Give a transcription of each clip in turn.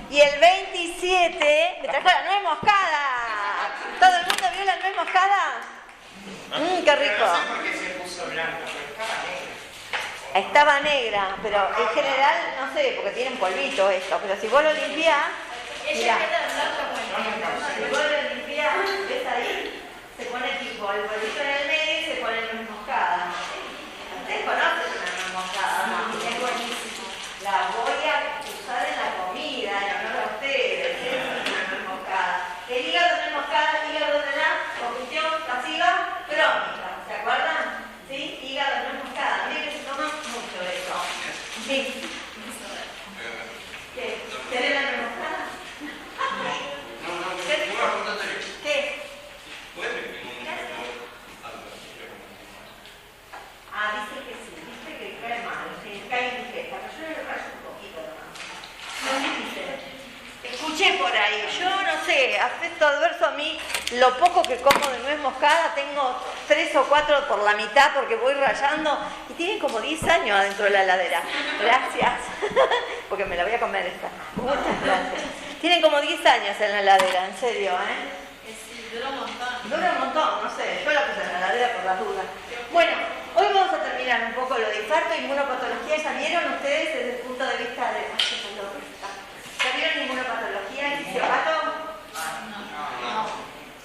Y el 27 me trajo la nuez moscada. ¿Todo el mundo vio la nuez moscada? ¡Qué rico! No sé por qué se puso blanca, pero estaba negra. Estaba negra, pero en general, no sé, porque tienen polvito esto, pero si vos lo limpiás, mirá, si vos lo limpiás, ¿ves ahí? Se pone tipo el polvito en el medio y se pone nuez moscada. Ustedes conocen una nuez moscada, ¿no? Es buenísimo. La voy a usar en la comida, en honor a ustedes. Es una nuez moscada. El hígado de nuez moscada, hígado de la cocción pasiva crónica. ¿Se acuerdan? ¿Sí? Hígado de nuez moscada. Miren que se toma mucho eso. Sí. ¿Qué? ¿Querés la nuez moscada? ¿Qué? Ah, dice que sí, dice que cae mal, sí, cae indigesta, pero yo le rayo un poquito nomás. No dice. Escuché por ahí, yo no sé, afecto adverso a mí, lo poco que como de nuez moscada, tengo 3 o 4 por la mitad porque voy rayando y tienen como 10 años adentro de la heladera. Gracias, porque me la voy a comer esta. Muchas gracias. Tienen como 10 años en la heladera, en serio, ¿eh? Sí, dura un montón. Dura un montón, no sé, yo la puse en la heladera por las dudas. Bueno, hoy vamos a terminar un poco lo de infarto e inmunopatología. ¿Ya vieron ustedes desde el punto de vista de... ¿Ya vieron inmunopatología y fisiopató? No.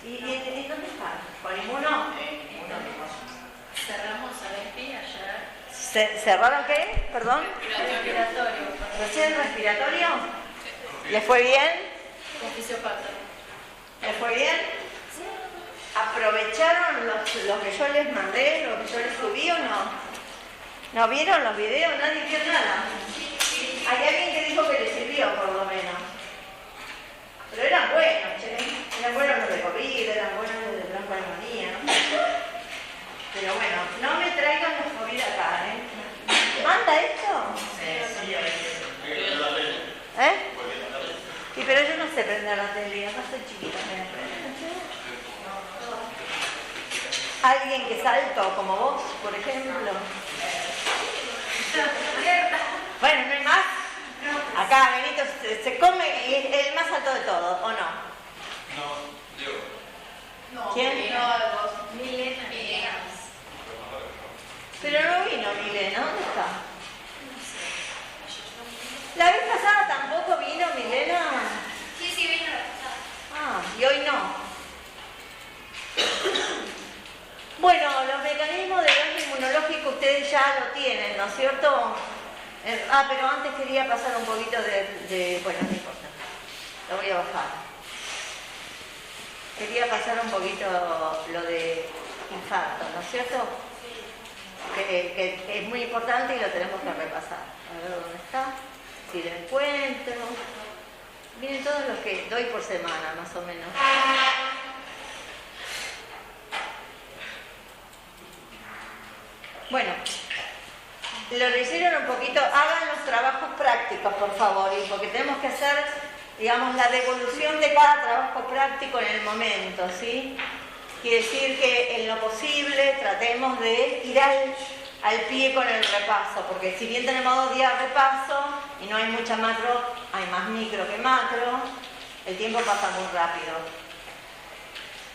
¿Y dónde están? ¿Con inmuno? Cerramos a ESPI ayer. ¿Cerraron qué? ¿Perdón? Respiratorio. ¿Recién respiratorio? ¿Les fue bien? Con fisiopata. ¿Les fue bien? ¿Aprovecharon lo que yo les mandé, lo que yo les subí o no? ¿No vieron los videos? Nadie vio nada. Hay alguien que dijo que les sirvió, por lo menos. Pero eran buenos, che. Eran buenos los de COVID, eran buenos los de broncoalmonía, ¿no? Pero bueno, no me traigan los COVID acá, ¿eh? ¿Manda esto? Sí, ¿Eh? Sí, pero yo no sé prender la tele, no soy chiquita. Alguien que salto como vos, por ejemplo. Bueno, ¿no hay más? Acá Benito se come y es el más alto de todos, ¿o no? No, yo. No, ¿Quién? no, Milena. Pero no vino Milena, ¿dónde está? ¿La vez pasada tampoco vino Milena? Sí, vino la pasada. Ah, y hoy no. Bueno, los mecanismos de daño inmunológico ustedes ya lo tienen, ¿no es cierto? Pero antes quería pasar un poquito bueno, no importa, lo voy a bajar. Quería pasar un poquito lo de infarto, ¿no es cierto? Que es muy importante y lo tenemos que repasar. A ver dónde está, si lo encuentro. Miren todos los que doy por semana, más o menos. Bueno, lo leyeron un poquito, hagan los trabajos prácticos, por favor, y porque tenemos que hacer, digamos, la devolución de cada trabajo práctico en el momento, ¿sí? Quiere decir que en lo posible tratemos de ir al pie con el repaso, porque si bien tenemos 2 días de repaso y no hay mucha macro, hay más micro que macro, el tiempo pasa muy rápido.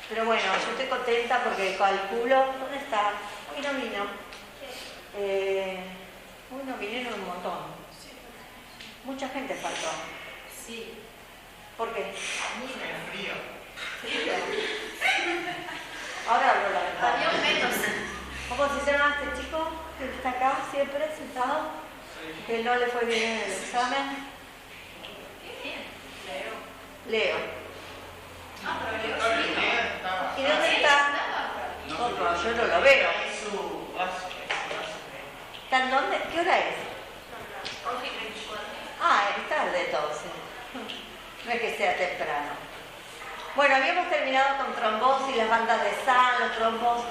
Pero bueno, yo estoy contenta porque calculo, ¿dónde está? Hoy no vino. No vinieron un montón. Mucha gente faltó. Sí. ¿Por qué? Frío. Ahora hablo la verdad. Había menos. ¿Cómo se llama este chico que está acá siempre sentado? Que no le fue bien en el examen. Bien. Leo. No, pero Leo sí. ¿Y dónde está? No, pero yo no lo veo. ¿Está en dónde? ¿Qué hora es? 11:34. Ah, es tarde entonces. No es que sea temprano. Bueno, habíamos terminado con trombosis, las bandas de sal, los trombos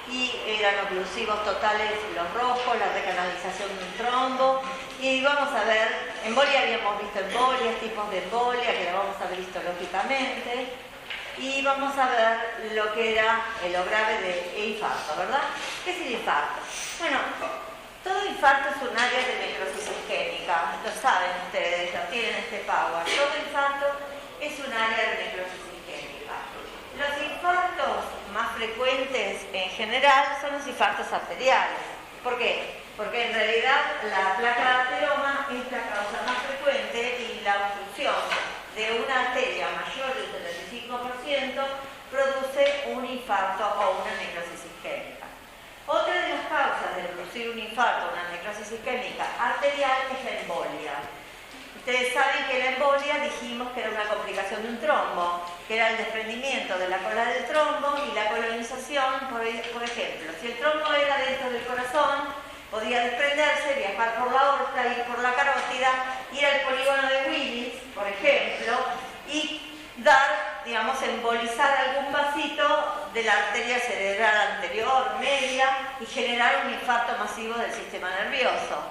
y eran oclusivos totales, los rojos, la recanalización de un trombo. Y vamos a ver, embolia habíamos visto embolias, tipos de embolia, que lo vamos a ver histológicamente. Y vamos a ver lo que era lo grave de infarto, ¿verdad? ¿Qué es el infarto? Bueno, todo infarto es un área de necrosis isquémica, lo saben ustedes, lo tienen este power. Todo infarto un área de necrosis isquémica. Los infartos más frecuentes en general son los infartos arteriales. ¿Por qué? Porque en realidad la placa de ateroma es la causa más frecuente y la obstrucción de una arteria mayor del 75% produce un infarto o una necrosis isquémica. Otra de las causas de producir un infarto o una necrosis isquémica arterial es la embolia. Ustedes saben que la embolia dijimos que era una complicación de un trombo, que era el desprendimiento de la cola del trombo y la colonización, por ejemplo. Si el trombo era dentro del corazón, podía desprenderse, viajar por la aorta, ir por la carótida, ir al polígono de Willis, por ejemplo, y dar, digamos, embolizar algún vasito de la arteria cerebral anterior, media, y generar un infarto masivo del sistema nervioso.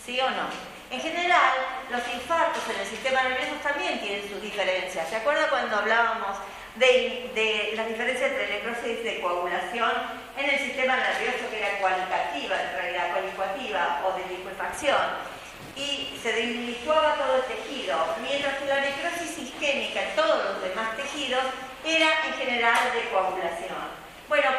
¿Sí o no? En general, los infartos en el sistema nervioso también tienen sus diferencias. ¿Se acuerdan cuando hablábamos de la diferencia entre necrosis de coagulación en el sistema nervioso, que era cualitativa, en realidad cualitativa, o de licuefacción? Y se deslicuaba todo el tejido, mientras que la necrosis isquémica en todos los demás tejidos era en general de coagulación. Bueno,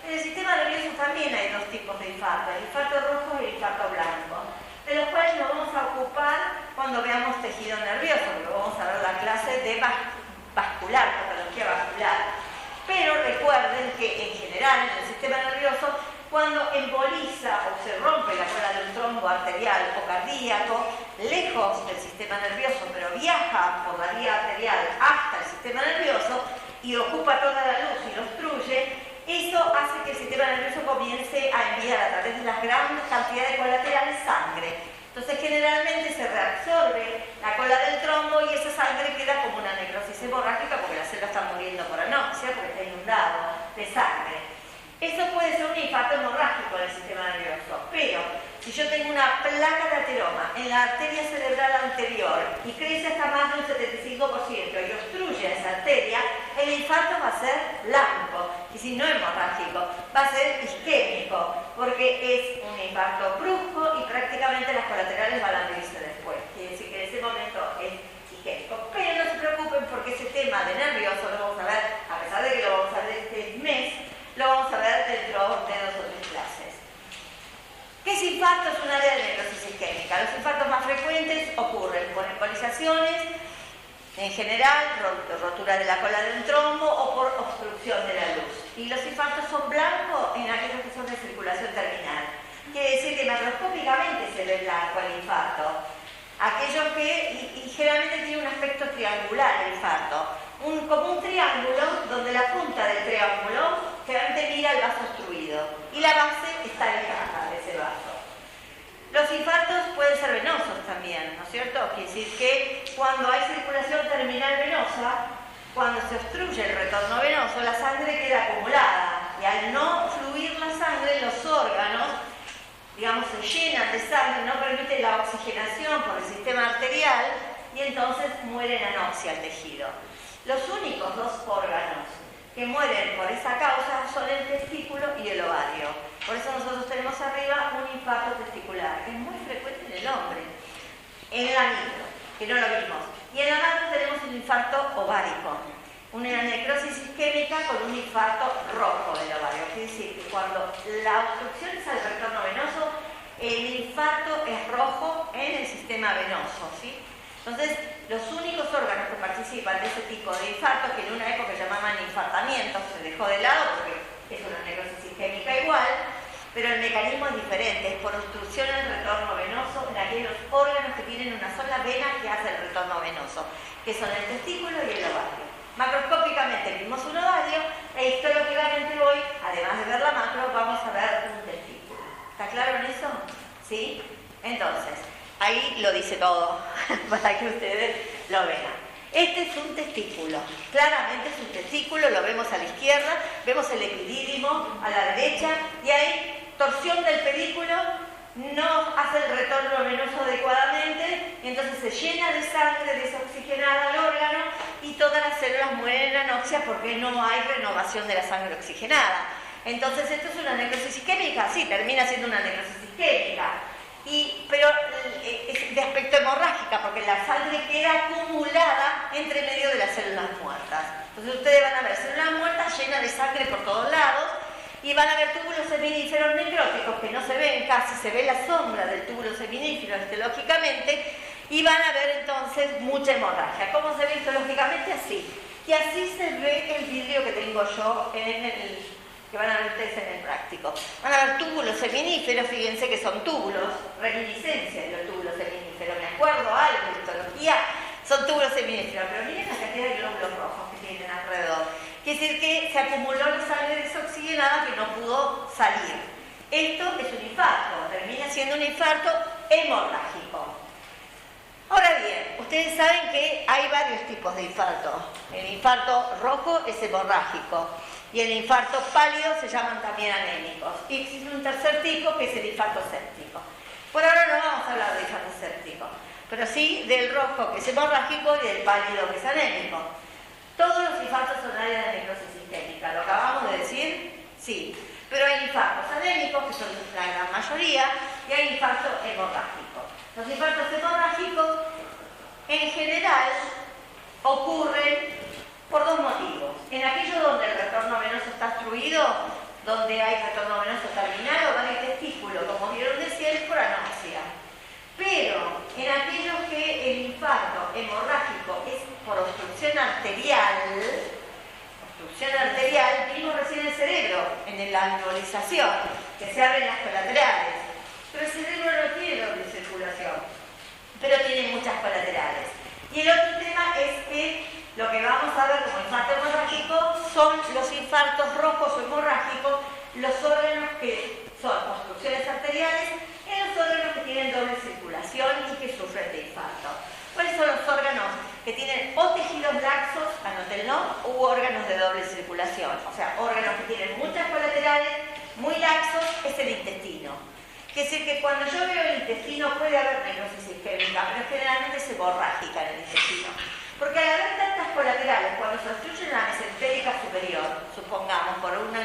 en el sistema nervioso también hay dos tipos de infarto, el infarto rojo y el infarto blanco, de los cuales nos vamos a ocupar cuando veamos tejido nervioso, porque vamos a ver la clase de vascular, patología vascular. Pero recuerden que en general en el sistema nervioso, cuando emboliza o se rompe la cola de un trombo arterial o cardíaco, lejos del sistema nervioso, pero viaja por la vía arterial hasta el sistema nervioso y ocupa toda la luz y lo obstruye, eso hace que el sistema nervioso comience a enviar a través de las grandes cantidades colaterales sangre. Entonces generalmente se reabsorbe la cola del trombo y esa sangre queda como una necrosis hemorrágica porque la célula está muriendo por anoxia, porque está inundado de sangre. Eso puede ser un infarto hemorrágico del sistema nervioso, pero si yo tengo una placa de ateroma en la arteria cerebral anterior y crece hasta más de un 75% y obstruye esa arteria, el infarto va a ser blanco, y si no hemorrágico, va a ser isquémico, porque es un infarto brusco y prácticamente las colaterales van a abrirse después. Quiere decir que en ese momento es isquémico. Pero no se preocupen porque ese tema de nervioso lo vamos a ver, a pesar de que lo vamos a ver este mes, lo vamos a ver dentro de 2 o 3 clases. ¿Qué es infarto? Es un área de necrosis isquémica. Los infartos más frecuentes ocurren por embolizaciones, en general, rotura de la cola de un trombo o por obstrucción de la luz. Y los infartos son blancos en aquellos que son de circulación terminal. Quiere decir que macroscópicamente se ve blanco el infarto. Aquellos que, y generalmente tiene un aspecto triangular el infarto. Como un triángulo donde la punta del triángulo generalmente mira el vaso obstruido y la base está alejada de ese vaso. Los infartos pueden ser venosos también, ¿no es cierto? Quiere decir que cuando hay circulación terminal venosa, cuando se obstruye el retorno venoso, la sangre queda acumulada y al no fluir la sangre, los órganos, digamos, se llenan de sangre, no permite la oxigenación por el sistema arterial y entonces muere en anoxia el tejido. Los únicos 2 órganos que mueren por esa causa son el testículo y el ovario. Por eso nosotros tenemos arriba un infarto testicular, que es muy frecuente en el hombre, en la micro, que no lo vimos. Y en la macro tenemos un infarto ovárico, una necrosis isquémica con un infarto rojo del ovario. Quiere decir que cuando la obstrucción es al retorno venoso, el infarto es rojo en el sistema venoso, ¿sí? Entonces, los únicos órganos que participan de ese tipo de infartos, que en una época llamaban infartamientos, se dejó de lado porque es una necrosis isquémica igual, pero el mecanismo es diferente, es por obstrucción al retorno venoso en aquellos órganos que tienen una sola vena que hace el retorno venoso, que son el testículo y el ovario. Macroscópicamente vimos un ovario e histológicamente hoy, además de ver la macro, vamos a ver un testículo. ¿Está claro en eso? ¿Sí? Entonces, ahí lo dice todo, para que ustedes lo vean. Este es un testículo, claramente es un testículo, lo vemos a la izquierda, vemos el epidídimo a la derecha y hay torsión del pedículo, no hace el retorno venoso adecuadamente y entonces se llena de sangre desoxigenada al órgano y todas las células mueren en anoxia porque no hay renovación de la sangre oxigenada. Entonces esto es una necrosis isquémica, sí, termina siendo una necrosis isquémica. Pero es de aspecto hemorrágica porque la sangre queda acumulada entre medio de las células muertas. Entonces ustedes van a ver células muertas llenas de sangre por todos lados y van a ver túbulos seminíferos necróticos que no se ven casi, se ve la sombra del túbulo seminífero histológicamente y van a ver entonces mucha hemorragia. ¿Cómo se ve histológicamente? Así. Y así se ve el vidrio que tengo yo en el... que van a ver ustedes en el práctico. Van a ver túbulos seminíferos, fíjense que son túbulos, reminiscencia de los túbulos seminíferos, me acuerdo algo de histología, son túbulos seminíferos, pero miren la cantidad de glóbulos rojos que tienen alrededor. Quiere decir que se acumuló la sangre desoxigenada que no pudo salir. Esto es un infarto, termina siendo un infarto hemorrágico. Ahora bien, ustedes saben que hay varios tipos de infarto. El infarto rojo es hemorrágico y el infarto pálido se llaman también anémicos. Y existe un tercer tipo que es el infarto séptico. Por ahora no vamos a hablar de infarto séptico, pero sí del rojo que es hemorrágico y del pálido que es anémico. Todos los infartos son áreas de necrosis sistémica, ¿lo acabamos de decir? Sí. Pero hay infartos anémicos, que son la gran mayoría, y hay infartos hemorrágicos. Los infartos hemorrágicos, en general, ocurren por dos motivos. En aquellos donde el retorno venoso está obstruido, donde hay retorno venoso terminal o va en el testículo, como vieron decía, es por anoxia. Pero en aquellos que el infarto hemorrágico es por obstrucción arterial, vimos recién el cerebro en la embolización, que se abren las colaterales. Pero el cerebro no tiene doble circulación, pero tiene muchas colaterales. Y el otro tema es que lo que vamos a ver como infarto hemorrágico son los infartos rojos o hemorrágicos, los órganos que son obstrucciones arteriales y los órganos que tienen doble circulación y que sufren de infarto. ¿Cuáles son los órganos que tienen o tejidos laxos, anótenlo, u órganos de doble circulación? O sea, órganos que tienen muchas colaterales, muy laxos, es el intestino. Quiere decir que cuando yo veo el intestino puede haber necrosis isquémica, pero generalmente es hemorrágica en el intestino. Porque al haber tantas colaterales, cuando se obstruye la mesentérica superior, supongamos por un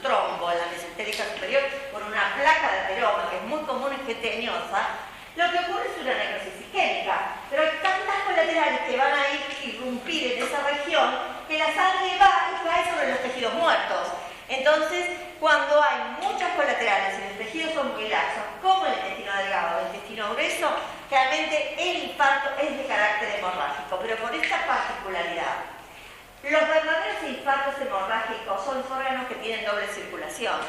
trombo en la mesentérica superior, por una placa de ateroma, que es muy común en gente añosa, lo que ocurre es una necrosis isquémica. Pero hay tantas colaterales que van a irrumpir en esa región que la sangre va y cae sobre los tejidos muertos. Entonces, cuando hay muchas colaterales y los tejidos son muy laxos, como el intestino delgado o el intestino grueso, realmente el infarto es de carácter hemorrágico, pero por esta particularidad. Los verdaderos infartos hemorrágicos son los órganos que tienen doble circulación,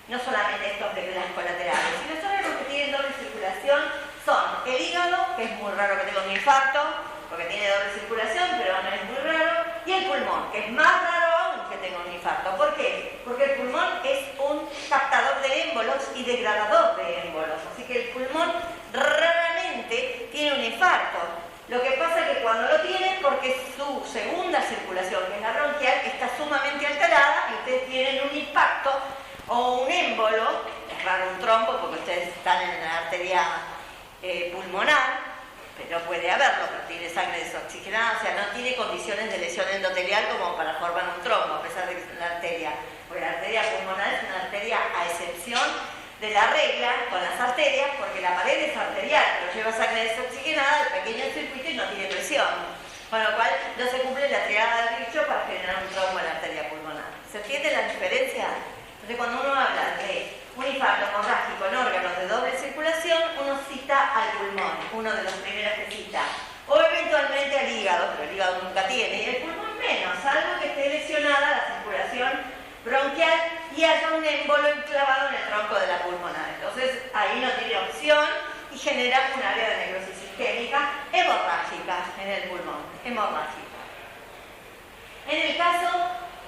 no solamente estos de las colaterales. Y los órganos que tienen doble circulación son el hígado, que es muy raro que tenga un infarto, porque tiene doble circulación, pero no es muy raro, y el pulmón, que es más raro aún que tenga un infarto. ¿Por qué? Porque el pulmón es un captador de émbolos y degradador de émbolos, así que el pulmón raramente tiene un infarto. Lo que pasa es que cuando lo tiene, porque su segunda circulación, que es la bronquial, está sumamente alterada y ustedes tienen un impacto o un émbolo, es raro un trombo porque ustedes están en la arteria pulmonar, pero puede haberlo, pero tiene sangre desoxigenada, o sea, no tiene condiciones de lesión endotelial como para formar un trombo, a pesar de que es una arteria, porque la arteria pulmonar es una arteria a excepción de la regla con las arterias, porque la pared es arterial, pero lleva sangre desoxigenada, el pequeño circuito y no tiene presión, con lo cual no se cumple la triada de Virchow para generar un trombo en la arteria pulmonar. ¿Se entiende la diferencia? Entonces, cuando uno habla de un infarto hemorrágico en órganos de doble circulación, uno cita al pulmón, uno de los primeros que cita, o eventualmente al hígado, pero el hígado nunca tiene, y el pulmón menos, salvo que esté lesionada la circulación bronquial y haya un émbolo enclavado en el tronco de la pulmonar. Entonces, ahí no tiene opción y genera un área de necrosis isquémica hemorrágica en el pulmón, hemorrágica. En el caso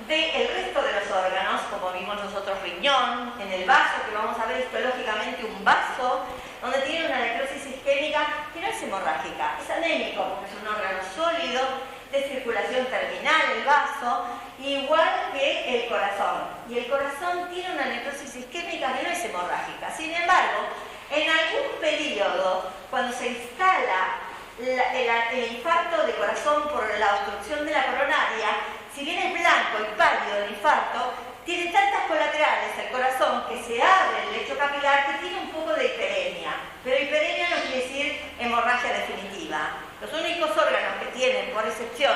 del resto de los órganos, como vimos nosotros, riñón, en el vaso, que vamos a ver histológicamente un vaso, donde tiene una necrosis isquémica que no es hemorrágica, es anémico, porque es un órgano sólido, de circulación terminal, el vaso, igual que el corazón. Y el corazón tiene una necrosis isquémica que no es hemorrágica. Sin embargo, en algún periodo, cuando se instala el infarto de corazón por la obstrucción de la coronaria, si bien es blanco y pálido el infarto, tiene tantas colaterales el corazón que se abre el lecho capilar que tiene un poco de hiperemia. Pero hiperemia no quiere decir hemorragia definitiva. Los únicos órganos que tienen por excepción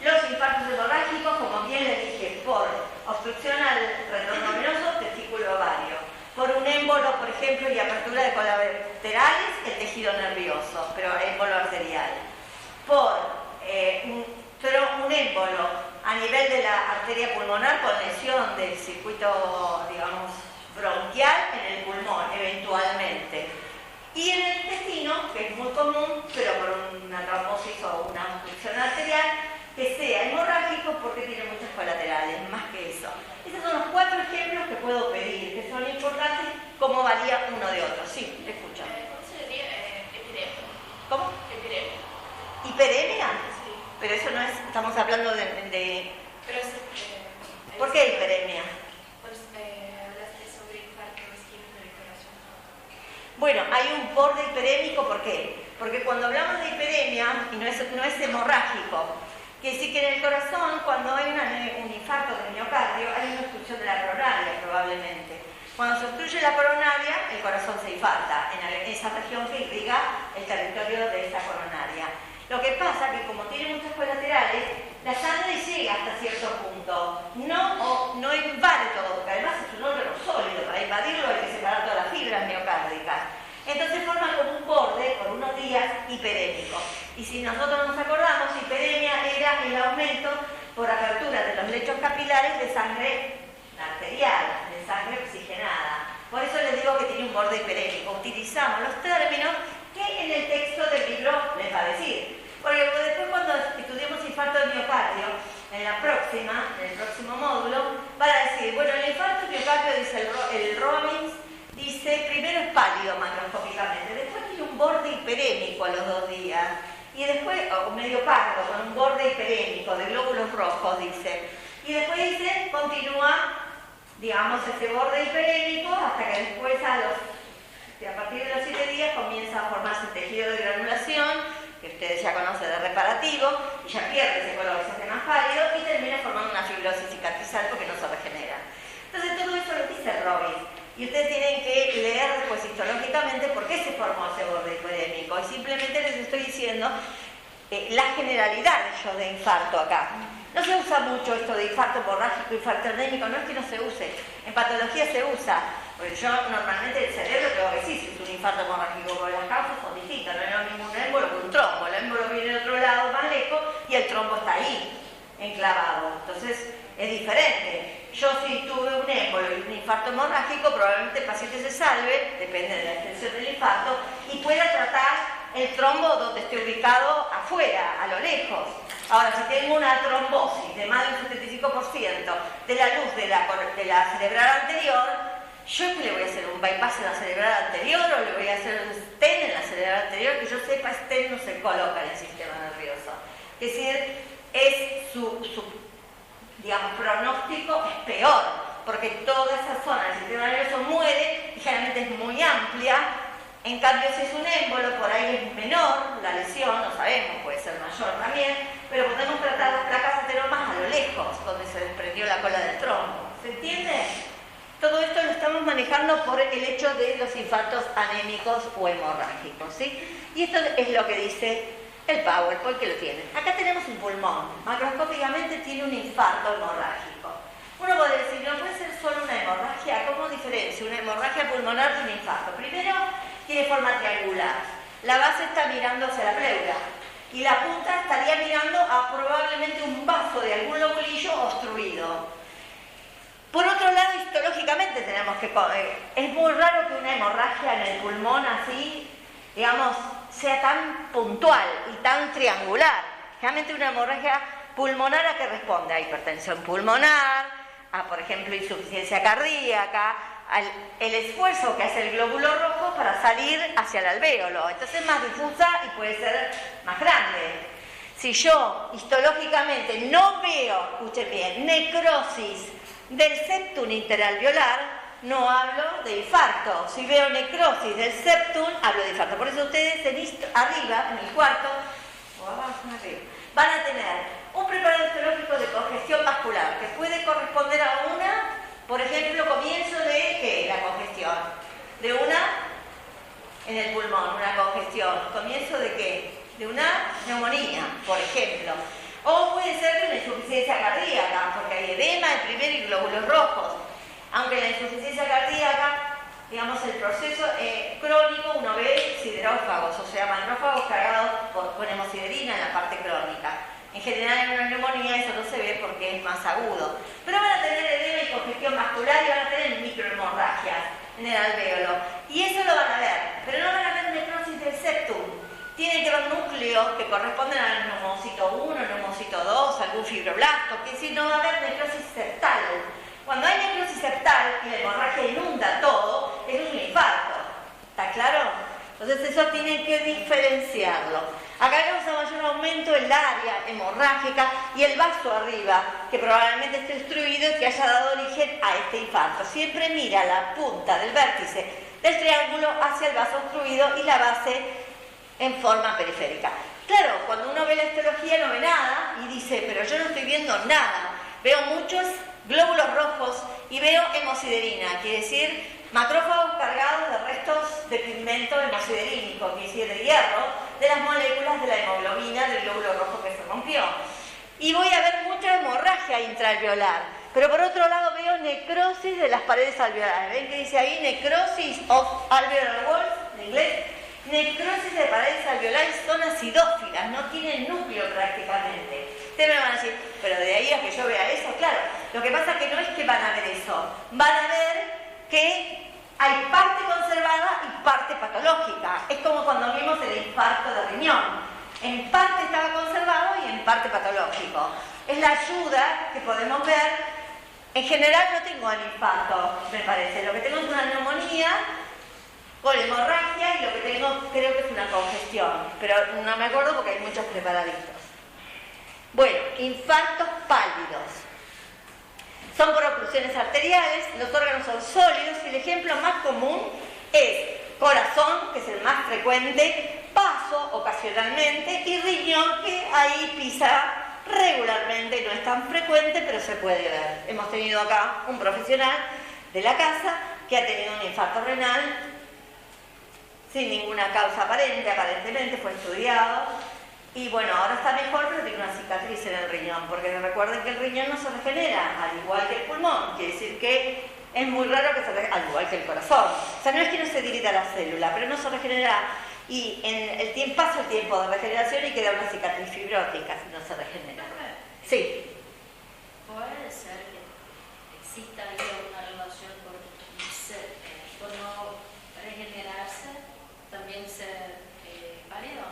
los infartos hemorrágicos, como bien le dije, por obstrucción al retorno venoso, testículo ovario, por un émbolo, por ejemplo, y apertura de colaterales, el tejido nervioso, pero émbolo arterial, por un émbolo a nivel de la arteria pulmonar con lesión del circuito, digamos, bronquial en el pulmón, eventualmente. Y en el intestino, que es muy común, pero por una trombosis o una obstrucción arterial, que sea hemorrágico porque tiene muchos colaterales, más que eso. Estos son los 4 ejemplos que puedo pedir, que son importantes, cómo varía uno de otro. Sí, te escucho. ¿Cómo se diría epidemia? ¿Cómo? Epidemia. ¿Hiperemia? Sí. Pero eso no es, estamos hablando de Pero es... ¿por qué hiperemia? Pues hablaste sobre infartos isquémicos del corazón. Bueno, hay un borde hiperémico, ¿por qué? Porque cuando hablamos de hiperemia, y no es hemorrágico, quiere decir que en el corazón, cuando hay un infarto del miocardio, hay una obstrucción de la coronaria, probablemente. Cuando se obstruye la coronaria, el corazón se infarta, en esa región que irriga el territorio de esa coronaria. Lo que pasa es que como tiene muchos colaterales, la sangre llega hasta cierto punto, no invade todo, porque además es un órgano sólido, para invadirlo hay que separar todas las fibras miocárdicas. Entonces forma como un borde, por unos días, hiperémico. Y si nosotros nos acordamos, hiperemia era el aumento por apertura de los lechos capilares de sangre arterial, de sangre oxigenada. Por eso les digo que tiene un borde hiperémico. Utilizamos los términos que en el texto del libro les va a decir. Porque después cuando estudiemos infarto de miocardio, en el próximo módulo, van a decir, bueno, el infarto de miocardio, dice el Robbins, dice, primero es pálido macroscópicamente, después tiene un borde hiperémico a los 2 días, y después, o medio pálido, con un borde hiperémico de glóbulos rojos, dice. Y después dice, continúa, digamos, ese borde hiperémico, hasta que después a partir de los 7 días comienza a formarse tejido de granulación, que ustedes ya conocen de reparativo, y ya pierde ese color, se hace más pálido, y termina formando una fibrosis cicatrizal porque no se regenera. Entonces todo eso lo dice Robbins. Y ustedes tienen que leer después histológicamente por qué se formó ese borde hiperémico. Y simplemente les estoy diciendo la generalidad de infarto acá. No se usa mucho esto de infarto hemorrágico, infarto endémico, no es que no se use. En patología se usa. Porque yo normalmente el cerebro tengo que decir si es un infarto hemorrágico, porque las causas son distintas. No es lo mismo un émbolo que un trombo. El émbolo viene de otro lado, más lejos, y el trombo está ahí, enclavado. Entonces es diferente. Yo si tuve un émbolo y un infarto hemorrágico, probablemente el paciente se salve, depende de la extensión del infarto, y pueda tratar el trombo donde esté ubicado afuera, a lo lejos. Ahora, si tengo una trombosis de más del 75% de la luz de la cerebral anterior, ¿yo qué le voy a hacer? ¿Un bypass en la cerebral anterior o le voy a hacer un stent en la cerebral anterior? Que yo sepa, stent no se coloca en el sistema nervioso. Es decir, es su digamos, pronóstico es peor, porque toda esa zona del sistema nervioso muere y generalmente es muy amplia. En cambio, si es un émbolo, por ahí es menor la lesión, no sabemos, puede ser mayor también, pero podemos tratar las placas ateromas a lo lejos, donde se desprendió la cola del trombo. ¿Se entiende? Todo esto lo estamos manejando por el hecho de los infartos anémicos o hemorrágicos, ¿sí? Y esto es lo que dice el PowerPoint, que lo tiene. Acá tenemos un pulmón. Macroscópicamente tiene un infarto hemorrágico. Uno puede decir, no puede ser solo una hemorragia. ¿Cómo diferencia una hemorragia pulmonar de un infarto? Primero, tiene forma triangular. La base está mirando hacia la pleura. Y la punta estaría mirando a probablemente un vaso de algún lobulillo obstruido. Por otro lado, histológicamente tenemos que... es muy raro que una hemorragia en el pulmón así, digamos, sea tan puntual y tan triangular. Realmente una hemorragia pulmonar, ¿a qué responde? A hipertensión pulmonar, a, por ejemplo, insuficiencia cardíaca, el esfuerzo que hace el glóbulo rojo para salir hacia el alvéolo. Entonces es más difusa y puede ser más grande. Si yo histológicamente no veo, escuchen bien, necrosis del septum interalveolar, no hablo de infarto. Si veo necrosis del septum, hablo de infarto. Por eso ustedes arriba, en el cuarto, o abajo, arriba, van a tener un preparado histológico de congestión vascular, que puede corresponder a una, por ejemplo, comienzo de ¿qué? La congestión. De una en el pulmón, una congestión. ¿Comienzo de qué? De una neumonía, por ejemplo. O puede ser una insuficiencia cardíaca, porque hay edema de primer y glóbulos rojos. Aunque la insuficiencia cardíaca, digamos, el proceso crónico, uno ve siderófagos, o sea, macrófagos cargados con hemosiderina en la parte crónica. En general en una neumonía eso no se ve porque es más agudo. Pero van a tener edema y congestión vascular y van a tener microhemorragias en el alvéolo. Y eso lo van a ver, pero no van a ver necrosis del septum. Tienen que ver núcleos que corresponden al neumocito 1, neumocito 2, algún fibroblasto, que si no va a haber necrosis septal. Cuando hay necrosis septal y la hemorragia inunda todo, eso es un infarto. ¿Está claro? Entonces eso tienen que diferenciarlo. Acá causa mayor aumento el área hemorrágica y el vaso arriba, que probablemente esté obstruido y que haya dado origen a este infarto. Siempre mira la punta del vértice del triángulo hacia el vaso obstruido y la base en forma periférica. Claro, cuando uno ve la histología no ve nada y dice, pero yo no estoy viendo nada. Veo muchos glóbulos rojos y veo hemosiderina, quiere decir macrófagos cargados de restos de pigmento hemosiderínico, quiere decir de hierro, de las moléculas de la hemoglobina del glóbulo rojo que se rompió. Y voy a ver mucha hemorragia intraalveolar. Pero por otro lado veo necrosis de las paredes alveolares. ¿Ven que dice ahí necrosis of alveolar walls en inglés? Necrosis de paredes alveolares son acidófilas, no tienen núcleo prácticamente. Ustedes me van a decir, pero de ahí a que yo vea eso, claro. Lo que pasa es que no es que van a ver eso, van a ver que hay parte conservada y parte patológica. Es como cuando vimos el infarto de riñón. En parte estaba conservado y en parte patológico. Es la ayuda que podemos ver. En general no tengo el infarto, me parece. Lo que tengo es una neumonía con hemorragia y lo que tengo creo que es una congestión. Pero no me acuerdo porque hay muchos preparaditos. Bueno, infartos pálidos. Son por oclusiones arteriales, los órganos son sólidos y el ejemplo más común es corazón, que es el más frecuente, vaso ocasionalmente y riñón, que ahí pisa regularmente, no es tan frecuente, pero se puede ver. Hemos tenido acá un profesional de la casa que ha tenido un infarto renal sin ninguna causa aparente, aparentemente fue estudiado. Y bueno, ahora está mejor, pero tiene una cicatriz en el riñón, porque recuerden que el riñón no se regenera, al igual que el pulmón, quiere decir que es muy raro que se regenere, al igual que el corazón. O sea, no es que no se divida la célula, pero no se regenera, y en el tiempo pasa el tiempo de regeneración y queda una cicatriz fibrótica si no se regenera. Sí. Puede ser que exista ahí una relación con no regenerarse, también ser pálido.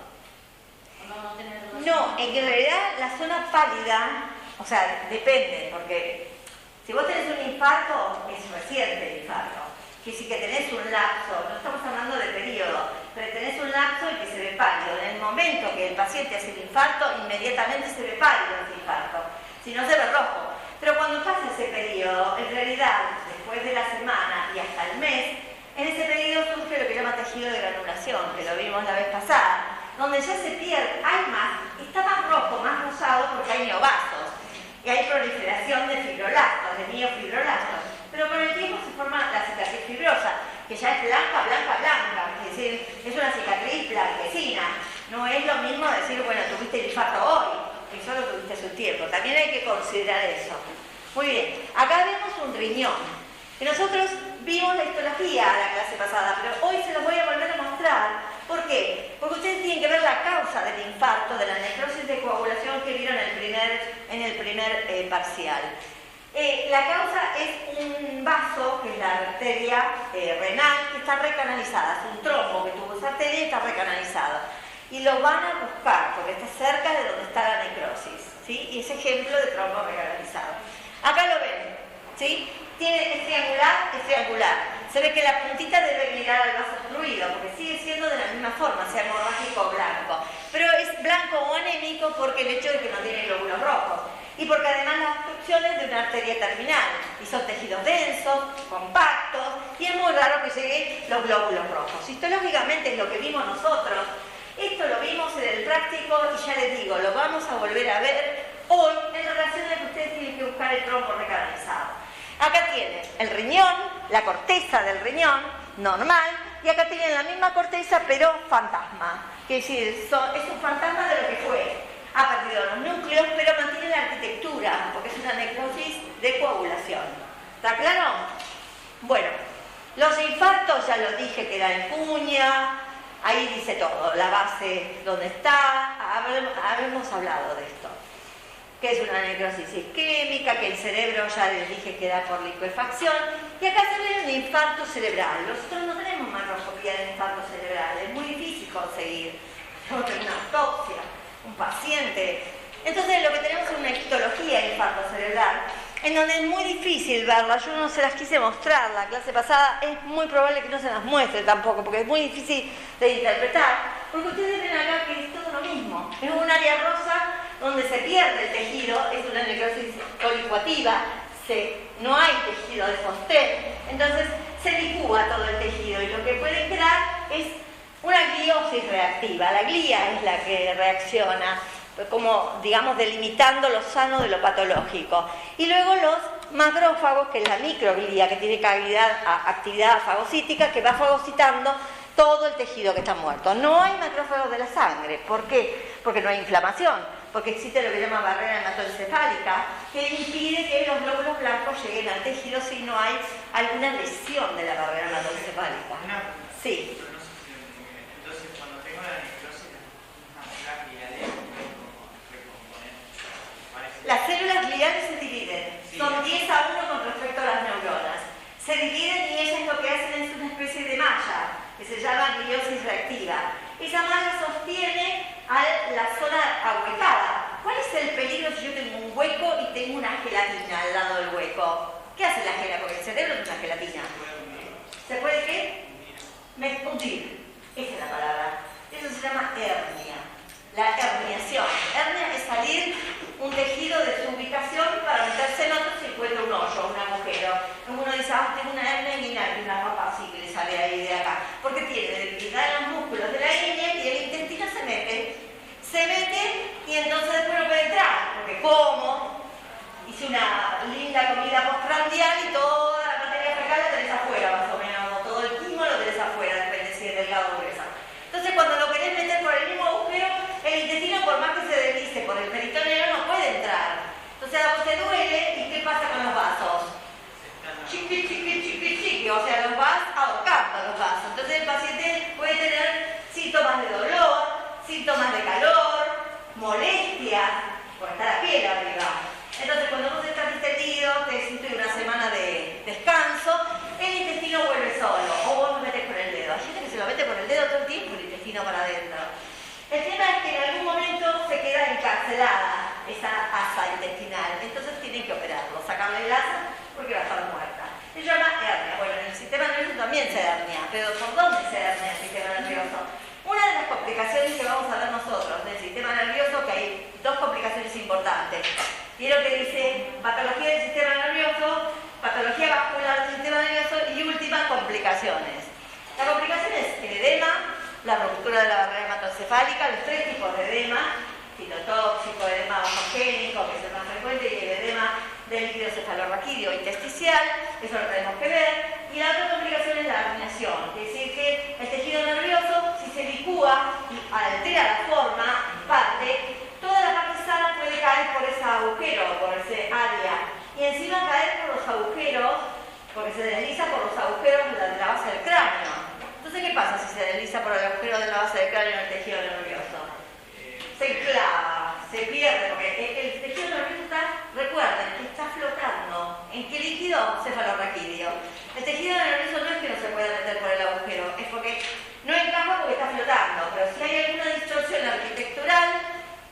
No, en realidad la zona pálida, o sea, depende, porque si vos tenés un infarto, es reciente el infarto. Que si que tenés un lapso, no estamos hablando de periodo, pero tenés un lapso y que se ve pálido. En el momento que el paciente hace el infarto, inmediatamente se ve pálido ese infarto, si no se ve rojo. Pero cuando pasa ese periodo, en realidad, después de la semana y hasta el mes, en ese periodo surge lo que llama tejido de granulación, que lo vimos la vez pasada, donde ya se pierde, hay más, está más rojo, más rosado porque hay neovasos y hay proliferación de fibroblastos, de miofibroblastos, pero con el tiempo se forma la cicatriz fibrosa, que ya es blanca, blanca, blanca, es decir, es una cicatriz blanquecina. No es lo mismo decir, bueno, tuviste el infarto hoy, que solo tuviste hace un tiempo, también hay que considerar eso. Muy bien, acá vemos un riñón, que nosotros vimos la histología la clase pasada, pero hoy se los voy a volver a mostrar. ¿Por qué? Porque ustedes tienen que ver la causa del infarto, de la necrosis de coagulación que vieron en el primer parcial. La causa es un vaso, que es la arteria renal, que está recanalizada. Es un trombo que tuvo esa arteria y está recanalizado. Y lo van a buscar porque está cerca de donde está la necrosis, ¿sí? Y ese ejemplo de trombo recanalizado. Acá lo ven, ¿sí? Es triangular. Se ve que la puntita debe mirar al vaso obstruido, porque sigue siendo de la misma forma, sea hemorrágico o blanco. Pero es blanco o anémico porque el hecho de que no tiene glóbulos rojos. Y porque además la obstrucción es de una arteria terminal. Y son tejidos densos, compactos, y es muy raro que lleguen los glóbulos rojos. Histológicamente es lo que vimos nosotros. Esto lo vimos en el práctico y ya les digo, lo vamos a volver a ver hoy en relación a que ustedes tienen que buscar el trombo recanalizado. Acá tienen el riñón, la corteza del riñón, normal, y acá tienen la misma corteza pero fantasma, Quiere decir, es un fantasma de lo que fue. Ha perdido los núcleos, pero mantiene la arquitectura, porque es una necrosis de coagulación. ¿Está claro? Bueno, los infartos ya lo dije que era en cuña, ahí dice todo, la base donde está, habremos hablado de esto. Que es una necrosis isquémica, que el cerebro ya les dije que da por liquefacción, y acá se ve un infarto cerebral. Nosotros no tenemos macroscopía de infarto cerebral, es muy difícil conseguir. Tenemos que tener una autopsia, un paciente. Entonces lo que tenemos es una histología de infarto cerebral, en donde es muy difícil verla. Yo no se las quise mostrar la clase pasada, es muy probable que no se las muestre tampoco, porque es muy difícil de interpretar, porque ustedes ven acá que es todo lo mismo. Es un área rosa donde se pierde el tejido, es una necrosis colicuativa, no hay tejido de sostén, entonces se licúa todo el tejido y lo que puede quedar es una gliosis reactiva. La glía es la que reacciona, como digamos delimitando lo sano de lo patológico. Y luego los macrófagos, que es la microglía, que tiene actividad fagocítica, que va fagocitando todo el tejido que está muerto. No hay macrófagos de la sangre. ¿Por qué? Porque no hay inflamación, porque existe lo que se llama barrera hematoencefálica, que impide que los glóbulos blancos lleguen al tejido si no hay alguna lesión de la barrera hematoencefálica. Sí. Entonces, cuando tengo la necrosis, la glial Las células gliales se dividen. Sí. Son 10 a 1 con respecto a las neuronas. Se dividen y ellas lo que hacen es una especie de malla, que se llama gliosis reactiva. Esa malla sostiene a la zona ahuecada. ¿Cuál es el peligro si yo tengo un hueco y tengo una gelatina al lado del hueco? ¿Qué hace la gelatina? Porque el cerebro es una gelatina. ¿Se puede qué? Hundir. Esa es la palabra. Eso se llama hernia. La herniación. Hernia es salir un tejido de su ubicación para meterse en otro si encuentra un hoyo, un agujero. Uno dice, tengo una hernia inguinal y una ropa así que le sale ahí de acá. Porque tiene debilidad en los músculos de la ingle y el intestino se mete. Se mete y entonces después no puede entrar. Porque como hice una linda comida postprandial y toda la materia fecal la tenés afuera, más o menos. Todo el quimo lo tenés afuera, depende si es delgado o gruesa. Entonces cuando lo querés meter por el mismo agujero, el intestino, por más que se deslice por el peritoneo, no puede entrar. Entonces a vos te duele, ¿y qué pasa con los vasos? Chiqui, chiqui, chiqui, chiqui, o sea, los vas ahorcando los vasos. Entonces el paciente puede tener síntomas de dolor, síntomas de calor, molestias, porque está la piel arriba. Entonces cuando vos estás distendido, te hiciste una semana de descanso, el intestino vuelve solo, o vos lo metes con el dedo. Hay gente que se lo mete con el dedo todo el tiempo, el intestino para adentro. El tema es que en algún momento se queda encarcelada esa asa intestinal, entonces tienen que operarlo, sacarle el asa porque va a estar muerta. Se llama hernia. Bueno, en el sistema nervioso también se hernia, pero ¿por dónde se hernia el sistema nervioso? Una de las complicaciones que vamos a ver nosotros del sistema nervioso, que hay dos complicaciones importantes. Y es lo que dice patología del sistema nervioso, patología vascular del sistema nervioso y últimas complicaciones. La complicación es el edema, la ruptura de la barrera hematoencefálica, los tres tipos de edema, citotóxico, edema vasogénico, que es el más frecuente, y el edema del líquido cefalorraquídeo intersticial, eso lo tenemos que ver. Y la otra complicación es la herniación, es decir, que el tejido nervioso, si se licúa y altera la forma, en parte, toda la parte sana puede caer por ese agujero, por ese área, y encima caer por los agujeros, porque se desliza por los agujeros de la base del cráneo. Entonces, ¿qué pasa si se desliza por el agujero de la base del cráneo en el tejido nervioso? Se clava, se pierde, porque el tejido nervioso está, recuerden, que está flotando. ¿En qué líquido? Cefalorraquídeo. El tejido nervioso no es que no se pueda meter por el agujero, es porque no encaja porque está flotando, pero si hay alguna distorsión arquitectural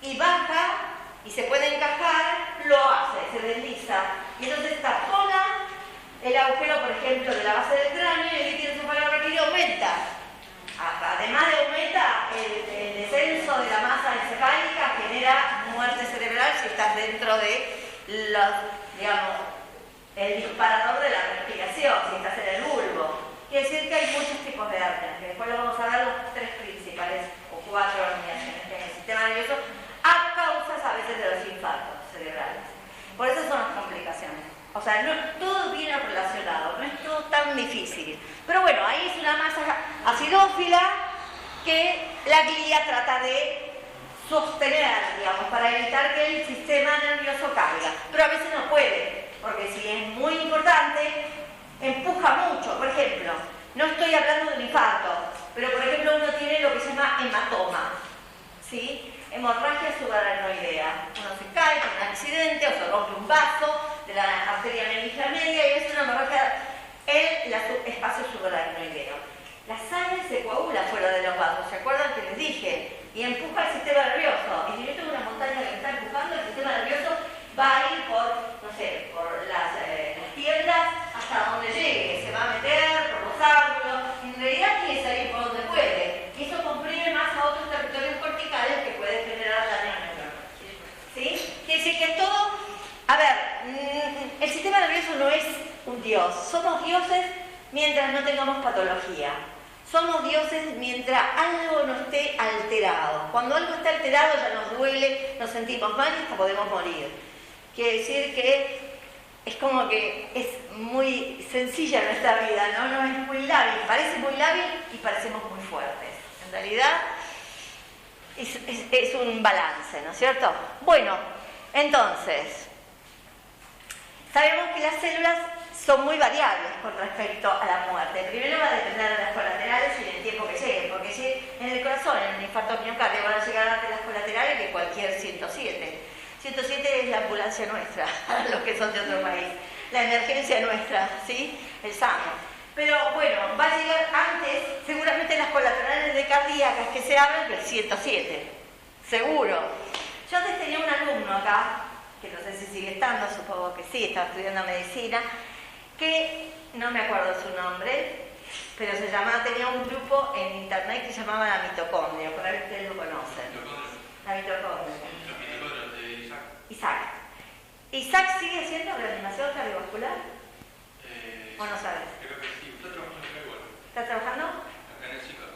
y baja y se puede encajar, lo hace, se desliza. Y entonces tapona el agujero, por ejemplo, de la base del cráneo y el líquido cefalorraquídeo aumenta. Además de aumenta, el descenso de la masa encefálica genera muerte cerebral si estás dentro de los, digamos, el disparador de la respiración, si estás en el bulbo. Quiere decir que hay muchos tipos de hernias, que después lo vamos a ver los tres principales, o cuatro hernias en el sistema nervioso, a causas a veces de los infartos cerebrales. Por eso son las complicaciones. O sea, no, todo viene relacionado, no es todo tan difícil. Pero bueno, ahí es una masa acidófila que la glía trata de sostener, digamos, para evitar que el sistema nervioso caiga. Pero a veces no puede, porque si es muy importante, empuja mucho. Por ejemplo, no estoy hablando de un infarto, pero por ejemplo uno tiene lo que se llama hematoma, ¿sí? Hemorragia subaracnoidea. Uno se cae con un accidente o se rompe un vaso de la arteria meningia media y es una hemorragia en el espacio subaracnoideo. La sangre se coagula fuera de los vasos, ¿se acuerdan que les dije? Y empuja el sistema nervioso. Y si yo tengo una montaña que me está empujando, el sistema nervioso va a ir por, no sé, por las piernas hasta donde llegue. Se va a meter por los ángulos. En realidad quiere salir por donde puede. Y eso comprime más a otros territorios corticales que pueden generar daño neuronal. ¿Sí? Quiere decir que todo... A ver, el sistema nervioso no es un dios. Somos dioses mientras no tengamos patología. Somos dioses mientras algo no esté alterado. Cuando algo está alterado ya nos duele, nos sentimos mal y hasta podemos morir. Quiere decir que es como que es muy sencilla nuestra vida, ¿no? No es muy lábil, parece muy lábil y parecemos muy fuertes. En realidad es un balance, ¿no es cierto? Bueno, entonces, sabemos que las células son muy variables con respecto a la muerte. Primero va a depender de las colaterales y del tiempo que lleguen, porque si en el corazón, en un infarto miocardio, van a llegar antes las colaterales que cualquier 107. 107 es la ambulancia nuestra, los que son de otro país, la emergencia nuestra, ¿sí? El SAMU. Pero bueno, va a llegar antes, seguramente las colaterales de cardíacas que se abren que el 107, seguro. Yo antes tenía un alumno acá, que no sé si sigue estando, supongo que sí, estaba estudiando medicina, que no me acuerdo su nombre, pero tenía un grupo en internet que se llamaba La Mitocondria, por ahí ustedes lo conocen. La Mitocondria. ¿Isaac sigue haciendo reanimación cardiovascular? ¿O no sabes? Creo que sí, está trabajando acá igual. ¿Está trabajando? Acá en el CICA.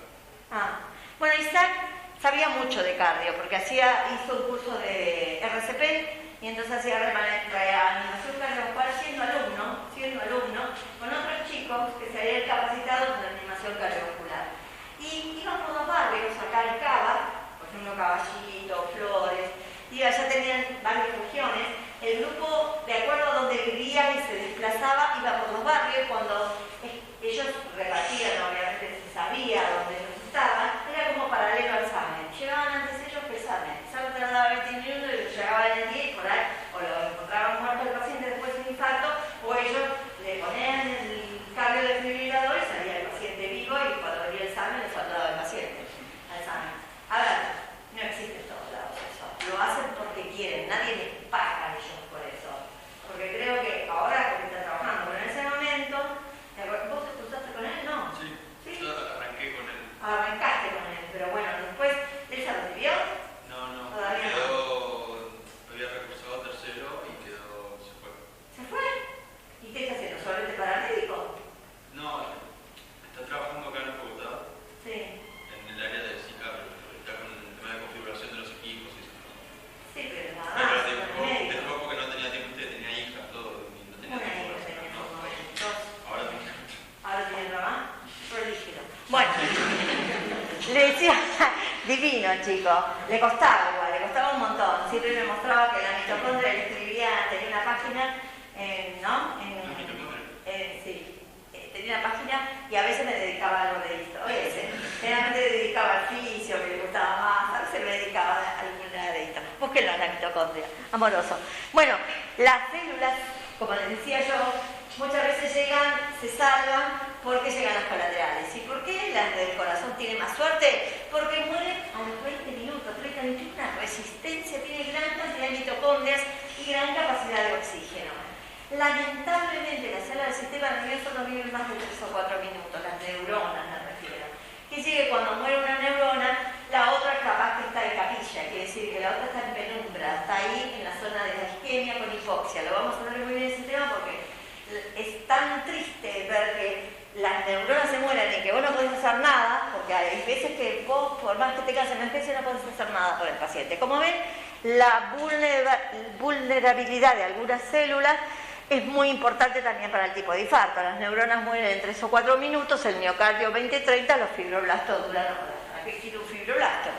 Bueno, Isaac sabía mucho de cardio, porque hizo un curso de RCP y entonces hacía reanimación cardiovascular siendo alumno, con otros chicos que se habían capacitado en reanimación cardiovascular. Y iban por los barrios, acá en Cava, por ejemplo Caballito, Flores, ya tenían varias regiones. El grupo, de acuerdo a donde vivía y se desplazaba, iba por los barrios. Cuando ellos repartían, obviamente se sabía dónde ellos estaban, era como paralelo al examen. Llegaban antes ellos que el examen. El examen tardaba 20 minutos y llegaban en el 10 por ahí, o lo encontraban muerto el paciente después de un infarto, o ellos le ponían el cambio de desfibrilador y salía el paciente vivo y cuando venía el examen le faltaba el paciente al examen. A ver, no existe en todos lados eso. Lo hacen porque quieren, nadie les paga a ellos por eso. Porque creo que ahora porque está trabajando, pero en ese momento, ¿vos te cruzaste con él? No. Sí, ¿Sí? yo arranqué con él. Arrancaste con él, pero bueno, después, ¿él se recibió? No, Todavía había recursado tercero y se fue. ¿Se fue? ¿Y qué está haciendo? ¿Solamente paramédico? No, está trabajando acá en Bogotá, Sí. en el área de SICA, está con el tema de configuración de los equipos y eso. Sí, pero nada Pero más. dejó porque no tenía tiempo, usted tenía hijas, todo, y no tenía tiempo para hacer nada. Ahora tiene. Ahora tiene mamá, prodigio. Bueno, le decía, divino chico, le costaba un montón. Siempre me mostraba que la mitocondria le escribía, tenía una página, ¿no? Sí, tenía una página y a veces me dedicaba a algo de esto. Generalmente me dedicaba al fisio, que le gustaba más, a veces me dedicaba a alguna de esto. Búsquenlo en la mitocondria, amoroso. Bueno, las células, como les decía yo, muchas veces se salvan porque llegan las colaterales. ¿Y por qué las del corazón tienen más suerte? Porque mueren a los 20 minutos, 30 minutos, una resistencia, tiene gran cantidad de mitocondrias y gran capacidad de oxígeno. Lamentablemente las células del sistema nervioso no viven más de 3 o 4 minutos, las neuronas me refiero. Que sigue cuando muere una neurona, la otra capaz que está en capilla, quiere decir que la otra está en penumbra, está ahí en la zona de la isquemia con hipoxia. Lo vamos a ver muy bien ese tema porque es tan triste ver que las neuronas se mueran y que vos no podés hacer nada, porque hay veces que vos, por más que tengas emergencia, no podés hacer nada por el paciente. Como ven, la vulnerabilidad de algunas células es muy importante también para el tipo de infarto. Las neuronas mueren en 3 o 4 minutos, el miocardio 20-30, los fibroblastos duran horas. ¿Para qué quiero un fibroblasto? fibroblasto.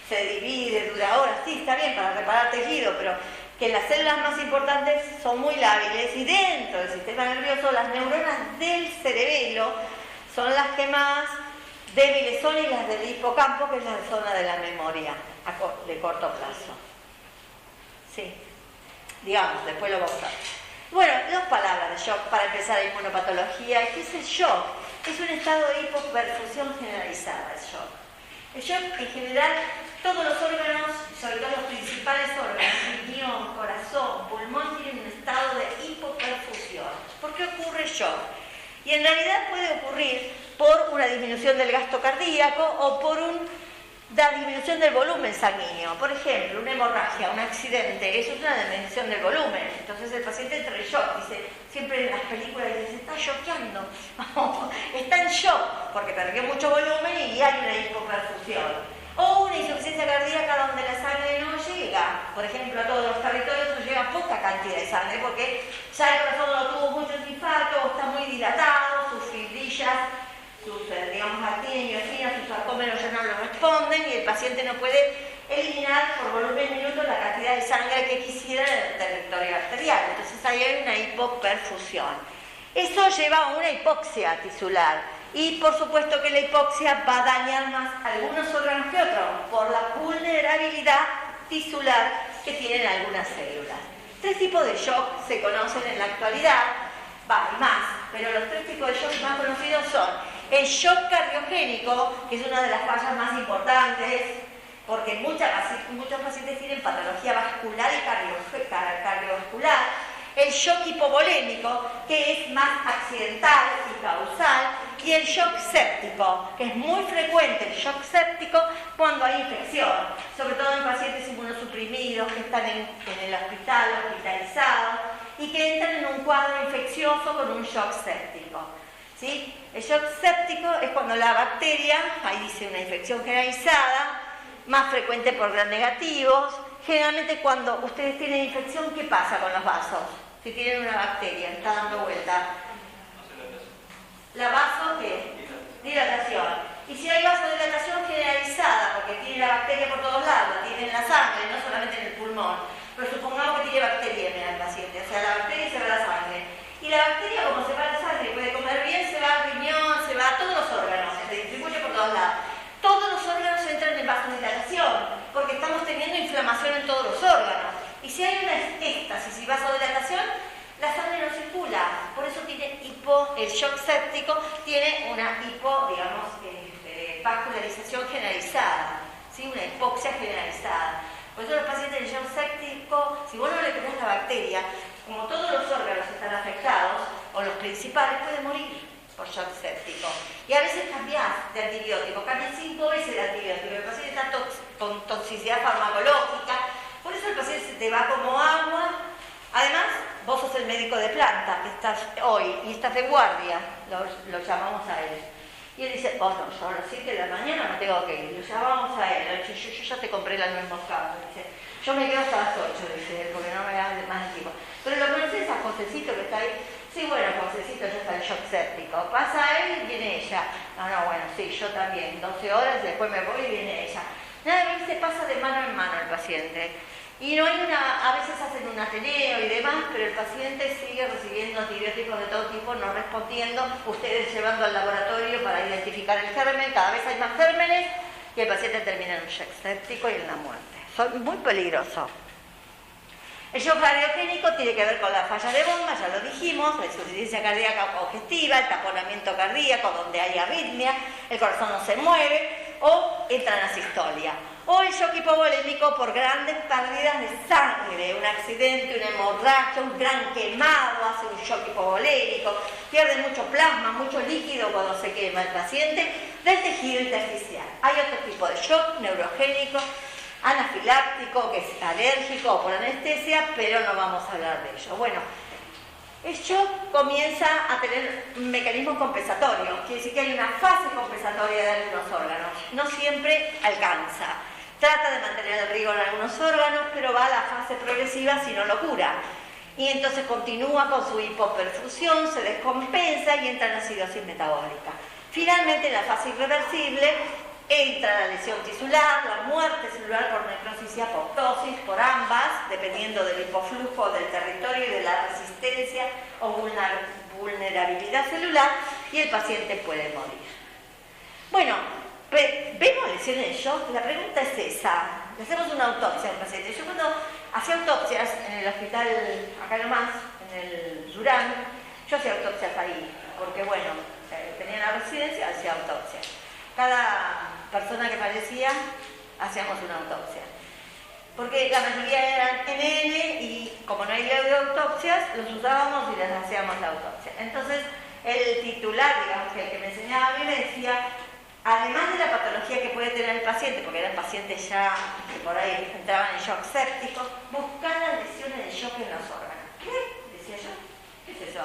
Se divide, dura horas, sí, está bien para reparar tejido, pero que las células más importantes son muy lábiles y dentro del sistema nervioso las neuronas del cerebelo son las que más débiles son y las del hipocampo, que es la zona de la memoria de corto plazo. Sí, digamos, después lo vamos a ver. Bueno, 2 palabras de shock para empezar la inmunopatología. ¿Qué es el shock? Es un estado de hipoperfusión generalizada, el shock. El shock, en general, todos los órganos, sobre todo los principales órganos, riñón, corazón, pulmón, tienen un estado de hipoperfusión. ¿Por qué ocurre shock? Y en realidad puede ocurrir por una disminución del gasto cardíaco o por una disminución del volumen sanguíneo. Por ejemplo, una hemorragia, un accidente, eso es una disminución del volumen. Entonces el paciente entra en shock, dice, siempre en las películas dice, se está shockeando, está en shock, porque perdió mucho volumen y hay una hipoperfusión. O una insuficiencia cardíaca donde la sangre no llega. Por ejemplo, a todos los territorios no llega poca cantidad de sangre porque ya el corazón no tuvo muchos infartos, o está muy dilatado, sus fibrillas, sus, digamos, arterias, miocinas, sus sarcómeros ya no lo responden y el paciente no puede eliminar por volumen minuto la cantidad de sangre que quisiera en el territorio arterial. Entonces ahí hay una hipoperfusión. Eso lleva a una hipoxia tisular. Y por supuesto que la hipoxia va a dañar más algunos órganos que otros por la vulnerabilidad tisular que tienen algunas células. 3 tipos de shock se conocen en la actualidad, hay más, pero los 3 tipos de shock más conocidos son el shock cardiogénico, que es una de las fallas más importantes, porque muchos pacientes tienen patología vascular y cardiovascular. El shock hipovolémico, que es más accidental y causal, y el shock séptico, que es muy frecuente el shock séptico cuando hay infección, sobre todo en pacientes inmunosuprimidos que están en el hospital, hospitalizados, y que entran en un cuadro infeccioso con un shock séptico. ¿Sí? El shock séptico es cuando la bacteria, ahí dice una infección generalizada, más frecuente por gram negativos. Generalmente cuando ustedes tienen infección, ¿qué pasa con los vasos? Si tienen una bacteria, está dando vuelta. ¿La vaso qué? Dilatación. Y si hay vasodilatación generalizada, porque tiene la bacteria por todos lados, la tiene en la sangre, no solamente en el pulmón, pero supongamos que tiene bacteriemia el paciente, o sea, la bacteria se va a la sangre. Y la bacteria, como se va a la sangre, puede comer bien, se va al riñón, se va a todos los órganos, se distribuye por todos lados. Todos los órganos entran en vasodilatación, porque estamos teniendo inflamación en todos los órganos. Y si hay una éstasis y vasodilatación, la sangre no circula. Por eso tiene el shock séptico tiene una vascularización generalizada, ¿sí? Una hipoxia generalizada. Por eso los pacientes de shock séptico, si vos no le curás la bacteria, como todos los órganos están afectados, o los principales, pueden morir por shock séptico. Y a veces cambiás de antibiótico, cambias 5 veces de antibiótico, el paciente está con toxicidad farmacológica, por eso el paciente se te va como agua. Además, vos sos el médico de planta, que estás hoy, y estás de guardia, lo llamamos a él. Y él dice, no, yo a las 7 de la mañana no tengo que ir, lo llamamos a él, le dice, yo ya te compré la nuez moscada, dice, yo me quedo hasta las 8, dice él, porque no me dan más tiempo. Pero lo conoces a Josecito que está ahí. Sí, bueno, Josecito ya está en shock séptico. Pasa él y viene ella. No, bueno, sí, yo también. 12 horas, después me voy y viene ella. Nada, se pasa de mano en mano el paciente. Y no hay a veces hacen un ateneo y demás, pero el paciente sigue recibiendo antibióticos de todo tipo, no respondiendo, ustedes llevando al laboratorio para identificar el germen, cada vez hay más gérmenes y el paciente termina en un shock séptico y en la muerte. Son muy peligrosos. El shock cardiogénico tiene que ver con la falla de bomba, ya lo dijimos, la insuficiencia cardíaca congestiva, el taponamiento cardíaco donde hay arritmia, el corazón no se mueve o entra en asistolia. O el shock hipovolémico por grandes pérdidas de sangre, un accidente, una hemorragia, un gran quemado hace un shock hipovolémico, pierde mucho plasma, mucho líquido cuando se quema el paciente del tejido intersticial. Hay otro tipo de shock neurogénico, anafiláctico, que es alérgico o por anestesia, pero no vamos a hablar de ello. Bueno, el shock comienza a tener mecanismos compensatorios, quiere decir que hay una fase compensatoria de algunos órganos, no siempre alcanza. Trata de mantener el rigor en algunos órganos, pero va a la fase progresiva si no lo cura. Y entonces continúa con su hipoperfusión, se descompensa y entra en acidosis metabólica. Finalmente, en la fase irreversible, entra la lesión tisular, la muerte celular por necrosis y apoptosis, por ambas, dependiendo del hipoflujo del territorio y de la resistencia o vulnerabilidad celular, y el paciente puede morir. Bueno, vemos lesiones de shock. La pregunta es esa. Le hacemos una autopsia al paciente. Yo cuando hacía autopsias en el hospital, acá nomás, en el Durán, yo hacía autopsias ahí, porque bueno, tenía la residencia, hacía autopsias. Cada persona que fallecía, hacíamos una autopsia. Porque la mayoría eran NN y como no había autopsias, los usábamos y les hacíamos la autopsia. Entonces, el titular, digamos, que el que me enseñaba a mí me decía, además de la patología que puede tener el paciente, porque eran pacientes ya que por ahí entraban en shock séptico, buscar las lesiones de shock en los órganos. ¿Qué? Decía yo. ¿Qué es eso?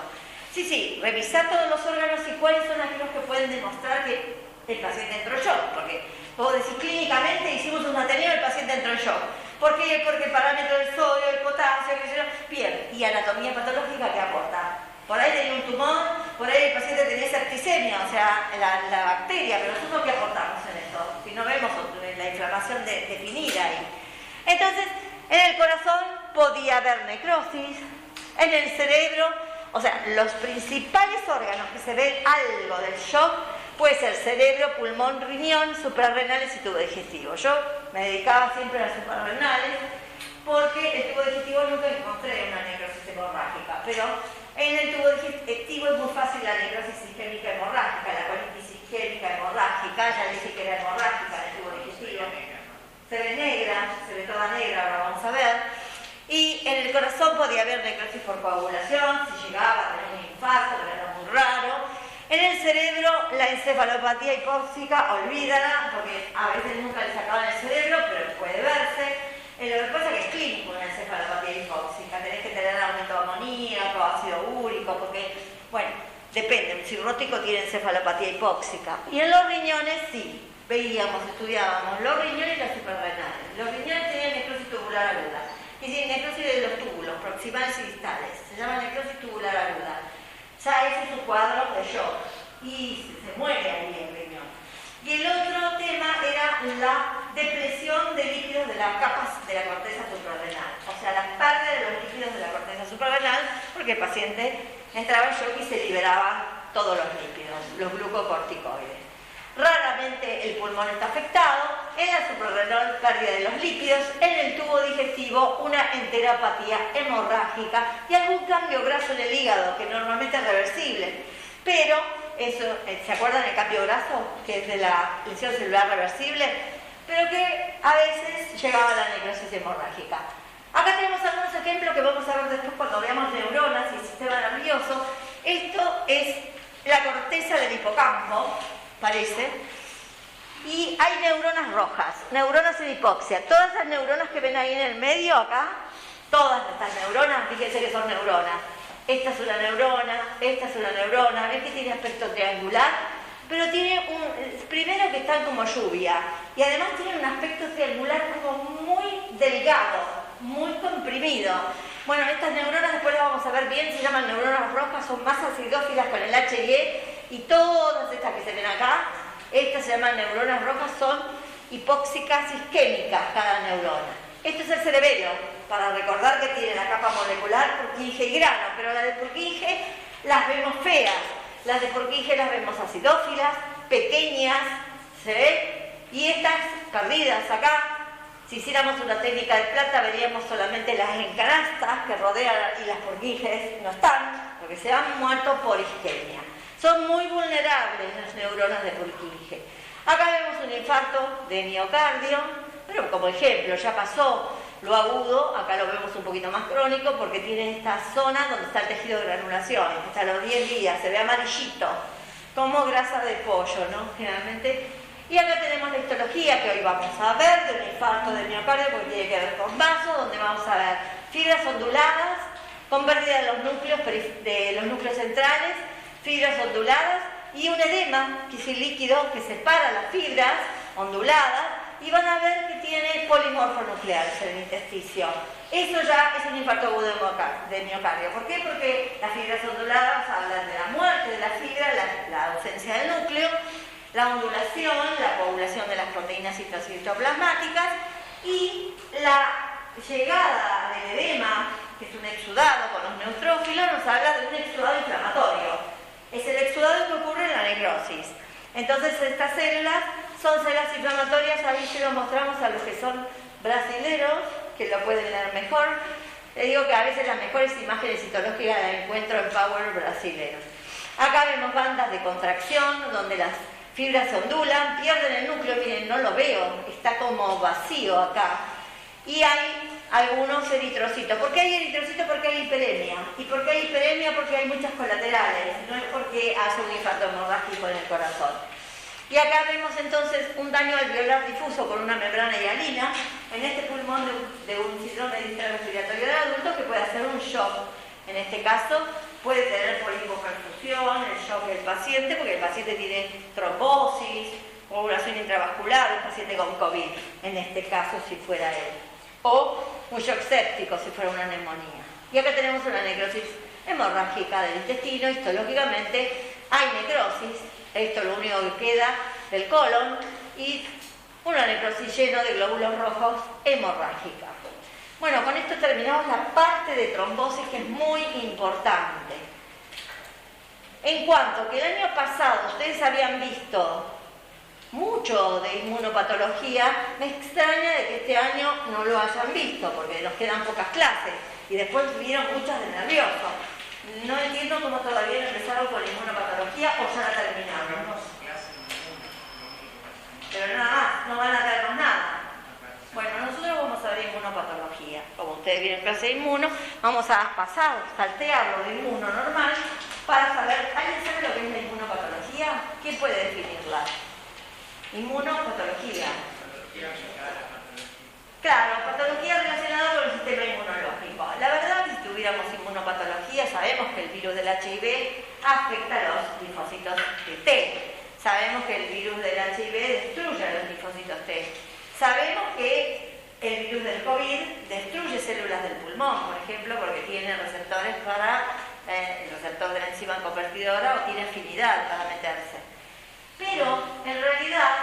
Sí, revisar todos los órganos y cuáles son aquellos que pueden demostrar que el paciente entró en shock. Porque vos decís, clínicamente hicimos un ateneo, el paciente entró en shock. ¿Por qué? Porque el parámetro del sodio, el potasio, qué sé yo. Bien, y anatomía patológica, ¿qué aporta? Por ahí tenía un tumor, por ahí el paciente tenía septicemia, o sea, la bacteria, pero nosotros ¿qué aportamos en esto? Si no vemos la inflamación definida ahí. Entonces, en el corazón podía haber necrosis, en el cerebro, o sea, los principales órganos que se ven algo del shock puede ser cerebro, pulmón, riñón, suprarrenales y tubo digestivo. Yo me dedicaba siempre a las suprarrenales porque el tubo digestivo nunca encontré una necrosis hemorrágica, pero en el tubo digestivo es muy fácil la necrosis isquémica hemorrágica, la colitis isquémica hemorrágica, ya dije que era hemorrágica en el tubo digestivo. Se ve negra, se ve toda negra, ahora vamos a ver. Y en el corazón podía haber necrosis por coagulación, si llegaba a tener un infarto, pero era muy raro. En el cerebro, la encefalopatía hipóxica, olvídala, porque a veces nunca le sacaban el cerebro, pero puede verse. Lo que pasa es que es clínico una encefalopatía hipóxica, tenés que tener aumento de amoníaco, ácido úrico, porque, bueno, depende, un cirrótico tiene encefalopatía hipóxica. Y en los riñones sí, veíamos, estudiábamos los riñones y las suprarrenales. Los riñones tenían necrosis tubular aguda, y tienen necrosis de los túbulos, proximales y distales, se llama necrosis tubular aguda. Ya ese es su cuadro de shock, y se muere ahí el riñón. Y el otro tema era la depresión de líquidos de las capas de la corteza suprarrenal, o sea, la pérdida de los líquidos de la corteza suprarrenal, porque el paciente entraba en shock y se liberaban todos los lípidos, los glucocorticoides. Raramente el pulmón está afectado, en la suprarrenal pérdida de los lípidos, en el tubo digestivo una enteropatía hemorrágica y algún cambio graso en el hígado, que normalmente es reversible, pero eso, ¿se acuerdan del cambio graso? Que es de la lesión celular reversible, pero que a veces llegaba a la necrosis hemorrágica. Acá tenemos algunos ejemplos que vamos a ver después cuando veamos neuronas y el sistema nervioso. Esto es la corteza del hipocampo, parece, y hay neuronas rojas, neuronas en hipoxia. Todas las neuronas que ven ahí en el medio, acá, todas estas neuronas, fíjense que son neuronas. Esta es una neurona, esta es una neurona, ven que tiene aspecto triangular, pero tiene primero que están como lluvia, y además tiene un aspecto triangular como muy delgado, muy comprimido. Bueno, estas neuronas después las vamos a ver bien, se llaman neuronas rojas, son más acidófilas con el HIE, y todas estas que se ven acá, estas se llaman neuronas rojas, son hipóxicas isquémicas cada neurona. Esto es el cerebelo, para recordar que tiene la capa molecular Purkinje y grano, pero las de Purkinje las vemos feas, las de Purkinje las vemos acidófilas, pequeñas, ¿se ve? Y estas perdidas acá. Si hiciéramos una técnica de plata, veríamos solamente las encanastas que rodean y las Purkinjes no están, porque se han muerto por isquemia. Son muy vulnerables las neuronas de Purkinje. Acá vemos un infarto de miocardio, pero como ejemplo, ya pasó lo agudo, acá lo vemos un poquito más crónico porque tiene esta zona donde está el tejido de granulación, hasta los 10 días, se ve amarillito, como grasa de pollo, ¿no? Generalmente. Y acá tenemos la histología que hoy vamos a ver de un infarto de miocardio porque tiene que ver con vaso, donde vamos a ver fibras onduladas, con pérdida de los núcleos centrales, fibras onduladas y un edema, que es el líquido que separa las fibras onduladas, y van a ver que tiene polimorfonucleares en el intersticio. Eso ya es un infarto agudo de miocardio. ¿Por qué? Porque las fibras onduladas hablan de la muerte de la fibra, la ausencia del núcleo. la ondulación, la coagulación de las proteínas citoplasmáticas y la llegada del edema, que es un exudado con los neutrófilos, nos habla de un exudado inflamatorio. Es el exudado que ocurre en la necrosis. Entonces estas células son células inflamatorias, ahí se lo mostramos a los que son brasileros, que lo pueden leer mejor. Le digo que a veces las mejores imágenes citológicas las encuentro en Power brasileros. Acá vemos bandas de contracción, donde las fibras se ondulan, pierden el núcleo, miren, no lo veo, está como vacío acá. Y hay algunos eritrocitos. ¿Por qué hay eritrocitos? Porque hay hiperemia. ¿Y por qué hay hiperemia? Porque hay muchas colaterales, no es porque haya un infarto hemorrágico en el corazón. Y acá vemos entonces un daño alveolar difuso con una membrana hialina en este pulmón de un síndrome de distrés respiratorio del adulto que puede hacer un shock. En este caso puede tener polipoperfusión, el shock del paciente, porque el paciente tiene trombosis, coagulación intravascular, el paciente con COVID, en este caso si fuera él. O un shock séptico si fuera una neumonía. Y acá tenemos una necrosis hemorrágica del intestino, histológicamente hay necrosis, esto es lo único que queda del colon, y una necrosis llena de glóbulos rojos hemorrágica. Bueno, con esto terminamos la parte de trombosis, que es muy importante. En cuanto que el año pasado ustedes habían visto mucho de inmunopatología, me extraña de que este año no lo hayan visto, porque nos quedan pocas clases, y después vieron muchas de nervioso. No entiendo cómo todavía no empezaron con inmunopatología o ya la terminaron. Pero nada más, no van a traernos nada. Bueno, nosotros vamos a ver inmunopatología. Como ustedes vieron clase de inmuno, vamos a pasar, saltear lo de inmuno normal para saber, ¿alguien sabe lo que es la inmunopatología? ¿Quién puede definirla? Inmunopatología. Claro, patología relacionada con el sistema inmunológico. La verdad, si tuviéramos inmunopatología, sabemos que el virus del HIV afecta a los linfocitos de T. Sabemos que el virus del HIV destruye a los linfocitos T. Sabemos que el virus del COVID destruye células del pulmón, por ejemplo, porque tiene receptores para el receptor de la enzima convertidora o tiene afinidad para meterse. Pero, en realidad,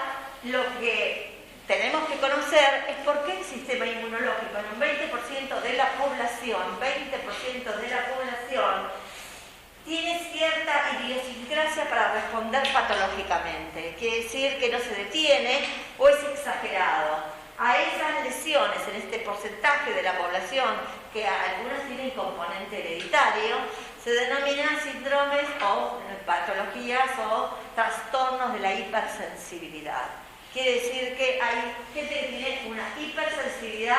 lo que tenemos que conocer es por qué el sistema inmunológico en un 20% de la población, tiene cierta idiosincrasia para responder patológicamente. Quiere decir que no se detiene o es exagerado. A esas lesiones, en este porcentaje de la población, que algunas tienen componente hereditario, se denominan síndromes o patologías o trastornos de la hipersensibilidad. Quiere decir que hay gente que tiene una hipersensibilidad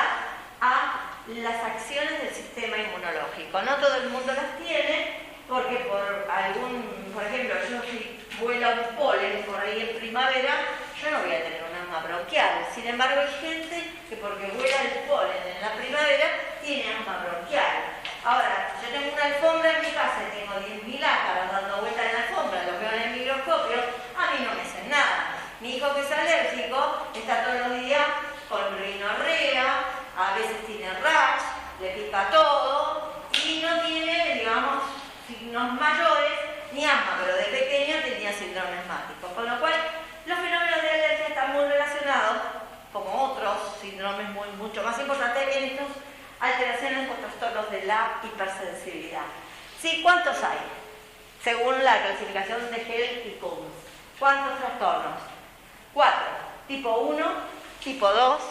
a las acciones del sistema inmunológico. No todo el mundo las tiene, porque por ejemplo, yo si vuela un polen por ahí en primavera, yo no voy a tener un asma bronquial. Sin embargo, hay gente que porque vuela el polen en la primavera, tiene asma bronquial. Ahora, yo tengo una alfombra en mi casa y tengo 10.000 ácaros dando vueltas en la alfombra, los veo en el microscopio, a mí no me hacen nada. Mi hijo que es alérgico está todos los días con rinorrea, a veces tiene rash, le pica todo y no tiene, digamos, signos mayores ni asma, pero de pequeño tenía síndrome asmático. Con lo cual, los fenómenos de alergia están muy relacionados, como otros síndromes mucho más importantes, en estas alteraciones o trastornos de la hipersensibilidad. ¿Sí? ¿Cuántos hay? Según la clasificación de Hell y Coombs. ¿Cuántos trastornos? 4. Tipo 1, tipo 2,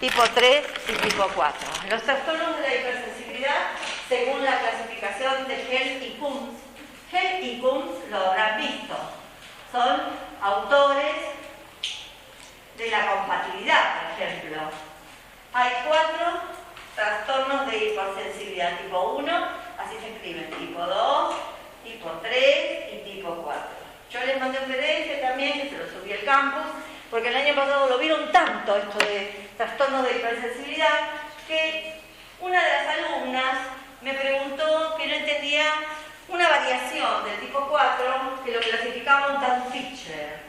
tipo 3 y tipo 4. Los trastornos de la hipersensibilidad, según la clasificación de Hell y Coombs. Hell y Coombs lo habrán visto. Son autores de la compatibilidad, por ejemplo. Hay 4 trastornos de hipersensibilidad. Tipo 1, así se escriben. Tipo 2, tipo 3 y tipo 4. Yo les mandé un PDF también, que se lo subí al campus, porque el año pasado lo vieron tanto, esto de trastornos de hipersensibilidad, que una de las alumnas me preguntó que no entendía una variación del tipo 4, que lo clasificaba un tal Fischler.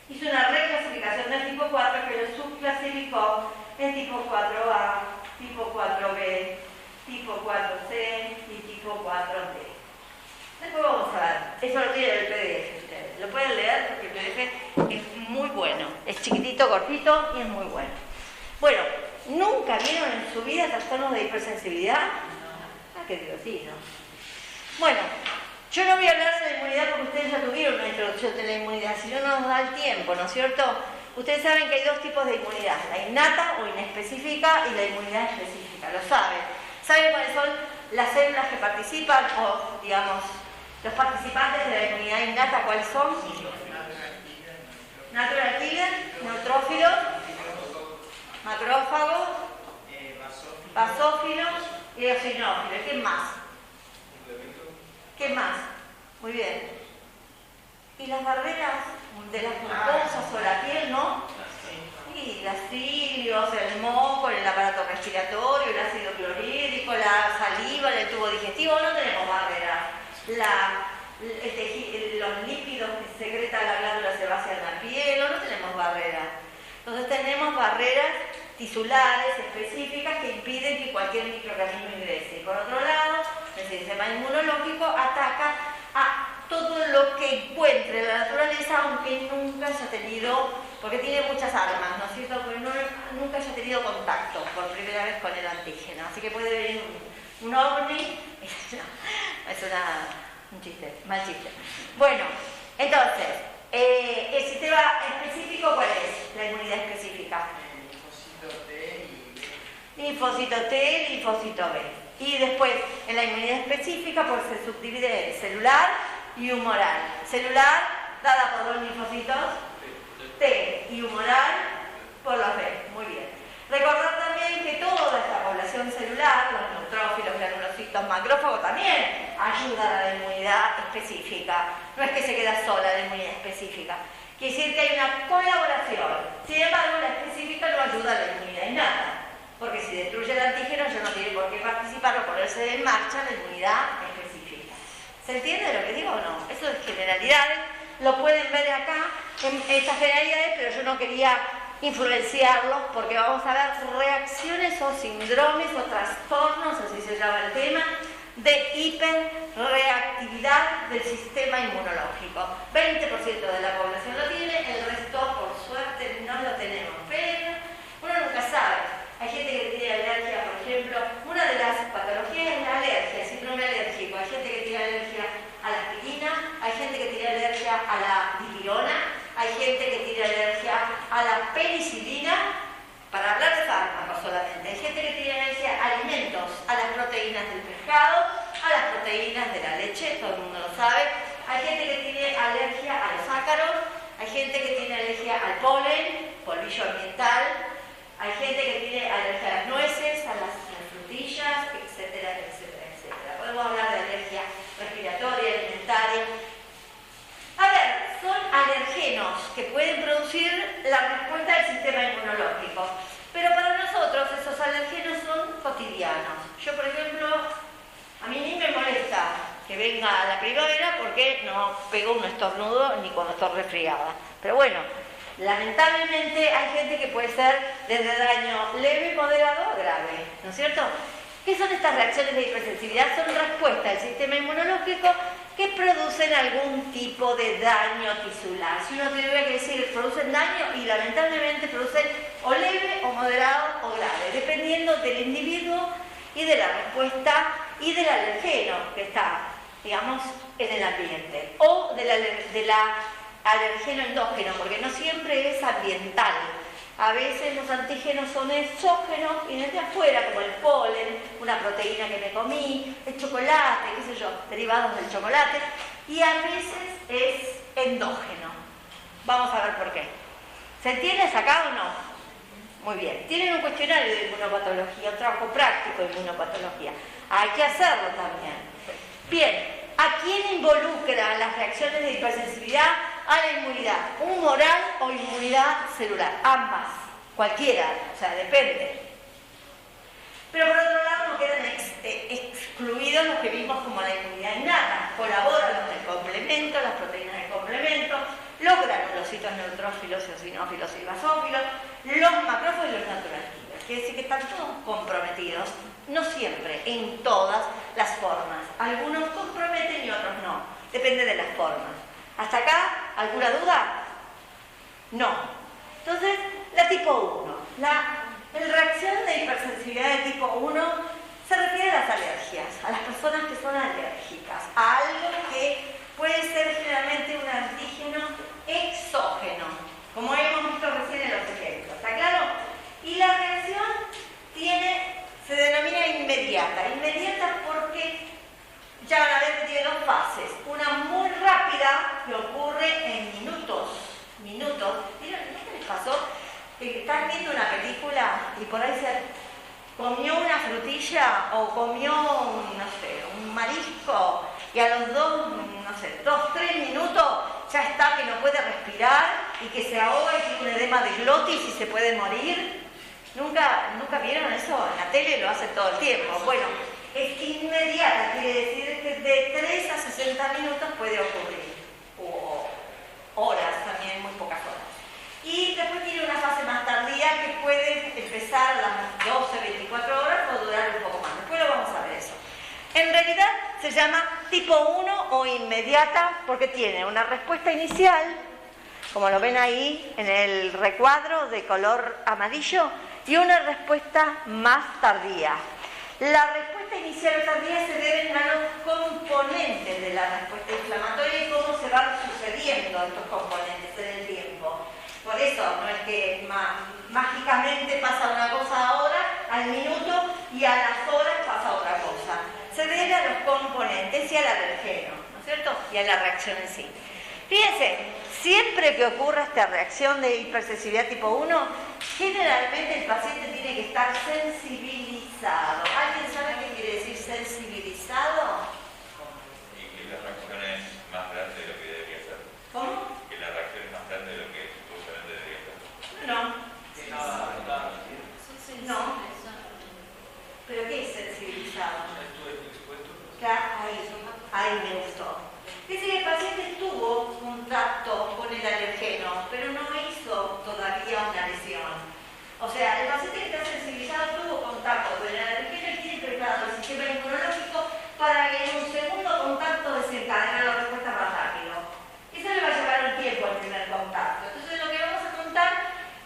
Hizo una reclasificación del tipo 4 que lo subclasificó en tipo 4A, tipo 4B, tipo 4C y tipo 4D. Después vamos a ver. Eso lo tiene el PDF ustedes. Lo pueden leer porque el PDF es muy bueno. Es chiquitito, cortito y es muy bueno. Bueno, ¿nunca vieron en su vida trastornos de hipersensibilidad? Ah, qué divertido. Bueno, yo no voy a hablar de la inmunidad porque ustedes ya tuvieron una introducción de la inmunidad, si no nos da el tiempo, ¿no es cierto? Ustedes saben que hay dos tipos de inmunidad, la innata o inespecífica y la inmunidad específica, lo saben. ¿Saben cuáles son las células que participan o, digamos, los participantes de la inmunidad innata? ¿Cuáles son? Natural killer, neutrófilos, macrófagos, basófilos y eosinófilos. ¿Qué más? ¿Qué más? Muy bien. ¿Y las barreras de las mucosas o la piel, no? Sí, las cilios, el moco, el aparato respiratorio, el ácido clorhídrico, la saliva, el tubo digestivo, no tenemos barreras. Los lípidos que secreta la glándula sebácea en la piel, no tenemos barreras. Entonces tenemos barreras tisulares específicas que impiden que cualquier microorganismo ingrese. Y por otro lado, el sistema inmunológico ataca a todo lo que encuentre en la naturaleza, aunque nunca haya tenido, porque tiene muchas armas, ¿no es cierto? Porque nunca haya tenido contacto por primera vez con el antígeno. Así que puede venir un ovni, es un chiste, mal chiste. Bueno, entonces, el sistema específico, ¿cuál es? La inmunidad específica. Linfocito T, linfocito B. Y después, en la inmunidad específica, pues se subdivide en celular y humoral. Celular, dada por los linfocitos T, y humoral por los B. Muy bien. Recordar también que toda esta población celular, los neutrófilos, granulocitos, macrófagos, también ayudan a la inmunidad específica. No es que se queda sola la inmunidad específica. Quiere decir que hay una colaboración. Sin embargo, la específica no ayuda a la inmunidad innata. Porque si destruye el antígeno, ya no tiene por qué participar o ponerse en marcha la inmunidad específica. ¿Se entiende lo que digo o no? Eso es generalidades, lo pueden ver acá en estas generalidades, pero yo no quería influenciarlos porque vamos a ver reacciones o síndromes o trastornos, así se llama el tema, de hiperreactividad del sistema inmunológico. 20% de la población lo tiene, el resto, por suerte, no lo tenemos, pero uno nunca sabe. Hay gente que tiene alergia, por ejemplo, una de las patologías es la alergia, el síndrome alérgico. Hay gente que tiene alergia a la aspirina, hay gente que tiene alergia a la dipirona, hay gente que tiene alergia a la penicilina, para hablar de fármacos solamente. Hay gente que tiene alergia a alimentos, a las proteínas del pescado, a las proteínas de la leche, todo el mundo lo sabe. Hay gente que tiene alergia a los ácaros, hay gente que tiene alergia al polen, polvillo ambiental. Hay gente que tiene alergia a las nueces, a las frutillas, etcétera, etcétera, etcétera. Podemos hablar de alergia respiratoria, alimentaria. A ver, son alergenos que pueden producir la respuesta del sistema inmunológico. Pero para nosotros esos alergenos son cotidianos. Yo, por ejemplo, a mí ni me molesta que venga la primavera porque no pego un estornudo ni cuando estoy resfriada. Pero bueno, lamentablemente hay gente que puede ser desde daño leve, moderado o grave, ¿no es cierto? ¿Qué son estas reacciones de hipersensibilidad? Son respuestas del sistema inmunológico que producen algún tipo de daño tisular. Si uno tuviera que decir, producen daño y lamentablemente producen o leve, o moderado o grave, dependiendo del individuo y de la respuesta y del alergeno que está, digamos, en el ambiente, o de la alergeno endógeno, porque no siempre es ambiental. A veces los antígenos son exógenos, vienen de afuera, como el polen, una proteína que me comí, el chocolate, qué sé yo, derivados del chocolate, y a veces es endógeno. Vamos a ver por qué. ¿Se entiende acá o no? Muy bien. Tienen un cuestionario de inmunopatología, un trabajo práctico de inmunopatología. Hay que hacerlo también. Bien. ¿A quién involucra las reacciones de hipersensibilidad? A la inmunidad humoral o inmunidad celular. Ambas. Cualquiera. O sea, depende. Pero por otro lado no quedan excluidos los que vimos como la inmunidad innata. Colaboran los del complemento, las proteínas del complemento, los granulocitos neutrófilos, eosinófilos y basófilos, los macrófagos y los natural killers. quiere decir que están todos comprometidos, no siempre, en todas las formas. Algunos comprometen y otros no, depende de las formas. ¿Hasta acá alguna duda? No. Entonces, la tipo 1. La reacción de hipersensibilidad de tipo 1 se refiere a las alergias, a las personas que son alérgicas, a algo que puede ser generalmente un antígeno exógeno, como hemos visto recién en los ejemplos. ¿Está claro? Y la reacción se denomina inmediata. Inmediata porque ya van a ver que tiene dos fases. Una muy rápida que ocurre en minutos. ¿Vieron? ¿No les pasó? Que están viendo una película y por ahí se comió una frutilla o comió, no sé, un marisco y a los 2-3 minutos ya está que no puede respirar y que se ahoga y tiene un edema de glotis y se puede morir. ¿Nunca vieron eso? En la tele lo hacen todo el tiempo. Bueno, es inmediata, quiere decir que de 3 a 60 minutos puede ocurrir. O horas también, muy pocas horas. Y después tiene una fase más tardía que puede empezar a las 12, 24 horas o durar un poco más. Después lo vamos a ver eso. En realidad se llama tipo 1 o inmediata porque tiene una respuesta inicial, como lo ven ahí en el recuadro de color amarillo, y una respuesta más tardía. La respuesta inicial o tardía se deben a los componentes de la respuesta inflamatoria y cómo se van sucediendo estos componentes en el tiempo. Por eso no es que mágicamente pasa una cosa ahora, al minuto, y a las horas pasa otra cosa. Se debe a los componentes y al alergeno, ¿no es cierto? Y a la reacción en sí. Fíjense, siempre que ocurra esta reacción de hipersensibilidad tipo 1, generalmente el paciente tiene que estar sensibilizado. ¿Alguien sabe qué quiere decir sensibilizado? Y que la reacción es más grande de lo que debería ser. ¿Cómo? Que la reacción es más grande de lo que supuestamente debería ser. No. Son No. sensibles. ¿Pero qué es sensibilizado? Estuve expuesto. Claro, ahí me gustó. Dice que el paciente tuvo contacto con el alergeno, pero no hizo todavía una lesión. O sea, el paciente que está sensibilizado tuvo contacto con el alergeno y tiene preparado el sistema inmunológico para que en un segundo contacto desencadene la respuesta más rápido. Eso le va a llevar un tiempo el primer contacto. Entonces lo que vamos a contar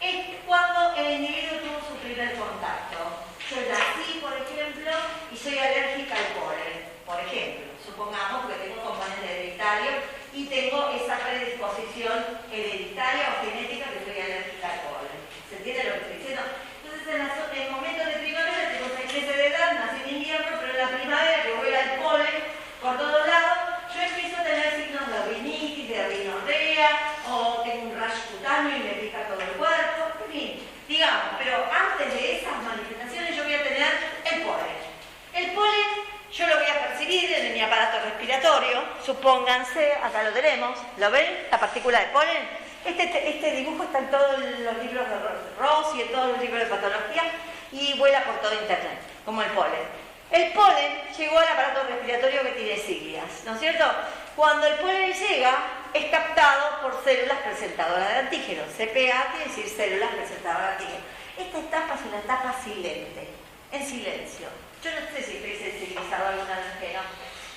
es cuando el individuo tuvo su primer contacto. Yo nací, por ejemplo, y soy alérgica al polen, por ejemplo. Supongamos que tengo un componente hereditario y tengo esa predisposición hereditaria o genética que soy alérgica al polen. ¿Se entiende lo que estoy diciendo? Entonces, en el momento de primavera tengo 6 meses de edad, nací en invierno, pero en la primavera que vuela el polen por todos lados, yo empiezo a tener signos de rinitis, de rinorrea, o tengo un rash cutáneo y me pica todo el cuerpo, en fin, digamos, pero antes de esas manifestaciones yo voy a tener el polen. El polen yo lo voy a percibir en mi aparato respiratorio, supónganse, acá lo tenemos, ¿lo ven? La partícula de polen. Este dibujo está en todos los libros de Ross y en todos los libros de patología y vuela por todo internet, como el polen. El polen llegó al aparato respiratorio que tiene siglas, ¿no es cierto? Cuando el polen llega, es captado por células presentadoras de antígenos. CPA quiere decir células presentadoras de antígenos. Esta etapa es una etapa silente, en silencio. Yo no sé si estoy sensibilizado a algún alergeno,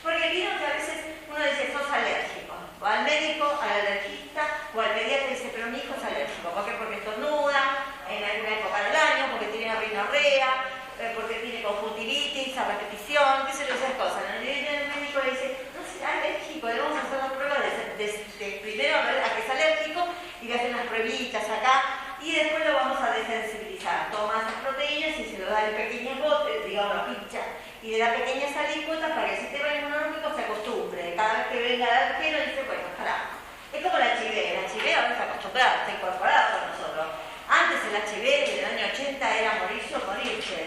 porque vieron que a veces uno dice, sos alérgico. O al médico, al alergista, o al pediatra dice, pero mi hijo es alérgico. ¿Por qué? Porque estornuda en alguna época del año, porque tiene rinorrea, porque tiene conjuntivitis a repetición, qué sé yo, esas cosas. ¿No? Y el médico le dice, no será alérgico, le vamos a hacer las pruebas de primero a ver a qué es alérgico y le hacen unas pruebitas acá y después lo vamos a desensibilizar. Toma esas proteínas y se lo da en pequeños botes, digamos, pincha, y le da pequeñas alícuotas para que el sistema inmunológico se acostumbre. Cada vez que venga el alergeno dice, bueno, ojalá. Es como la HIV ahora está acostumbrada, está incorporada con nosotros. Antes el HIV del año 80 era morirse o morirse.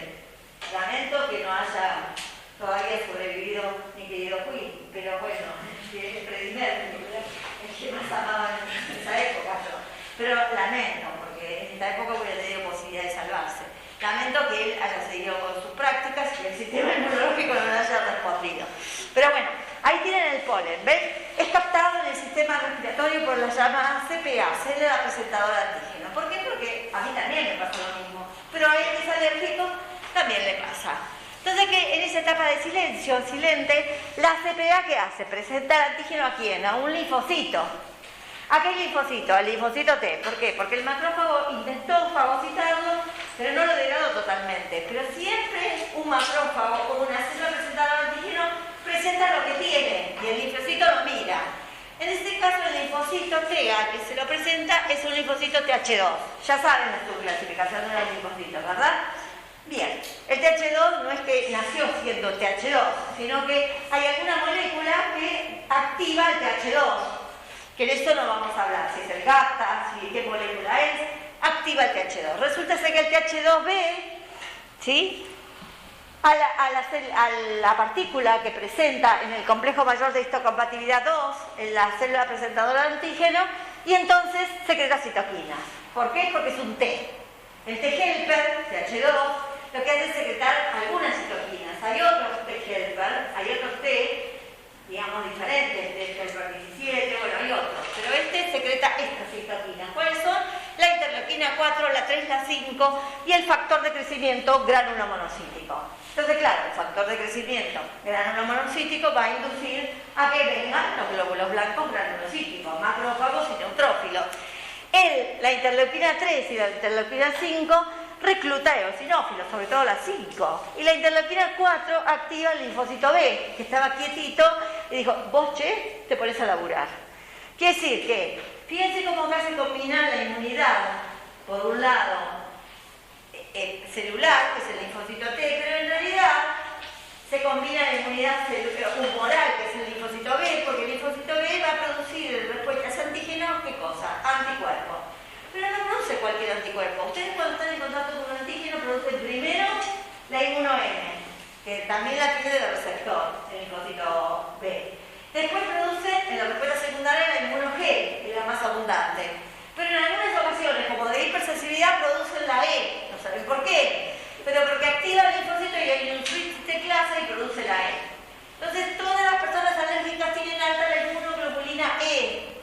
Lamento que no haya todavía sobrevivido mi querido Queen, pero bueno, es Freddie Mercury, el que más amaba en esa época. Pero lamento, porque en esta época hubiera tenido posibilidad de salvarse. Lamento que él haya seguido con sus prácticas y el sistema inmunológico no le haya respondido. Pero bueno, ahí tienen el polen, ¿ven? Es captado en el sistema respiratorio por la llamada CPA, célula presentadora de antígeno. ¿Por qué? Porque a mí también me pasa lo mismo. Pero a él que es alérgico Entonces, que en esa etapa de silencio, silente, la CPA, ¿qué hace? Presenta el antígeno ¿a quién? A un linfocito. ¿A qué linfocito? Al linfocito T. ¿Por qué? Porque el macrófago intentó fagocitarlo, pero no lo degradó totalmente. Pero siempre un macrófago o una célula presentada al antígeno presenta lo que tiene y el linfocito lo mira. En este caso el linfocito T al que se lo presenta es un linfocito TH2. Ya saben su clasificación de los linfocitos, ¿verdad? Bien, el TH2 no es que nació siendo TH2, sino que hay alguna molécula que activa el TH2, que de esto no vamos a hablar, si es el GATA, si qué molécula es, activa el TH2. Resulta ser que el TH2B, ¿sí?, a la partícula que presenta en el complejo mayor de histocompatibilidad 2, en la célula presentadora de antígeno, y entonces secreta citoquinas. ¿Por qué? Porque es un T. El T-helper, TH2, lo que hace es secretar algunas citoquinas. Hay otros T-helper, hay otros T, digamos, diferentes, T-helper 17, bueno, hay otros. Pero este secreta estas citoquinas. ¿Cuáles son? La interleuquina 4, la 3, la 5 y el factor de crecimiento gránulo monocítico. Entonces, claro, el factor de crecimiento gránulo monocítico va a inducir a que vengan los glóbulos blancos granulocíticos, macrófagos y neutrófilos. La interleuquina 3 y la interleuquina 5 recluta eosinófilos, sobre todo la 5. Y la interleuquina 4 activa el linfocito B, que estaba quietito, y dijo, vos, che, te pones a laburar. Quiere decir que, fíjense cómo acá se combina la inmunidad, por un lado, celular, que es el linfocito T, pero en realidad se combina la inmunidad humoral, que es el linfocito B, porque el linfocito B va a producir respuestas antígenos, ¿qué cosa? Anticuerpos. Pero no produce cualquier anticuerpo. Ustedes cuando están en contacto con un antígeno producen primero la inmuno-M, que también la tiene de receptor, el linfocito B. Después produce en la respuesta secundaria la inmuno-G, que es la más abundante. Pero en algunas ocasiones, como de hipersensibilidad, producen la E. No saben por qué, pero porque activa el linfocito y hay un switch de clase y produce la E. Entonces, todas las personas alérgicas tienen alta la inmunoglobulina E,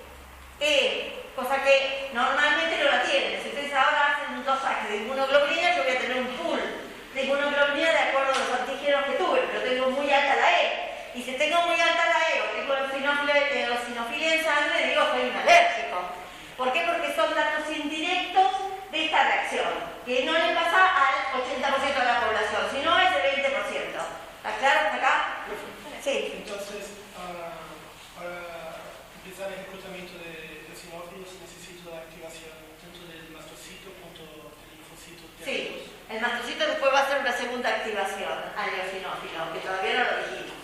cosa que normalmente no la tienen. Si ustedes ahora hacen un dosaje de inmunoglobulina, yo voy a tener un pool de inmunoglobulina de acuerdo a los antígenos que tuve, pero tengo muy alta la E. Y si tengo muy alta la E o tengo eosinofilia en sangre, digo, soy un alérgico. ¿Por qué? Porque son datos indirectos de esta reacción, que no le pasa al 80% de la población, sino es del 20%. ¿Está claro hasta acá? Sí. Entonces, para empezar el reclutamiento de eosinófilos necesito la activación tanto del mastocito como del linfocito TH2. Sí, el mastocito después va a hacer una segunda activación al eosinófilo, que todavía no lo dijimos.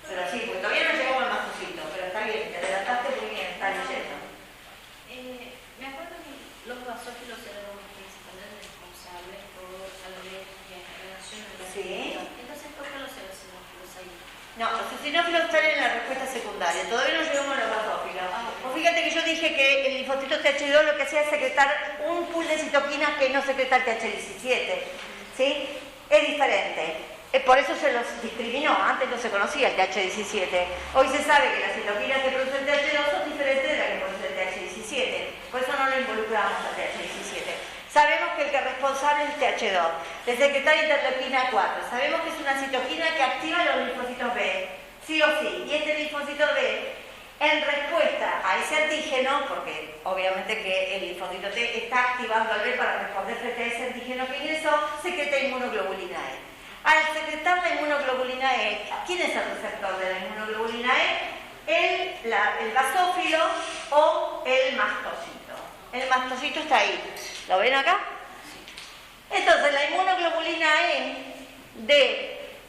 Pero sí, pues todavía no llegamos al mastocito, pero está bien, te adelantaste muy bien, está leyendo. Me acuerdo que los basófilos eran los principales responsables por alergia en relación a la Sí. Entonces, ¿por qué los eosinófilos ahí? No, los eosinófilos están en la respuesta secundaria, todavía no llegamos a los basófilos. Pues fíjate que yo dije que el linfocito TH2 lo que hacía es secretar un pool de citoquinas que no secreta el TH17, ¿sí? Es diferente. Por eso se los discriminó, antes no se conocía el TH17. Hoy se sabe que las citoquinas que produce el TH2 son diferentes de las que produce el TH17. Por eso no lo involucramos al TH17. Sabemos que el que es responsable es el TH2. Le secreta la interleuquina 4. Sabemos que es una citoquina que activa los linfocitos B, sí o sí. Y este linfocito B, en respuesta a ese antígeno, porque obviamente que el linfocito T está activando al B para responder frente a ese antígeno que ingresó, secreta inmunoglobulina E. Al secretar la inmunoglobulina E, ¿quién es el receptor de la inmunoglobulina E? El basófilo o el mastocito. El mastocito está ahí. ¿Lo ven acá? Entonces, la inmunoglobulina E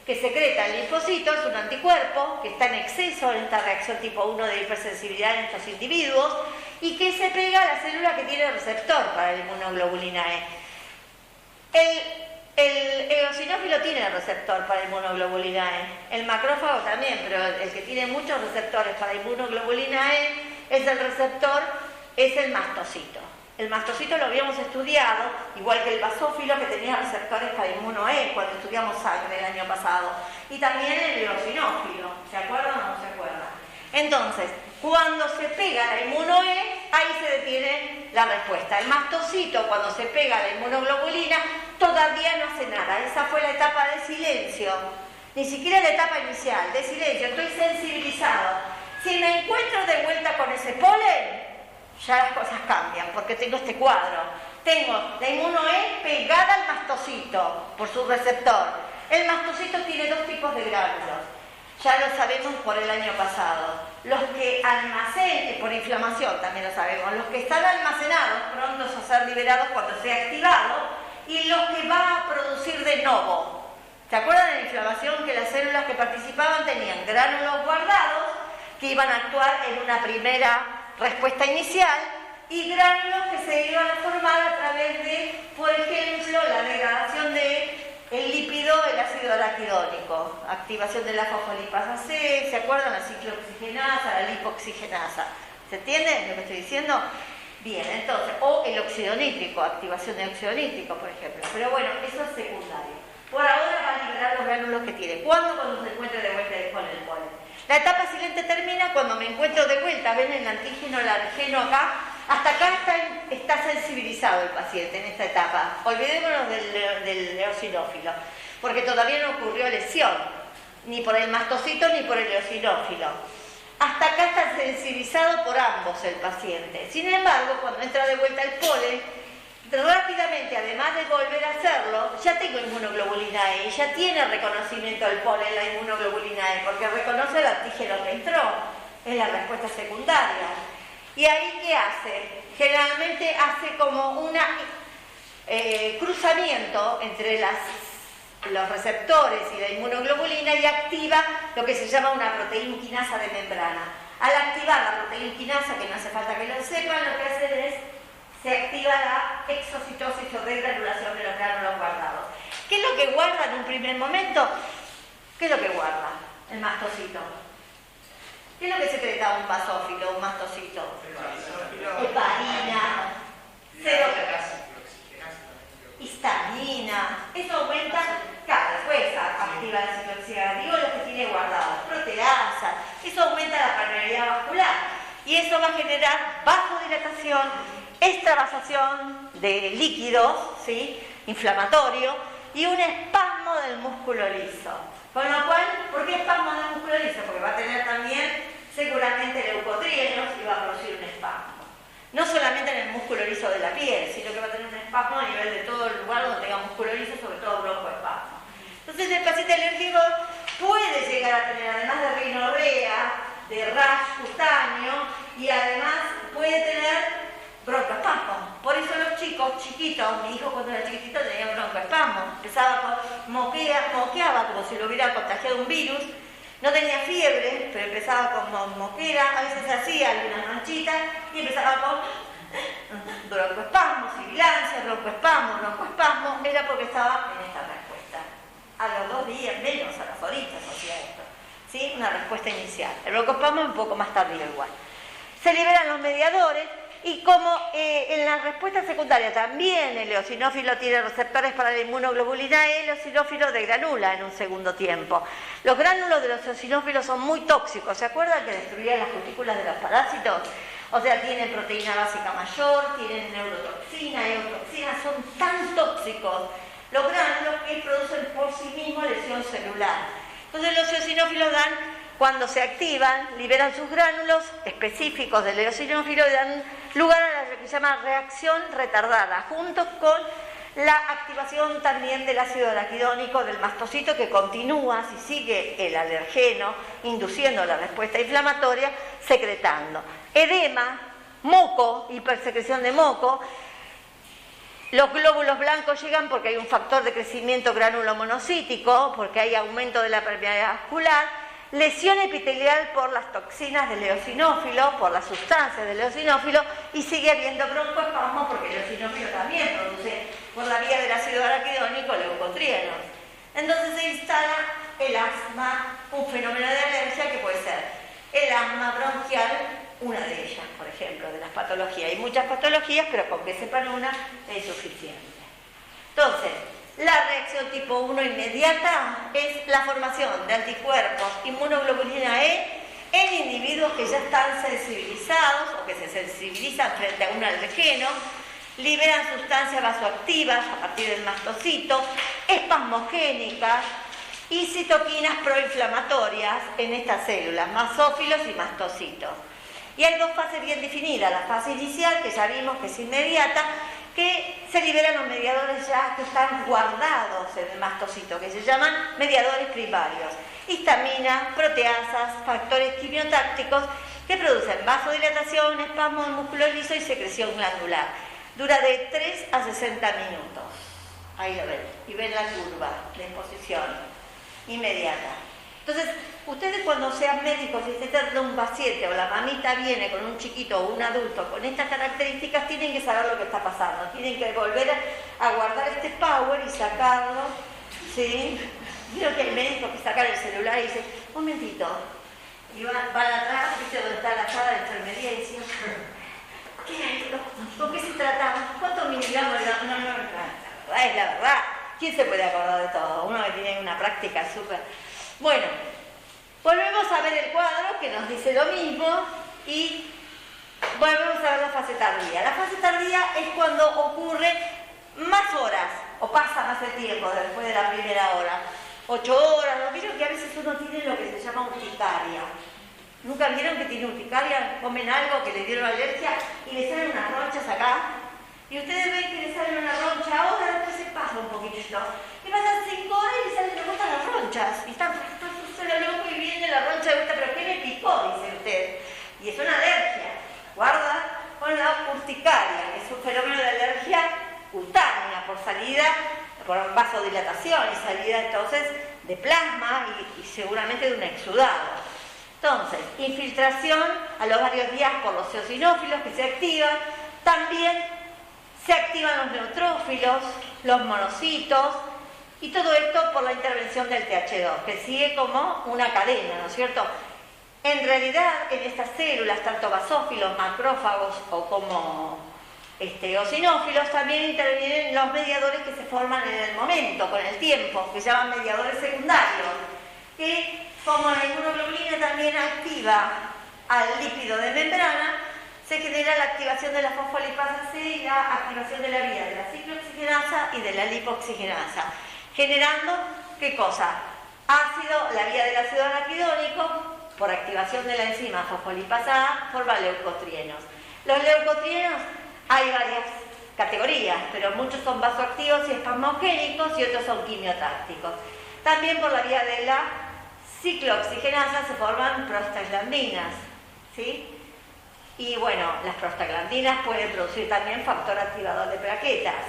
que secreta el linfocito es un anticuerpo que está en exceso en esta reacción tipo 1 de hipersensibilidad en estos individuos y que se pega a la célula que tiene receptor para la inmunoglobulina E. El eosinófilo tiene receptor para inmunoglobulina E, el macrófago también, pero el que tiene muchos receptores para inmunoglobulina E es el receptor, es el mastocito. El mastocito lo habíamos estudiado, igual que el basófilo que tenía receptores para inmuno E cuando estudiamos sangre el año pasado. Y también el eosinófilo, ¿se acuerdan o no se acuerdan? Entonces, cuando se pega la inmuno E, ahí se detiene la respuesta. El mastocito, cuando se pega la inmunoglobulina, todavía no hace nada. Esa fue la etapa de silencio, ni siquiera la etapa inicial, de silencio, estoy sensibilizado. Si me encuentro de vuelta con ese polen, ya las cosas cambian, porque tengo este cuadro. Tengo la inmuno E pegada al mastocito por su receptor. El mastocito tiene dos tipos de gránulos. Ya lo sabemos por el año pasado. Los que almacenan, por inflamación también lo sabemos, los que están almacenados prontos a ser liberados cuando sea activado, y los que va a producir de nuevo. ¿Se acuerdan de la inflamación? Que las células que participaban tenían gránulos guardados que iban a actuar en una primera respuesta inicial y gránulos que se iban a formar a través de, por ejemplo, la degradación de el lípido, el ácido araquidónico, activación de la fosfolipasa C, ¿se acuerdan? La ciclooxigenasa, la lipoxigenasa. ¿Se entiende lo que estoy diciendo? Bien, entonces, o el óxido nítrico, activación de óxido nítrico, por ejemplo. Pero bueno, eso es secundario. Por ahora va a liberar los gránulos que tiene. ¿Cuándo? Cuando se encuentre de vuelta con el polen. La etapa silente termina cuando me encuentro de vuelta. ¿Ven el antígeno, el alergeno acá? Hasta acá está sensibilizado el paciente en esta etapa. Olvidémonos del eosinófilo, porque todavía no ocurrió lesión, ni por el mastocito ni por el eosinófilo. Hasta acá está sensibilizado por ambos el paciente. Sin embargo, cuando entra de vuelta el polen, rápidamente, además de volver a hacerlo, ya tengo inmunoglobulina E, ya tiene reconocimiento del polen la inmunoglobulina E, porque reconoce el antígeno que entró, es la respuesta secundaria. ¿Y ahí qué hace? Generalmente hace como un cruzamiento entre los receptores y la inmunoglobulina y activa lo que se llama una proteína quinasa de membrana. Al activar la proteína quinasa, que no hace falta que lo sepan, lo que hace es se activa la exocitosis o degranulación de los gránulos guardados. ¿Qué es lo que guarda en un primer momento? ¿Qué es lo que guarda el mastocito? ¿Qué es lo que secreta un basófilo, un mastocito? Heparina, histamina. Eso aumenta, claro, después activa la cicloxidasa, digo lo que tiene guardado, proteasa. Eso aumenta la permeabilidad vascular y eso va a generar vasodilatación, extravasación de líquidos, ¿sí? Inflamatorio, y un espasmo del músculo liso. Con lo cual, ¿por qué espasmo del músculo liso? Porque va a tener también seguramente leucotrienos y va a producir un espasmo. No solamente en el músculo liso de la piel, sino que va a tener un espasmo a nivel de todo el lugar donde tenga músculo liso, sobre todo broncoespasmo. Entonces el paciente alérgico puede llegar a tener, además de rinorrea, de rash cutáneo, y además puede tener broncoespasmo. Por eso los chicos chiquitos, mi hijo cuando era chiquitito tenía broncoespasmo, empezaba con moqueaba como si lo hubiera contagiado un virus, no tenía fiebre, pero empezaba con moquera, a veces hacía algunas manchitas y empezaba con broncoespasmo, sibilancia, broncoespasmo, era porque estaba en esta respuesta. A los 2 días, menos a las horitas hacía esto, ¿sí? Una respuesta inicial. El broncoespasmo es un poco más tardío igual. Se liberan los mediadores. Y como en la respuesta secundaria también el eosinófilo tiene receptores para la inmunoglobulina E, el eosinófilo degranula en un segundo tiempo. Los gránulos de los eosinófilos son muy tóxicos. ¿Se acuerdan que destruían las cutículas de los parásitos? O sea, tienen proteína básica mayor, tienen neurotoxina, eutoxina, son tan tóxicos los gránulos que producen por sí mismos lesión celular. Entonces los eosinófilos cuando se activan, liberan sus gránulos específicos del eosinófilo y dan lugar a lo que se llama reacción retardada, junto con la activación también del ácido araquidónico del mastocito, que continúa, si sigue el alergeno, induciendo la respuesta inflamatoria, secretando. Edema, moco, hipersecreción de moco. Los glóbulos blancos llegan porque hay un factor de crecimiento granulomonocítico, porque hay aumento de la permeabilidad vascular. Lesión epitelial por las toxinas del eosinófilo, por las sustancias del eosinófilo, y sigue habiendo broncoespasmo porque el eosinófilo también produce por la vía del ácido araquidónico leucotrienos. Entonces se instala el asma, un fenómeno de alergia que puede ser el asma bronquial, una de ellas, por ejemplo, de las patologías. Hay muchas patologías, pero con que sepan una es suficiente. Entonces, la reacción tipo 1 inmediata es la formación de anticuerpos inmunoglobulina E en individuos que ya están sensibilizados o que se sensibilizan frente a un alergeno liberan sustancias vasoactivas a partir del mastocito, espasmogénicas y citoquinas proinflamatorias en estas células, masófilos y mastocitos. Y hay dos fases bien definidas, la fase inicial, que ya vimos que es inmediata, que se liberan los mediadores ya que están guardados en el mastocito, que se llaman mediadores primarios, histamina, proteasas, factores quimiotácticos que producen vasodilatación, espasmo del músculo liso y secreción glandular. Dura de 3 a 60 minutos. Ahí lo ven, y ven la curva de exposición inmediata. Entonces, ustedes cuando sean médicos y se trata de un paciente o la mamita viene con un chiquito o un adulto con estas características, tienen que saber lo que está pasando, tienen que volver a guardar este power y sacarlo, ¿sí? Vieron que hay médicos que sacan el celular y dicen, un momentito, y van atrás, ¿viste donde está la sala de enfermería? Y dicen, ¿qué es esto? ¿Con qué se trata? ¿Cuántos miligramos? No, es la verdad. ¿Quién se puede acordar de todo? Uno que tiene una práctica súper... Bueno, volvemos a ver el cuadro que nos dice lo mismo y volvemos a ver la fase tardía. La fase tardía es cuando ocurre más horas o pasa más el tiempo después de la primera hora. 8 horas, ¿no? Vieron que a veces uno tiene lo que se llama urticaria. ¿Nunca vieron que tiene urticaria? Comen algo que le dieron alergia y le salen unas ronchas acá. Y ustedes ven que le salen una roncha ahora, después se pasa un poquitito. Y pasan 5 horas y le salen de vuelta las ronchas. Y están solo loco y viene la roncha de vuelta, pero ¿qué me picó? Dice usted. Y es una alergia. Guarda con la urticaria, que es un fenómeno de alergia cutánea por salida, por vasodilatación y salida entonces de plasma y seguramente de un exudado. Entonces, infiltración a los varios días por los eosinófilos que se activan. También se activan los neutrófilos, los monocitos, y todo esto por la intervención del TH2, que sigue como una cadena, ¿no es cierto? En realidad, en estas células, tanto basófilos, macrófagos o como eosinófilos, también intervienen los mediadores que se forman en el momento, con el tiempo, que se llaman mediadores secundarios, que como la inmunoglobulina también activa al lípido de membrana, se genera la activación de la fosfolipasa C y la activación de la vía de la ciclooxigenasa y de la lipoxigenasa, generando, ¿qué cosa? Ácido, la vía del ácido araquidónico, por activación de la enzima fosfolipasa A, forma leucotrienos. Los leucotrienos hay varias categorías, pero muchos son vasoactivos y espasmogénicos y otros son quimiotácticos. También por la vía de la ciclooxigenasa se forman prostaglandinas, ¿sí? Y bueno, las prostaglandinas pueden producir también factor activador de plaquetas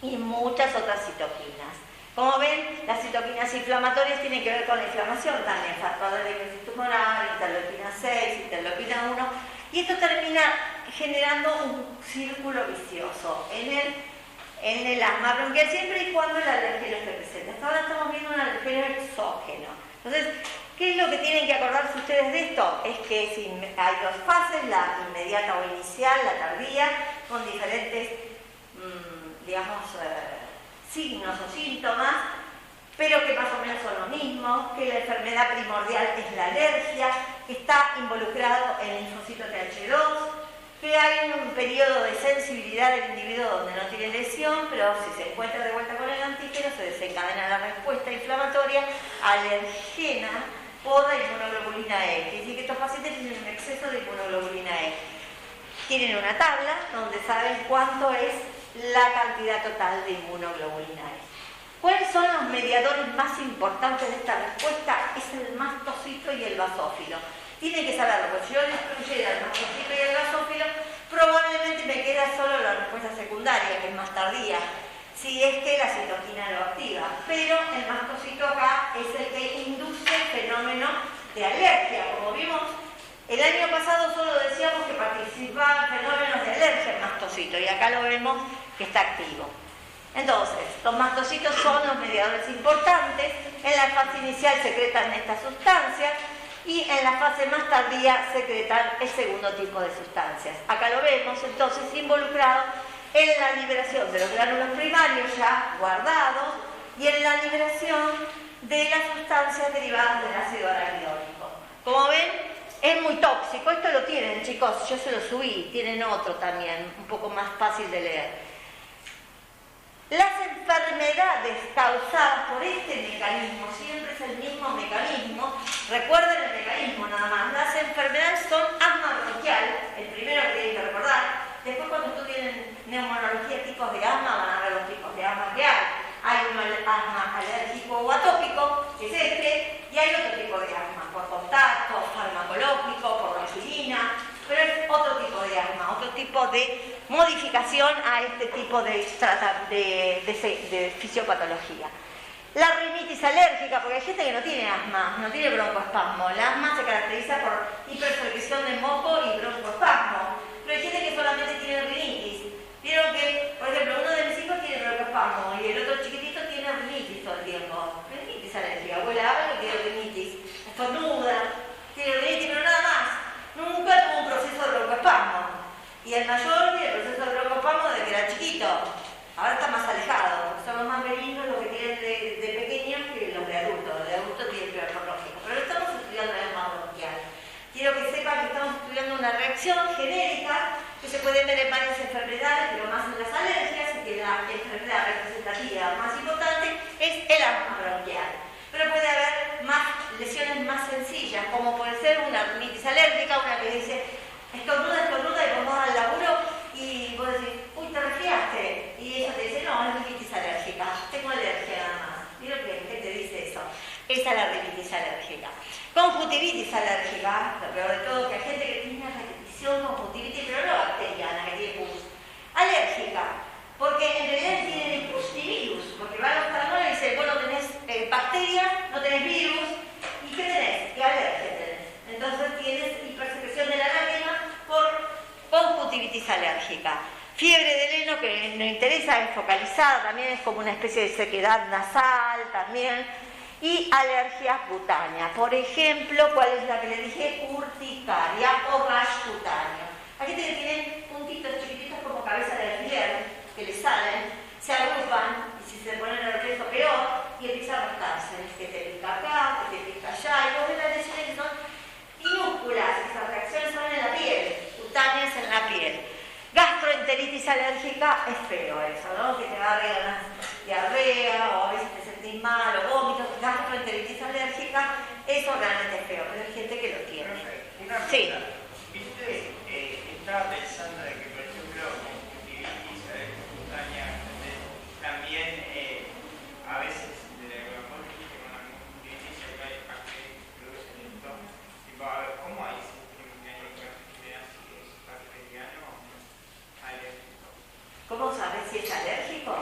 y muchas otras citoquinas. Como ven, las citoquinas inflamatorias tienen que ver con la inflamación también, factores de necrosis tumoral, interleuquina 6, interleuquina 1, y esto termina generando un círculo vicioso en el asma bronquial, siempre y cuando el alergeno esté presente. Hasta ahora estamos viendo un alergeno exógeno. Entonces, ¿qué es lo que tienen que acordarse ustedes de esto? Es que hay dos fases, la inmediata o inicial, la tardía, con diferentes, signos o síntomas, pero que más o menos son los mismos, que la enfermedad primordial es la alergia, que está involucrado en el linfocito TH2, que hay un periodo de sensibilidad del individuo donde no tiene lesión, pero si se encuentra de vuelta con el antígeno se desencadena la respuesta inflamatoria alergena por la inmunoglobulina E. Quiere decir que estos pacientes tienen un exceso de inmunoglobulina E. Tienen una tabla donde saben cuánto es la cantidad total de inmunoglobulina E. ¿Cuáles son los mediadores más importantes de esta respuesta? Es el mastocito y el basófilo. Tienen que saberlo, porque si yo destruyera el mastocito y el basófilo, probablemente me queda solo la respuesta secundaria, que es más tardía, si es que la citoquina lo activa. Pero el mastocito acá es el que induce el fenómeno de alergia. Como vimos, el año pasado solo decíamos que participaban fenómenos de alergia el mastocito, y acá lo vemos que está activo. Entonces, los mastocitos son los mediadores importantes. En la fase inicial secretan estas sustancias y en la fase más tardía secretan el segundo tipo de sustancias. Acá lo vemos entonces involucrado en la liberación de los gránulos primarios ya guardados y en la liberación de las sustancias derivadas del ácido araquidónico. Como ven, es muy tóxico. Esto lo tienen, chicos, yo se lo subí, tienen otro también, un poco más fácil de leer. Las enfermedades causadas por este mecanismo, siempre es el mismo mecanismo, recuerden el mecanismo nada más, las enfermedades son asma bronquial, el primero que tienen que recordar, después cuando estudien neumonología tipos de asma van a ver los tipos de asma que hay un asma alérgico o atópico, que es este, y hay otro tipo de asma, por contacto, farmacológico, por la insulina, pero es otro tipo de asma, otro tipo de modificación a este tipo de fisiopatología. La rinitis alérgica, porque hay gente que no tiene asma, no tiene broncoespasmo. El asma se caracteriza por hipersecreción de moco y broncoespasmo, pero hay gente que solamente tiene rinitis. Vieron que, por ejemplo, uno de mis hijos tiene broncoespasmo y el otro chiquitito tiene rinitis todo el tiempo. Rinitis alérgica, abuela habla que tiene rinitis, estornuda, tiene rinitis, pero nada más. Nunca tuvo un proceso de broncoespasmo. Y el mayor tiene el proceso de broncoespasmo desde que era chiquito. Ahora está más alejado, porque son los más benignos los que tienen de pequeños que los de adultos. Los de adultos tienen peor pronóstico. Pero estamos estudiando el asma bronquial. Quiero que sepan que estamos estudiando una reacción genérica que se puede ver en varias enfermedades, pero más en las alergias, y que la enfermedad representativa más importante es el asma bronquial. Pero puede haber más lesiones más sencillas, como puede ser una rinitis alérgica, una que dice estornuda, y vos vas al laburo y vos decís, uy, te resfriaste, y ella te dice, no, es rinitis alérgica, tengo alergia nada más. ¿Vieron que te dice eso? Esa es la rinitis alérgica. Conjuntivitis alérgica, lo peor de todo, que hay gente que tiene una repetición conjuntivitis, pero no bacteriana, que tiene pus. Alérgica, porque en realidad tienen el pustivirus, porque va a los talmones y dice, vos no tenés bacterias, no tenés virus, ¿y qué tenés? ¿Qué alergia tenés? Entonces tienes hipersecreción de la lágrima por conjuntivitis alérgica. Fiebre del heno, que nos interesa, es focalizada, también es como una especie de sequedad nasal también. Y alergias cutáneas. Por ejemplo, ¿cuál es la que le dije? Urticaria o rash cutáneo. Aquí tienen puntitos chiquititos como cabeza de alfiler que le salen, se agrupan y si se ponen nervioso peor y empieza a rascarse. Que te pica acá, que te pica allá. Y vos ves las lesiones que son minúsculas. Esas reacciones son en la piel, cutáneas en la piel. Gastroenteritis alérgica es feo eso, ¿no? Que te va a dar una diarrea o a veces te sentís mal o vómitos. Gastroenteritis alérgica, eso realmente es feo, pero hay gente que lo tiene. Una sí. ¿Viste? Estaba pensando de que, por ejemplo, conjuntivitis cutánea también a veces de la mejor que con la conjuntivitis hay bacterias que producen esto. Tipo, a ver, ¿cómo hay alérgico? ¿Cómo sabes si es alérgico?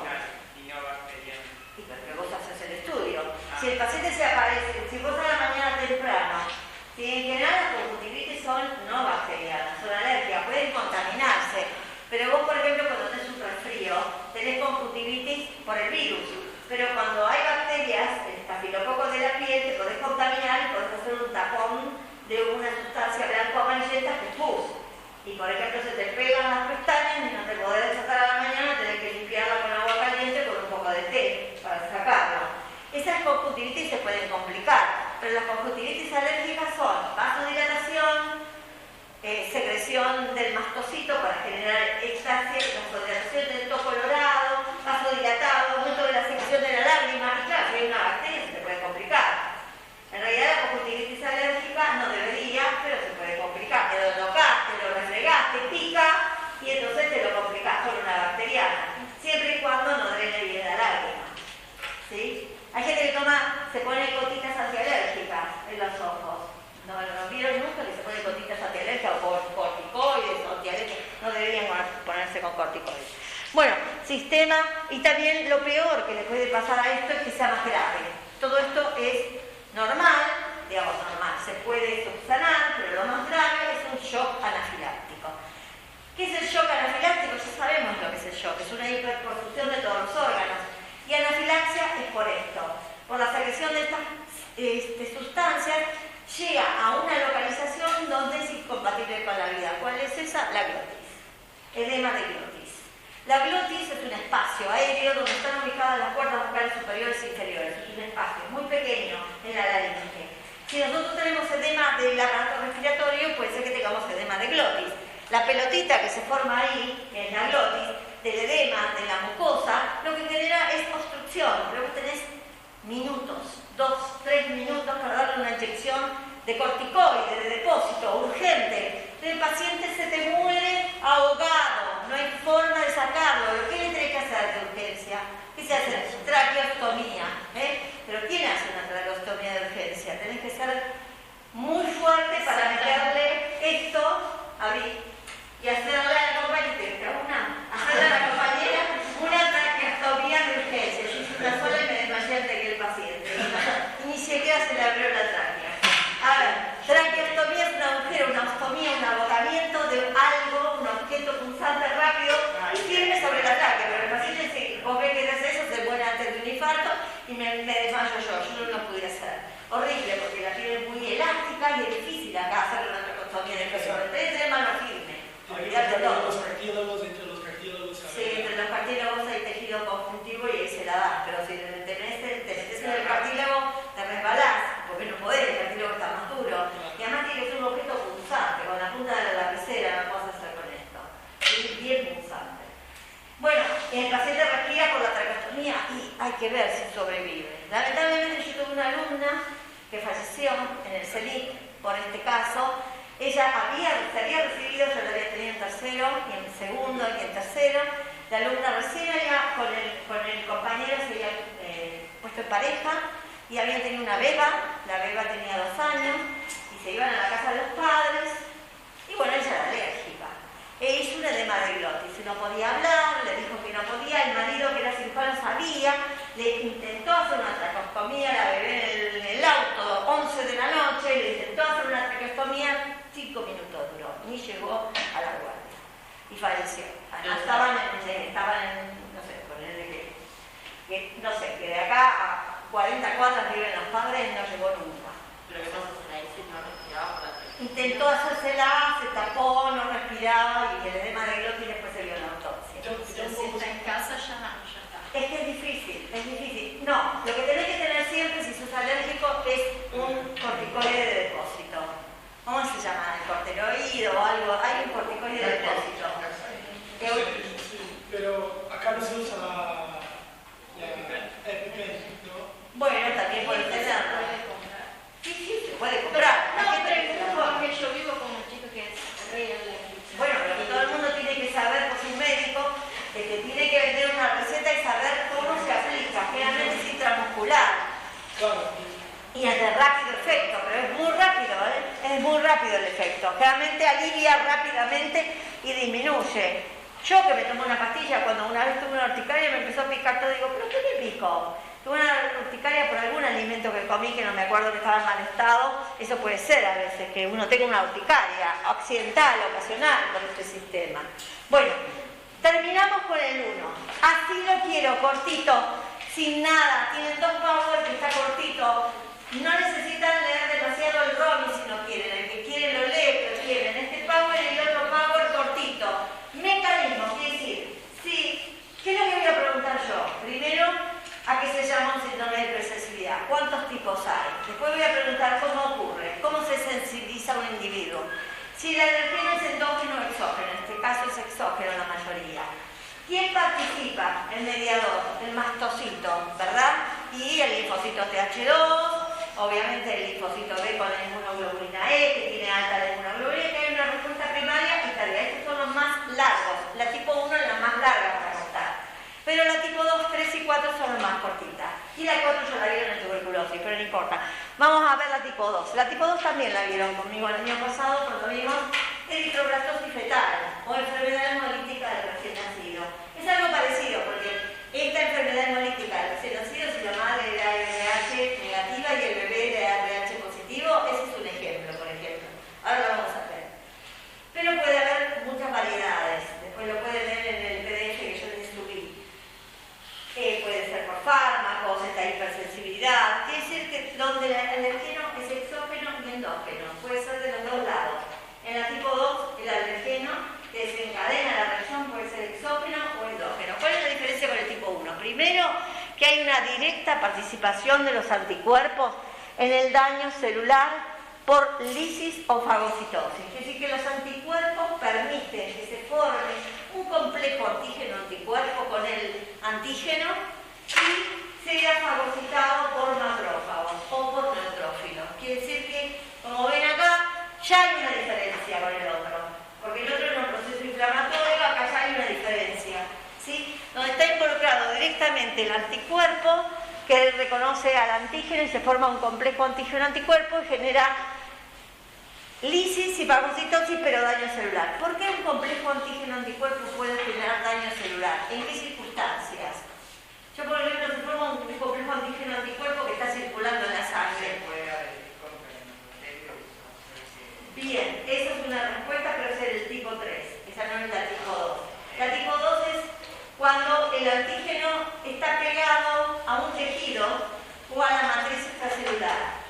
Y no bacteriano. Y porque vos haces el estudio. Si el paciente se aparece, si vos a la mañana temprano, si en general las conjuntivitis son no bacterianas, son alérgicas, pueden contaminarse. Pero vos, por ejemplo, cuando tenés un resfrío, tenés conjuntivitis por el virus. Pero cuando hay bacterias, el estafilococos de la piel, te podés contaminar y podés hacer un tapón de una sustancia blanco-amarillenta que es pus. Y por ejemplo se te pegan las pestañas y no te podés sacar a la mañana, tenés que limpiarla con agua caliente con un poco de té para sacarla. Esas conjuntivitis se pueden complicar, pero las conjuntivitis alérgicas son vasodilatación, secreción del mastocito para generar éxtasis, vasodilatación del toco colorado, vasodilatado, aumento de la secreción de la lágrima, y claro, si hay una bacteria se te puede complicar. En realidad la conjuntivitis alérgica no debería, pero se puede complicar. Te lo tocaste, lo refregaste, pica y entonces te lo complicás con una bacteriana. Siempre y cuando no drene bien la lágrima. ¿Sí? Hay gente que se pone gotitas antialérgicas en los ojos. ¿No vieron nunca que se pone gotitas antialérgicas o corticoides o antialérgicas? No deberían ponerse con corticoides. Bueno, sistema, y también lo peor que le puede pasar a esto es que sea más grave. Todo esto es normal, digamos normal, se puede subsanar, pero lo más grave es un shock anafiláctico. ¿Qué es el shock anafiláctico? Ya sabemos lo que es el shock, es una hiperperfusión de todos los órganos. Y anafilaxia es por esto, por la secreción de estas sustancias, llega a una localización donde es incompatible con la vida. ¿Cuál es esa? La glotis, edema de glotis. La glotis es un espacio aéreo donde están ubicadas las cuerdas vocales superiores e inferiores. Es un espacio muy pequeño en la laringe. Si nosotros tenemos edema del aparato respiratorio, glotis. La pelotita que se forma ahí, que es la glotis, del edema, de la mucosa, lo que genera es obstrucción. Luego tenés minutos, 2, 3 minutos para darle una inyección de corticoide, de depósito, urgente. El paciente se te muere ahogado, no hay forma de sacarlo. ¿Qué le tenés que hacer de urgencia? ¿Qué se hace? Traqueostomía. ¿Pero quién hace una traqueostomía de urgencia? Tenés que ser muy fuerte para meterle esto, abrir, y hacerle a la compañera, una traqueostomía de urgencia. Yo hice una sola y me desmayé antes que el paciente. Y ni siquiera se le abrió la tráquea. Ahora, traqueostomía es un agujero, una ostomía, un agotamiento de algo, un objeto punzante rápido y firme sobre la tráquea. Pero el paciente, si vos ves que hace eso, se muere antes de un infarto y me desmayo yo no lo pude hacer. Horrible, porque la piel es muy elástica y es difícil acá hacer una traqueostomía de peso. Entonces es mano firme. Olvídate todo. Los cartílagos, entre los cartílagos. Sí, entre los cartílagos hay tejido conjuntivo y ahí se la das, pero si te metes en el cartílago te resbalás, porque no podés, el cartílago está más duro. Y además tiene que ser un objeto punzante, con la punta de la lapicera no puedes hacer con esto. Es bien punzante. Bueno, el paciente respira por la traqueostomía y hay que ver si sobrevive. Lamentablemente yo tuve una alumna que falleció en el CELIC por este caso. Ella se había recibido, yo la había tenido en tercero, y en segundo, y en tercero. La alumna recién había, con el compañero se había puesto en pareja y había tenido una beba. La beba tenía 2 años y se iban a la casa de los padres. Y bueno, ella era alérgica. E hizo un edema de glotis, no podía hablar, le dijo que no podía. El marido, que era cirujano, sabía, le intentó hacer una traqueostomía, la bebé en el auto, 11 de la noche, le intentó hacer una traqueostomía. 5 minutos duró, ni llegó a la guardia y falleció. Estaban en, no sé, ponerle no sé, que de acá a 40 cuadras viven los padres, no llegó nunca. Pero que no se dice, no respiraba por la traqueostomía. Intentó hacérsela, se tapó, no respiraba y el edema de glotis después se vio en la autopsia. Si está en casa ya está. Es que es difícil. No, lo que tenés que tener siempre si sos alérgico es un corticoide de depósito. ¿Cómo se llama? ¿El corticoide o algo? Hay un corticoide de depósito. Sí, pero acá no se usa la EpiPen, ¿no? Bueno, también puedes tenerlo. Sí, se puede comprar. No, porque yo vivo con un chico que es real. Bueno, pero que todo el mundo tiene que saber por su médico que te tiene que vender una receta y saber cómo se aplica. Generalmente es intramuscular. Claro. Y es de rápido efecto, pero es muy rápido, es muy rápido el efecto. Generalmente alivia rápidamente y disminuye. Yo que me tomo una pastilla, cuando una vez tuve una urticaria me empezó a picar todo, digo, ¿pero qué me picó? Tuve una urticaria por algún alimento que comí que no me acuerdo, que estaba en mal estado. Eso puede ser a veces, que uno tenga una urticaria accidental, ocasional por este sistema. Bueno, terminamos con el 1. Así lo quiero, cortito, sin nada. Tienen 2 powers que está cortito. No necesitan leer demasiado el ROMI si no quieren. El que quiere lo lee, pero tienen este power y el otro power cortito. Mecanismo, quiere decir, sí, ¿qué es lo que voy a preguntar yo? Primero, ¿a qué se llama un síndrome de hipersensibilidad? ¿Cuántos tipos hay? Después voy a preguntar cómo ocurre, cómo se sensibiliza un individuo. Si el alergeno es endógeno o exógeno, en este caso es exógeno la mayoría. ¿Quién participa? El mediador, el mastocito, ¿verdad? Y el linfocito TH2, obviamente el linfocito B con la inmunoglobulina E, que tiene alta la inmunoglobulina, que hay una respuesta primaria y tardía. Estos son los más largos. La tipo 1 es la más larga para contar. Pero la tipo 2, 3 y 4 son las más cortitas. Y la 4 ya la vieron en tuberculosis, pero no importa. Vamos a ver la tipo 2. La tipo 2 también la vieron conmigo el año pasado cuando vimos eritroblastosis fetal o enfermedad hemolítica del recién nacido. Es algo parecido porque esta enfermedad hemolítica del recién nacido, si la madre era RH negativa y el bebé era RH positivo, ese es un ejemplo, por ejemplo. Ahora lo vamos a ver. Pero puede haber muchas variedades. Después lo pueden ver en el PDF que yo les subí. Puede ser por fármacos, esta hipersensibilidad. Quiere decir que donde el alergeno es exógeno y endógeno. Puede ser de los 2 lados. En la tipo 2, el alergeno que desencadena la reacción puede ser exógeno o endógeno. ¿Cuál es la diferencia con el tipo 1? Primero, que hay una directa participación de los anticuerpos en el daño celular por lisis o fagocitosis. Es decir, que los anticuerpos permiten que se forme un complejo antígeno-anticuerpo con el antígeno y sea fagocitado por macrófagos o por neutrófilos. Quiere decir que, como ven acá, ya hay una diferencia con el otro, porque el otro es un proceso inflamatorio, acá ya hay una diferencia, ¿sí? Donde está involucrado directamente el anticuerpo que reconoce al antígeno y se forma un complejo antígeno-anticuerpo y genera lisis y fagocitosis, pero daño celular. ¿Por qué un complejo antígeno-anticuerpo puede generar daño celular? ¿En qué circunstancias? Yo, por ejemplo, se forma un complejo antígeno-anticuerpo que está circulando en la sangre. Bien, esa es una respuesta, pero esa es del tipo 3, esa no es la tipo 2. La tipo 2 es cuando el antígeno está pegado a un tejido o a la matriz extracelular.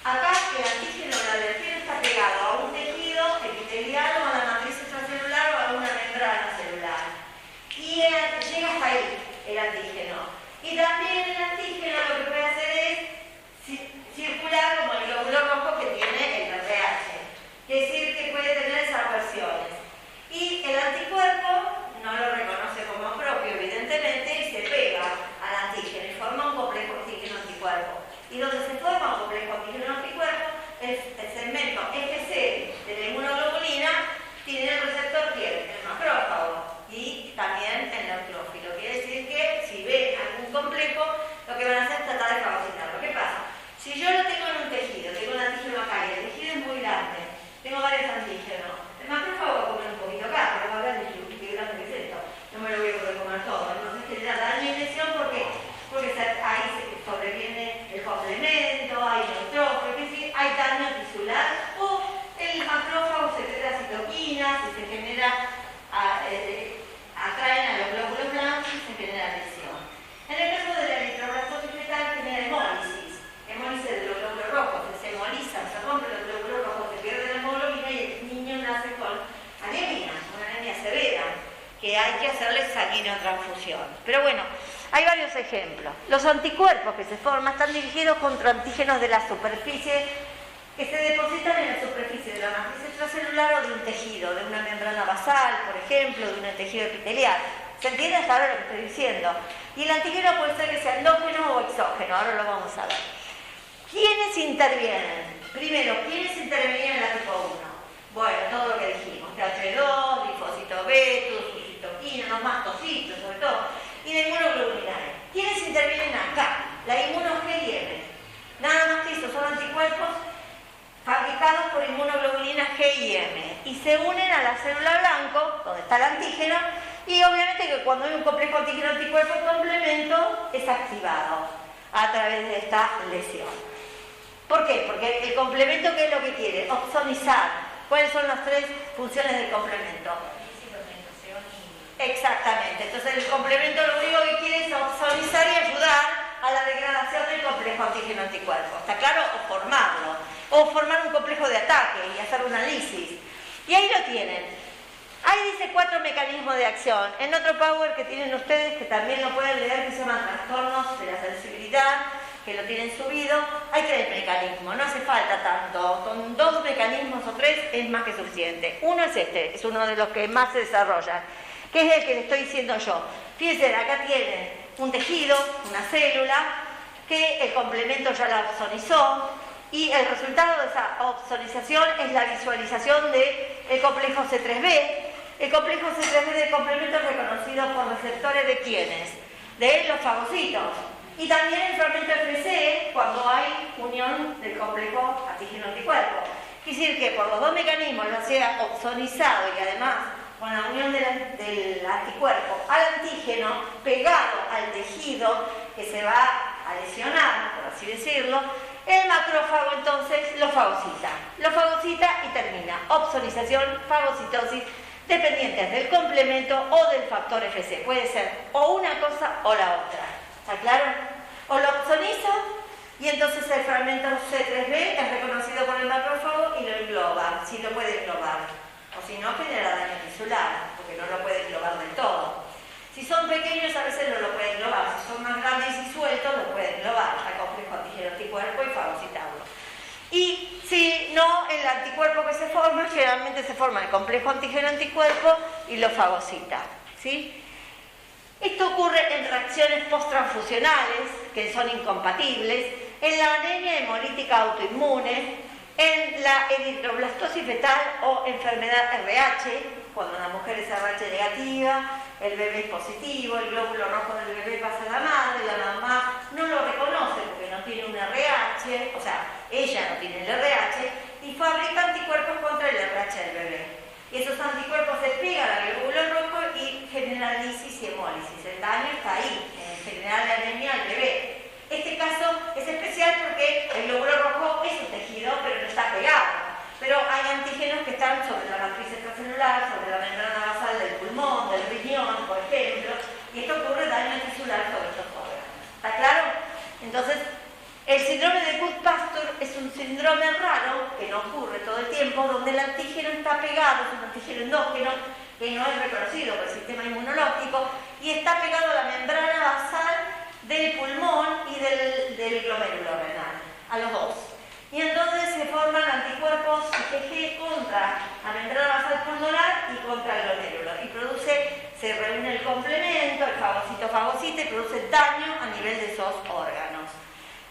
Acá el antígeno o el alergeno está pegado a un tejido epitelial o a la matriz extracelular o a una membrana celular. Y llega hasta ahí el antígeno. Y también el antígeno lo que puede hacer es circular como el glóbulo rojo que tiene el RH. Es decir, que puede tener esas versiones. Y el anticuerpo no lo reconoce como propio, evidentemente, y se pega al antígeno y forma un complejo antígeno-anticuerpo. Y donde se forma un complejo antígeno-anticuerpo, el segmento FC de la inmunoglobulina tiene el receptor que el macrófago y también el neutrófilo. Quiere decir que si ven algún complejo, lo que van a hacer es tratar de fagocitarlo. ¿Qué pasa? Si yo lo tengo en un tejido, tengo un antígeno acá y el tejido es muy grande, tengo varios antígenos, el macrófago va a comer un poquito acá, pero va a ver qué grande que es esto. No me lo voy a poder comer todo. Entonces genera daño y lesión porque ahí se sobreviene el complemento, hay neutrófilo, es decir, hay daño tisular o el macrófago secreta citoquinas y se genera, atraen a los glóbulos blancos y se genera lesión. En el caso de la eritroblastosis fetal genera hemólisis de los glóbulos rojos, se hemolizan, se rompen los glóbulos rojos, se pierde la hemoglobina y el niño nace con anemia, una anemia severa, que hay que hacerle sanguinotransfusión. Pero bueno, hay varios ejemplos. Los anticuerpos que se forman están dirigidos contra antígenos de la superficie que se depositan en la superficie de la matriz extracelular o de un tejido, de una membrana basal, por ejemplo, de un tejido epitelial. ¿Se entiende hasta ahora lo que estoy diciendo? Y el antígeno puede ser que sea endógeno o exógeno, ahora lo vamos a ver. ¿Quiénes intervienen? Primero, ¿quiénes intervenían en la tipo 1? Bueno, todo lo que dijimos, TH2, linfocito B, citoquina, los mastocitos sobre todo, y la inmunoglobulina. ¿Quiénes intervienen acá? La inmuno G y M. Nada más que eso, son anticuerpos fabricados por inmunoglobulina G y M y se unen a la célula blanco, donde está el antígeno, y obviamente que cuando hay un complejo antígeno-anticuerpo complemento es activado a través de esta lesión. ¿Por qué? Porque el complemento, ¿qué es lo que quiere? Opsonizar. ¿Cuáles son las 3 funciones del complemento? Exactamente. Entonces el complemento lo único que quiere es opsonizar y ayudar a la degradación del complejo antígeno-anticuerpo. ¿Está claro? O formarlo. O formar un complejo de ataque y hacer una lisis. Y ahí lo tienen. Ahí dice 4 mecanismos de acción. En otro power que tienen ustedes, que también lo pueden leer, que se llaman trastornos de la sensibilidad, que lo tienen subido, hay 3 mecanismos, no hace falta tanto, con 2 mecanismos o 3 es más que suficiente. Uno es este, es uno de los que más se desarrollan, que es el que les estoy diciendo yo. Fíjense, acá tienen un tejido, una célula, que el complemento ya la opsonizó, y el resultado de esa opsonización es la visualización del complejo C3b. El complejo C3b del complemento es reconocido por receptores de ¿quiénes? De los fagocitos. Y también el fragmento FC cuando hay unión del complejo antígeno-anticuerpo. Quiere decir que por los 2 mecanismos, ya sea opsonizado y además con la unión del anticuerpo al antígeno, pegado al tejido que se va a lesionar, por así decirlo, el macrófago entonces lo fagocita y termina. Opsonización, fagocitosis, dependientes del complemento o del factor FC. Puede ser o una cosa o la otra. ¿Está claro? O lo opsonizo y entonces el fragmento C3b es reconocido por el macrófago y lo engloba, si lo puede englobar. O si no, genera daño tisular, porque no lo puede englobar del todo. Si son pequeños a veces no lo pueden englobar, si son más grandes y sueltos lo pueden englobar al complejo antígeno-anticuerpo y fagocitarlo. Y si forma generalmente se forma el complejo antígeno-anticuerpo y lo fagocita, ¿sí? Esto ocurre en reacciones posttransfusionales, que son incompatibles, en la anemia hemolítica autoinmune, en la eritroblastosis fetal o enfermedad RH, cuando una mujer es RH negativa, el bebé es positivo, el glóbulo rojo del bebé pasa a la madre, la mamá no lo reconoce porque no tiene un RH, o sea, ella no tiene el RH, y fabrica anticuerpos contra el RH del bebé. Y esos anticuerpos se pegan al glóbulo rojo y generan lisis y hemólisis. El daño está ahí, en general la anemia al bebé. Este caso es especial porque el glóbulo rojo es un tejido, pero no está pegado. Pero hay antígenos que están sobre la matriz extracelular, sobre la membrana basal del pulmón, del riñón, por ejemplo, y esto ocurre daño tisular sobre estos órganos. ¿Está claro? Entonces, el síndrome de Cook-Pastur es un síndrome raro, que no ocurre todo el tiempo, donde el antígeno está pegado, es un antígeno endógeno, que no es reconocido por el sistema inmunológico, y está pegado a la membrana basal del pulmón y del glomérulo renal, a los dos. Y entonces se forman anticuerpos IgG contra la membrana basal pulmonar y contra el glomérulo. Y se reúne el complemento, el fagocito fagocita, y produce daño a nivel de esos órganos.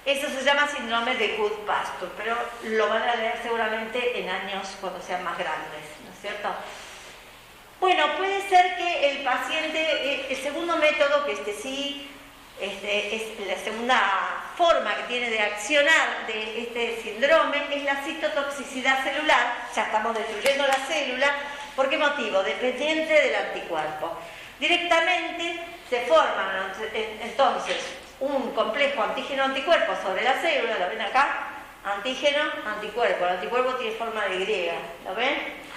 Eso se llama síndrome de Cook-Pastur, pero lo van a leer seguramente en años cuando sean más grandes, ¿no es cierto? Bueno, puede ser que el paciente, el segundo método, que es la segunda forma que tiene de accionar de este síndrome, es la citotoxicidad celular. Ya estamos destruyendo la célula. ¿Por qué motivo? Dependiente del anticuerpo. Directamente se forman entonces un complejo antígeno-anticuerpo sobre la célula, ¿lo ven acá? Antígeno, anticuerpo. El anticuerpo tiene forma de Y, ¿lo ven?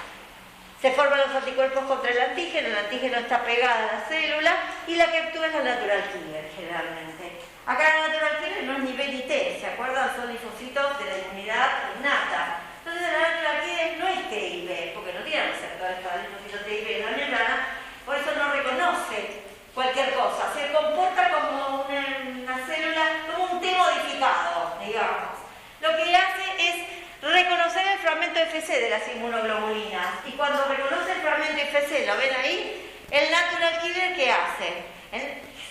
Se forman los anticuerpos contra el antígeno está pegado a la célula y la que actúa es la natural killer, generalmente. Acá la natural killer no es ni B ni T, ¿se acuerdan? Son linfocitos de la inmunidad innata. Entonces la natural killer no es T y B, porque no tiene receptores para linfocitos T y B en la membrana, por eso no reconoce cualquier cosa, se comporta como una célula, como un T modificado, digamos. Lo que hace es reconocer el fragmento FC de las inmunoglobulinas, y cuando reconoce el fragmento FC, ¿lo ven ahí? El natural killer, ¿qué hace?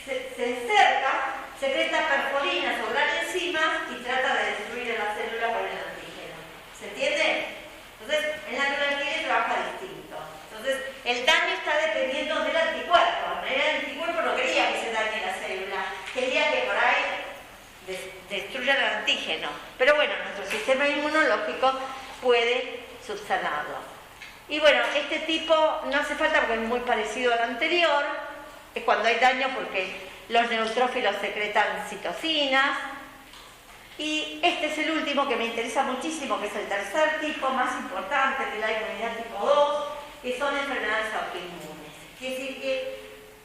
Se acerca, secreta perforinas o gran enzimas y trata de destruir a la célula con el antígeno. ¿Se entiende? Entonces, el natural killer trabaja distinto. Entonces, el daño está dependiendo del anticuerpo. El anticuerpo no quería que se dañe la célula, quería que por ahí destruya el antígeno. Pero bueno, nuestro sistema inmunológico puede subsanarlo. Y bueno, este tipo no hace falta porque es muy parecido al anterior. Es cuando hay daño porque los neutrófilos secretan citocinas. Y este es el último que me interesa muchísimo, que es el tercer tipo más importante de la inmunidad tipo 2, que son enfermedades autoinmunes. Quiere decir que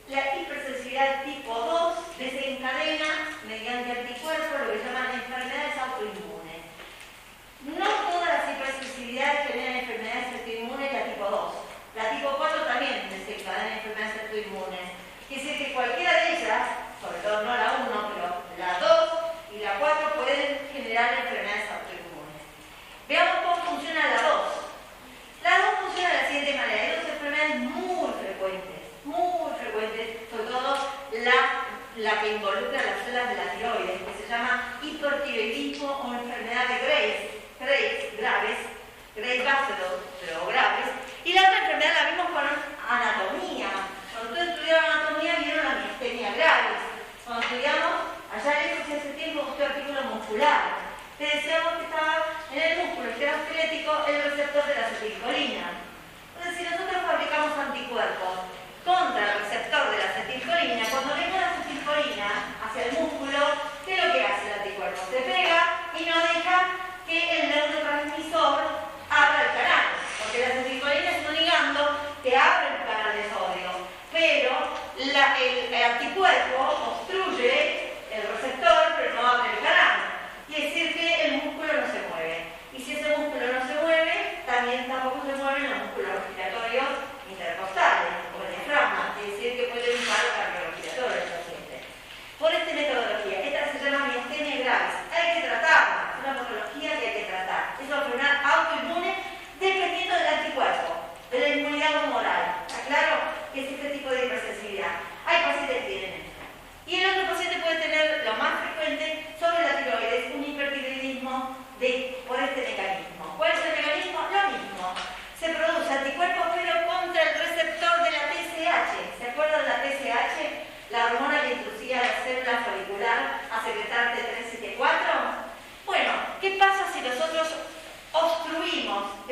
la hipersensibilidad tipo 2 desencadena mediante anticuerpos lo que llaman enfermedades autoinmunes. No todas las hipersensibilidades generan enfermedades autoinmunes, la tipo 2. La tipo 4 también desencadena enfermedades autoinmunes. Quiere decir que cualquiera de ellas, sobre todo no la 1, pero la 2 y la 4 pueden generar enfermedades autoinmunes. Veamos cómo funciona la 2. La 2 funciona de la siguiente manera. Hay dos enfermedades muy frecuentes, sobre todo la que involucra las células de la tiroides, que se llama hipertiroidismo o enfermedad de Graves pero graves. Y la otra enfermedad la vimos con anatomía. Cuando ustedes estudiaron anatomía vieron la miastenia gravis. Cuando estudiamos, allá lejos hace tiempo, osteoartículo muscular. Te decíamos que estaba en el músculo esquelético el receptor de la acetilcolina. Entonces, si nosotros fabricamos anticuerpos contra el receptor de la acetilcolina, cuando venga la acetilcolina hacia el músculo, ¿qué es lo que hace el anticuerpo? Se pega y no deja que el neurotransmisor abra el canal, porque la acetilcolina es un ligando que abre el canal de sodio, pero el anticuerpo obstruye el receptor, pero no abre el canal. Quiere decir que el músculo no se mueve. Y si ese músculo no se mueve, también tampoco se mueven los músculos respiratorios intercostales o el diafragma. Quiere decir que puede un paro cardiorrespiratorio del paciente. Por esta metodología, esta es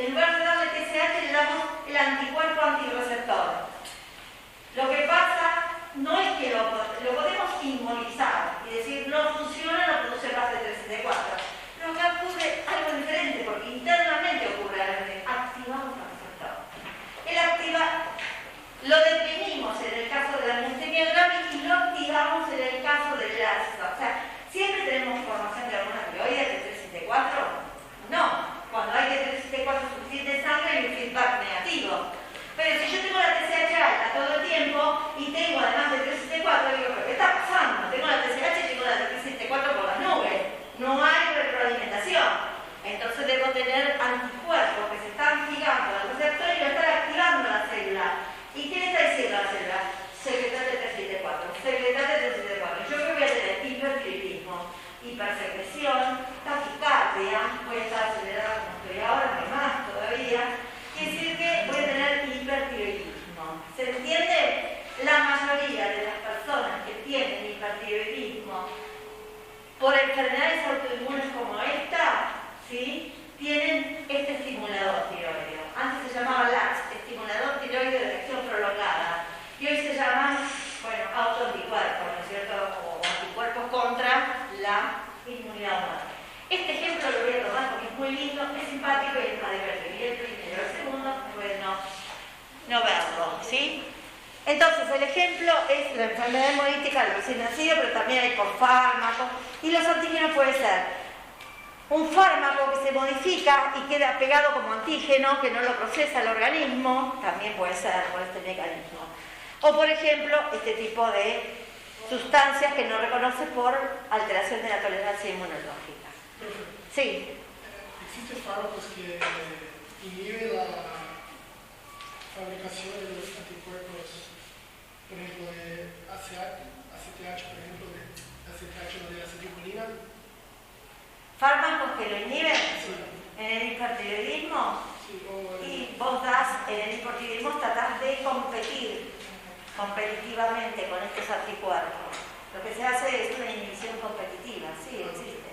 En lugar de darle TSH le damos el anticuerpo antirreceptor. Lo que pasa no es que lo podemos inmunizar y decir no funciona, no produce base 374. Pero acá ocurre algo diferente, porque internamente ocurre algo diferente. Activamos el receptor. El activa lo deprimimos en el caso de la miastenia gravis y lo activamos en el caso del ácido. O sea, siempre tenemos formación de alguna tiroides de 374. No, cuando hay de 374 suficiente en sangre hay un feedback negativo. Pero si yo tengo la TSH alta todo el tiempo y tengo además de 374, digo, ¿pero qué está pasando? Tengo la TSH y tengo la 374 por las nubes. No hay retroalimentación. Entonces debo tener anticuerpos que se están fijando al receptor y lo están activando la célula. ¿Y qué le está diciendo a la célula? Secretate 374, secretate 374. Yo creo que voy a tener hipertiroidismo, hipersecreción, taquicardia, voy a estar acelerada como estoy ahora, no más todavía. Quiere decir que voy a tener hipertiroidismo. ¿Se entiende? La mayoría de las personas que tienen hipertiroidismo por enfermedades autoinmunes como esta, ¿sí?, tienen este estimulador tiroideo. Antes se llamaba LAX, estimulador tiroideo de acción prolongada. Y hoy se llama, bueno, autoanticuerpos, ¿no es cierto? O anticuerpos contra la inmunidad humana. Este ejemplo lo voy a tomar porque es muy lindo, es simpático y es más divertido. Y el primero, el segundo, bueno, no verlo, ¿sí? Entonces, el ejemplo es la enfermedad hemolítica del recién nacido, pero también hay por fármacos. Y los antígenos pueden ser un fármaco que se modifica y queda pegado como antígeno, que no lo procesa el organismo, también puede ser por este mecanismo. O, por ejemplo, este tipo de sustancias que no reconoce por alteración de la tolerancia inmunológica. Sí. ¿Existen fármacos que inhiben la fabricación de los anticuerpos, por ejemplo, de ACTH, por ejemplo, de ACTH o de acetilcolina? ¿Fármacos que lo inhiben? Sí. ¿En el hipertiroidismo? Sí, Y vos das, en el hipertiroidismo tratás de competir competitivamente con estos anticuerpos. Lo que se hace es una inhibición competitiva, sí, existe.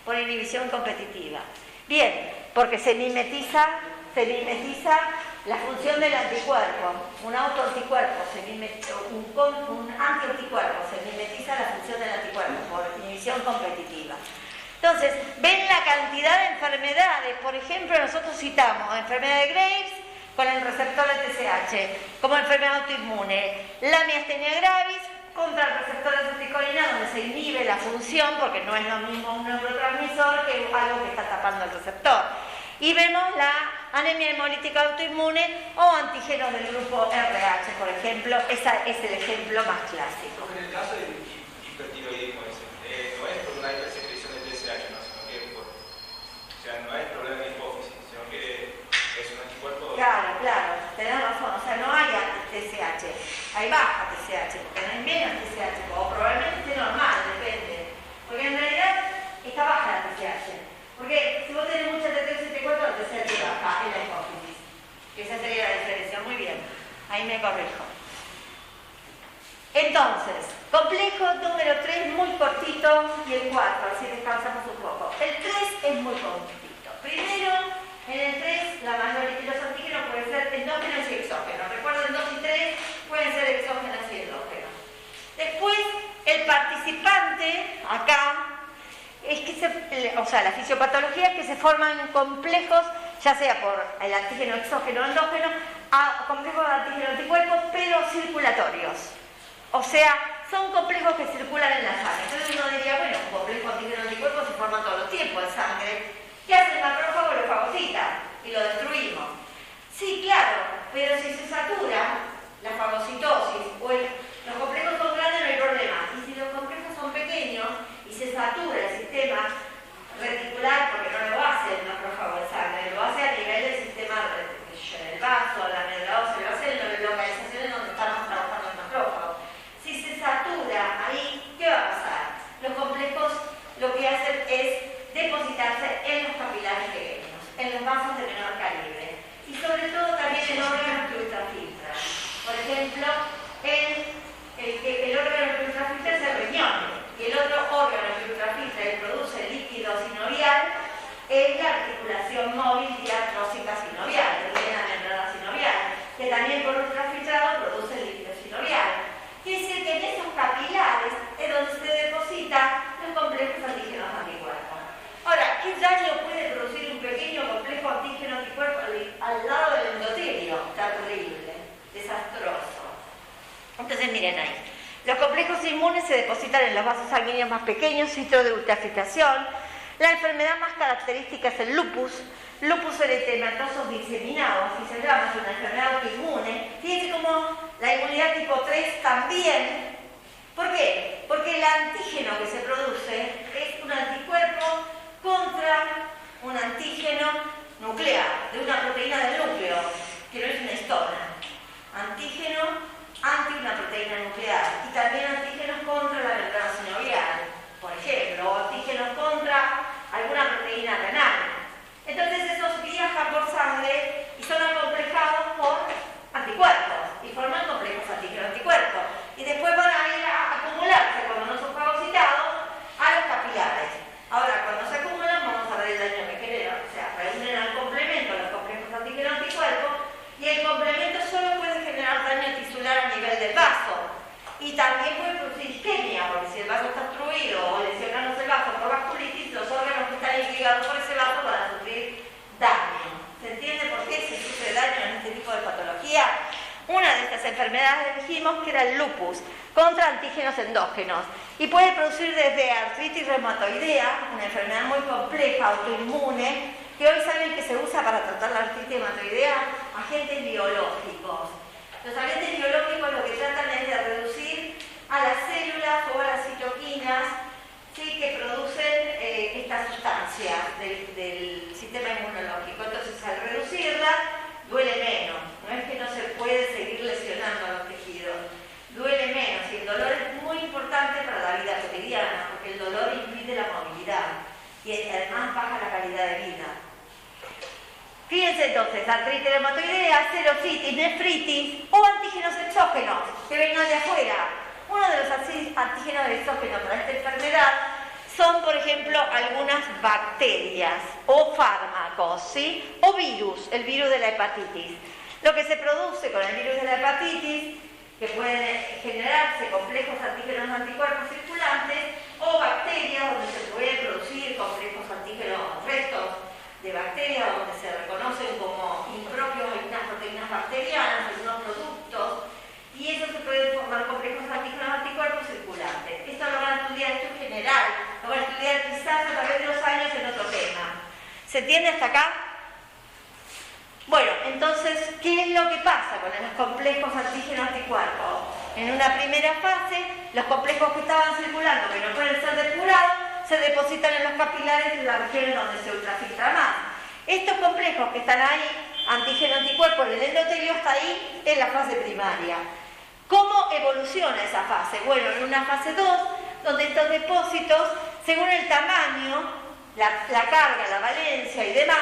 Por inhibición competitiva. Bien, porque se mimetiza la función del anticuerpo. Un autoanticuerpo, un antianticuerpo, se mimetiza la función del anticuerpo por inhibición competitiva. Entonces, ven la cantidad de enfermedades. Por ejemplo, nosotros citamos enfermedad de Graves con el receptor de TSH, como enfermedad autoinmune, la miastenia gravis contra el receptor de acetilcolina, donde se inhibe la función, porque no es lo mismo un neurotransmisor que algo que está tapando el receptor. Y vemos la anemia hemolítica autoinmune o antígenos del grupo RH, por ejemplo. Ese es el ejemplo más clásico. En el caso del hipertiroidismo, no es por una hipersecreción de TSH, ¿no? Sino que o sea, no hay problema de hipófisis, sino que es un anticuerpo. Claro, tenés razón. O sea, no hay anti-TSH, hay baja TSH, porque no hay menos TSH, o probablemente esté normal, depende. Porque en realidad está baja la TSH. Porque si vos tenés mucha T374, la TSH baja en la hipófisis. Esa sería la diferencia. Muy bien, ahí me corrijo. Entonces, complejo número 3 muy cortito y el 4, así descansamos un poco. El 3 es muy cortito. Primero, en el 3, la mayoría de los antígenos pueden ser endógenos y exógenos. Recuerden, 2 y 3 pueden ser exógenos y endógenos. Después, el participante, acá, es que la fisiopatología es que se forman complejos, ya sea por el antígeno exógeno o endógeno, a complejos de antígeno anticuerpos, pero circulatorios. O sea, son complejos que circulan en la sangre. Entonces uno diría, bueno, un complejo antígeno anticuerpo se forma todo el tiempo en sangre. ¿Qué hace el macrófago? Lo fagocita y lo destruimos. Sí, claro, pero si se satura la fagocitosis o los complejos son grandes, no hay problema. Y si los complejos son pequeños y se satura el sistema reticular, porque no lo hace el macrófago de sangre, lo hace a nivel del sistema del vaso, la médula ósea, lo hace en las localizaciones donde estamos trabajando el macrófago. Si se satura ahí, ¿qué va a pasar? Los complejos lo que hacen es depositarse en los capilares pequeños, en los vasos de menor calibre y sobre todo también en órganos que ultrafiltran. Por ejemplo, el órgano que ultrafiltra es el riñón y el otro órgano que ultrafiltra y produce líquido sinovial es la articulación móvil diartrósica Entonces miren ahí. Los complejos inmunes se depositan en los vasos sanguíneos más pequeños, citro de ultrafiltración. La enfermedad más característica es el lupus eritematoso diseminado, así se llama, es una enfermedad autoinmune. Fíjense cómo la inmunidad tipo 3 también. ¿Por qué? Porque el antígeno que se produce es un anticuerpo contra un antígeno nuclear, de una proteína del núcleo, que no es una histona. Antígeno anti una proteína nuclear. Y también antígenos contra la membrana sinovial, por ejemplo, o antígenos contra alguna proteína renal. Entonces esos viajan por sangre y son acomplejados por anticuerpos y forman complejos antígeno-anticuerpos. Y después van a ir a acumularse, cuando no son fagocitados, a los capilares. Ahora, cuando se acumulan, vamos a ver el daño que generan. O sea, reúnen al complemento los complejos antígeno-anticuerpos y el complemento solo puede generar daño tisular a nivel del vaso. Y también puede producir isquemia, porque si el vaso está obstruido o lesionándose el vaso por vasculitis, los órganos que están irrigados por ese vaso van a sufrir daño. ¿Se entiende por qué se sufre daño en este tipo de patología? Una de estas enfermedades dijimos que era el lupus, contra antígenos endógenos, y puede producir desde artritis reumatoidea, una enfermedad muy compleja, autoinmune, que hoy saben que se usa para tratar la artritis reumatoidea, agentes biológicos. Los agentes biológicos lo que tratan es de reducir a las células o a las citoquinas, ¿sí?, que producen estas sustancias del sistema inmunológico. Entonces, al reducirlas, duele menos. No es que no se puede seguir lesionando a los tejidos. Duele menos y el dolor es muy importante para la vida cotidiana, porque el dolor impide la movilidad y además baja la calidad de vida. Fíjense entonces, artritis reumatoidea, celositis, nefritis o antígenos exógenos que vengan de afuera. Uno de los antígenos exógenos para esta enfermedad son, por ejemplo, algunas bacterias o fármacos, ¿sí?, o virus, el virus de la hepatitis. Lo que se produce con el virus de la hepatitis, que pueden generarse complejos antígenos anticuerpos circulantes, o bacterias, donde se pueden producir complejos antígenos restos de bacterias, donde se reconocen como impropios algunas proteínas bacterianas, algunos productos, y eso se pueden formar complejos antígenos anticuerpos circulantes. Esto lo van a estudiar, esto es general, lo van a estudiar quizás a través de los años en otro tema. ¿Se entiende hasta acá? Bueno, entonces, ¿qué es lo que pasa con los complejos antígeno-anticuerpos? En una primera fase, los complejos que estaban circulando, que no pueden ser depurados, se depositan en los capilares en las regiones donde se ultrafiltra más. Estos complejos que están ahí, antígeno-anticuerpos del endotelio, está ahí en la fase primaria. ¿Cómo evoluciona esa fase? Bueno, en una fase 2, donde estos depósitos, según el tamaño, la carga, la valencia y demás,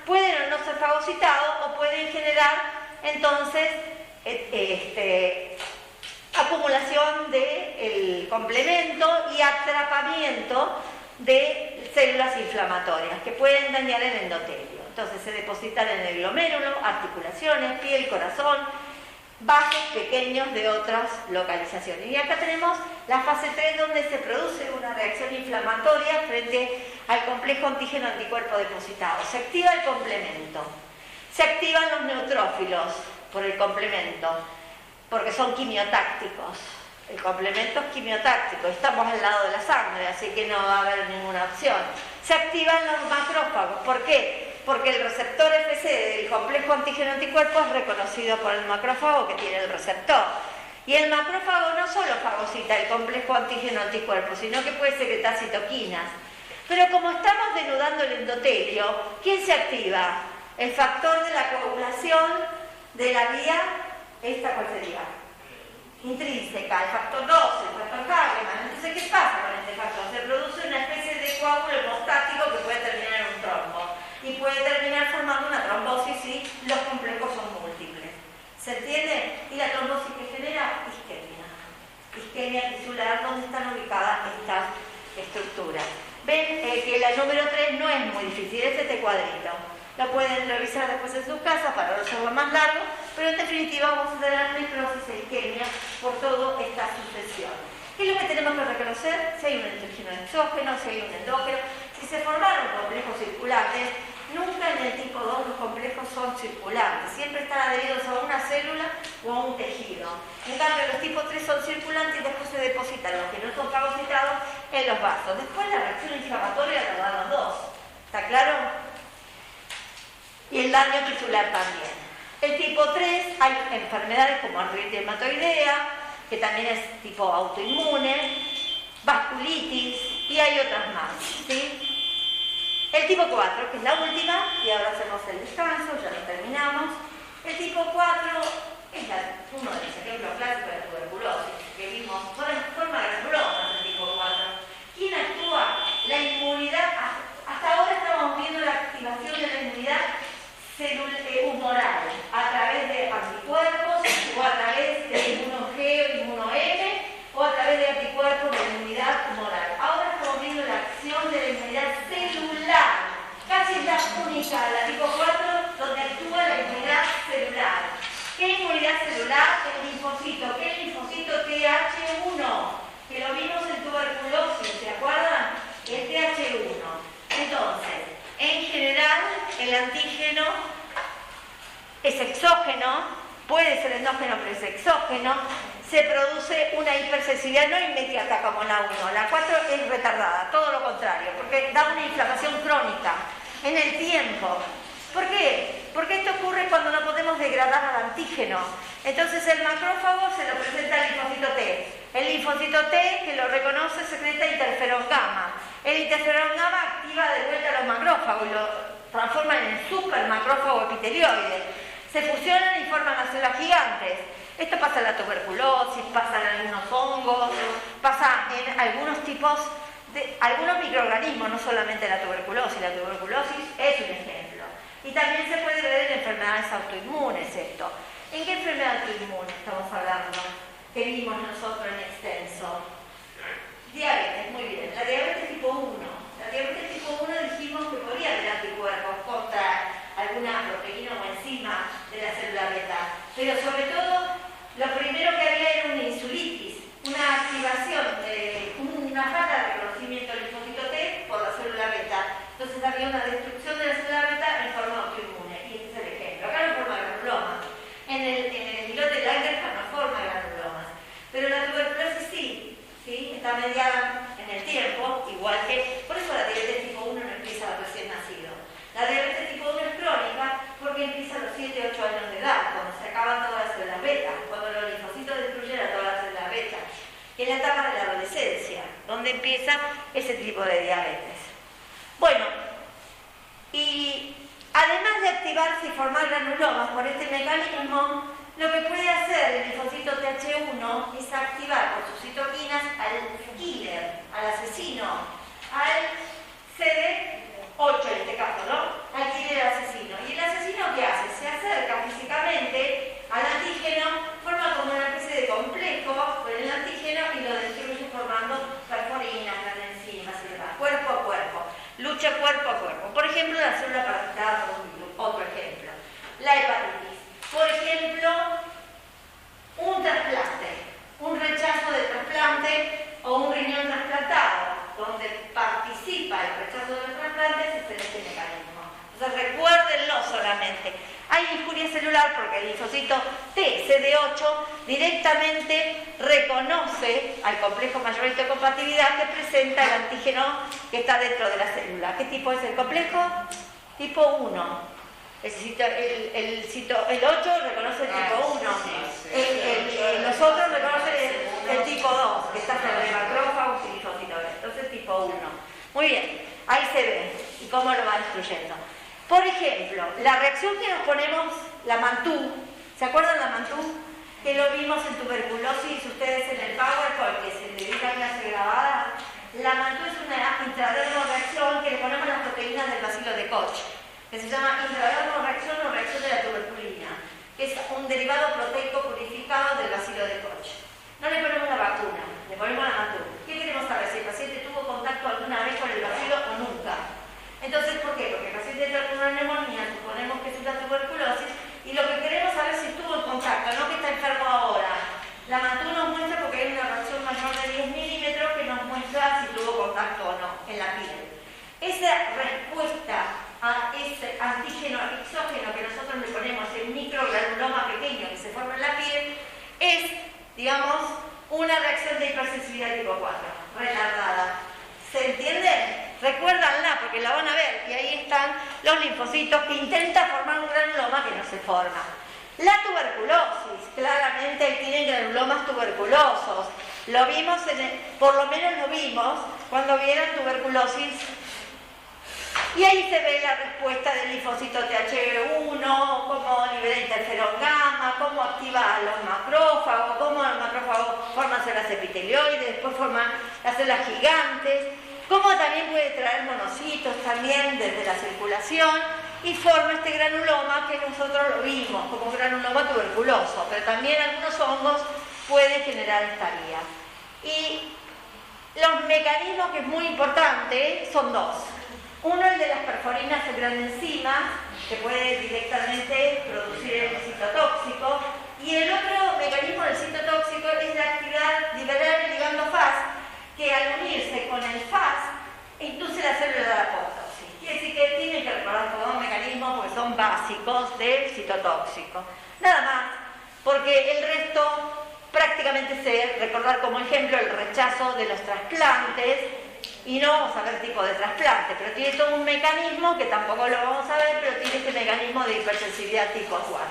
pueden o no ser fagocitados o pueden generar entonces acumulación del complemento y atrapamiento de células inflamatorias que pueden dañar el endotelio. Entonces se depositan en el glomérulo, articulaciones, piel, corazón, vasos pequeños de otras localizaciones. Y acá tenemos la fase 3, donde se produce una reacción inflamatoria frente al complejo antígeno-anticuerpo depositado. Se activa el complemento. Se activan los neutrófilos por el complemento, porque son quimiotácticos. El complemento es quimiotáctico, estamos al lado de la sangre, así que no va a haber ninguna opción. Se activan los macrófagos. ¿Por qué? Porque el receptor FC del complejo antígeno-anticuerpo es reconocido por el macrófago que tiene el receptor. Y el macrófago no solo fagocita el complejo antígeno-anticuerpo, sino que puede secretar citoquinas. Pero como estamos denudando el endotelio, ¿quién se activa? El factor de la coagulación de la vía, ¿esta cuál sería? Intrínseca, el factor 12, el factor Hageman. Entonces, ¿qué pasa con este factor? Se produce una especie de coágulo hemostático que puede terminar en un trombo y puede terminar formando una trombosis si los complejos son múltiples. ¿Se entiende? Y la trombosis que genera isquemia. Isquemia tisular, donde están ubicadas estas estructuras. Ven que la número 3 no es muy difícil, es este cuadrito. Lo pueden revisar después en sus casas para resolver más largo, pero en definitiva vamos a tener necrosis e isquemia por toda esta sucesión. ¿Qué es lo que tenemos que reconocer? Si hay un antígeno exógeno, si hay un endógeno. Si se formaron complejos circulantes, nunca en el tipo 2 los complejos son circulantes. Siempre están adheridos a una célula o a un tejido. En cambio, los tipo 3 son circulantes y después se depositan los que no son fagocitados en los vasos. Después la reacción inflamatoria la dan los dos. ¿Está claro? Y el daño tisular también. El tipo 3, hay enfermedades como artritis reumatoidea, que también es tipo autoinmune, vasculitis y hay otras más, ¿sí? El tipo 4, que es la última, y ahora hacemos el descanso, ya lo terminamos. El tipo 4 es uno de los ejemplos clásicos de la tuberculosis, que vimos forma granulosa el tipo 4. ¿Quién actúa? La inmunidad. Hasta ahora estamos viendo la activación de la inmunidad humoral a través de anticuerpos o a través de inmuno G o inmuno M o a través de anticuerpos de la inmunidad humoral. Ahora estamos viendo la acción de la inmunidad celular. Casi es la única, la tipo 4, donde actúa la inmunidad celular. ¿Qué inmunidad celular? El linfocito. ¿Qué linfocito? TH1, que lo vimos en tuberculosis, ¿se acuerdan? El TH1. Entonces, en general, el antígeno es exógeno, puede ser endógeno, pero es exógeno. Se produce una hipersensibilidad no inmediata como la 1. La 4 es retardada, todo lo contrario, porque da una inflamación crónica en el tiempo. ¿Por qué? Porque esto ocurre cuando no podemos degradar al antígeno. Entonces el macrófago se lo presenta al linfocito T. El linfocito T, que lo reconoce, secreta interferón gamma. El interferón gamma activa de vuelta a los macrófagos y lo transforma en el supermacrófago epitelioide. Se fusionan y forman las células gigantes. Esto pasa en la tuberculosis, pasa en algunos hongos, pasa en algunos tipos de algunos microorganismos, no solamente la tuberculosis. La tuberculosis es un ejemplo. Y también se puede ver en enfermedades autoinmunes esto. ¿En qué enfermedad autoinmune estamos hablando? Que vimos nosotros en extenso. Diabetes, muy bien. La diabetes tipo 1. La diabetes tipo 1 dijimos que podía haber anticuerpos contra alguna proteína o enzima de la célula beta. Pero sobre todo, lo primero que había era una insulitis, una activación de una falta de reconocimiento del linfocito T por la célula beta. Entonces había una destrucción de la célula beta en forma autoinmune. Y este es el ejemplo. Acá no forma granulomas. En el islote de Langerhans no forma granulomas. Pero la tuberculosis sí, está mediada en el tiempo, igual que... Por eso la diabetes tipo 1 no empieza a recién nacido. La diabetes tipo 1 es crónica porque empieza a los 7 8 años de edad, cuando se acaban todas las células beta, cuando los linfocitos destruyen a todas las células beta. En la etapa de la adolescencia, donde empieza ese tipo de diabetes. Bueno, y además de activarse y formar granulomas por este mecanismo, lo que puede hacer el linfocito TH1 es activar por sus citoquinas al killer, al asesino, al CD8 en este caso, ¿no? Al killer asesino. ¿Y el asesino qué hace? Se acerca físicamente al antígeno, forma como una especie de complejo con el antígeno y lo destruye formando perforinas, enzimas y demás, cuerpo a cuerpo. Lucha cuerpo a cuerpo. Por ejemplo, la célula parasitada por un virus. Otro ejemplo. La hepatitis. Por ejemplo, un trasplante. Un rechazo de trasplante o un riñón trasplantado. Donde participa el rechazo del trasplante es este mecanismo. Entonces recuérdenlo solamente. Hay injuria celular porque el linfocito T, CD8, directamente reconoce al complejo mayor de histocompatibilidad que presenta el antígeno que está dentro de la célula. ¿Qué tipo es el complejo? Tipo 1. El 8 reconoce el tipo 1. Los otros reconocen el tipo 2, que está sobre el macrófago y linfocito B. Entonces tipo 1. Muy bien, ahí se ve y cómo lo va destruyendo. Por ejemplo, la reacción que nos ponemos, la mantú, ¿se acuerdan la mantú? Que lo vimos en tuberculosis, ustedes en el PowerPoint, que se dedica a clase grabada. La mantú es una intradermoreacción que le ponemos las proteínas del bacilo de Koch, que se llama intradermoreacción o reacción de la tuberculina, que es un derivado proteico purificado del bacilo de Koch. No le ponemos la vacuna, le ponemos la mantú. ¿Qué queremos saber? Si el paciente tuvo contacto alguna vez con el bacilo o nunca. Entonces, ¿por qué? Porque el paciente entra con una neumonía, suponemos que es una tuberculosis, y lo que queremos saber es si estuvo en contacto, no que está enfermo ahora. La mantú nos muestra porque hay una reacción mayor de 10 milímetros que nos muestra si tuvo contacto o no en la piel. Esa respuesta a ese antígeno exógeno que nosotros le ponemos, el microgranuloma pequeño que se forma en la piel, es, digamos, una reacción de hipersensibilidad tipo 4, retardada. ¿Se entiende? Recuérdanla porque la van a ver y ahí están los linfocitos que intentan formar un granuloma que no se forma. La tuberculosis, claramente tienen granulomas tuberculosos. Lo vimos, por lo menos lo vimos cuando vieron tuberculosis. Y ahí se ve la respuesta del linfocito TH1, cómo libera interferón gamma, cómo activa a los macrófagos, cómo los macrófagos forman células epitelioides, después forman las células gigantes, cómo también puede traer monocitos también desde la circulación y forma este granuloma que nosotros lo vimos como granuloma tuberculoso, pero también algunos hongos pueden generar esta vía. Y los mecanismos que es muy importante son dos. Uno, el de las perforinas en gran enzima, que puede directamente producir el citotóxico, y el otro mecanismo del citotóxico es la actividad liberal del ligando Fas, que al unirse con el Fas induce la célula de la apoptosis. Quiere decir que tienen que recordar todos los mecanismos porque son básicos del citotóxico. Nada más, porque el resto prácticamente se recordar como ejemplo el rechazo de los trasplantes. Y no vamos a ver tipo de trasplante, pero tiene todo un mecanismo que tampoco lo vamos a ver, pero tiene este mecanismo de hipersensibilidad tipo 4.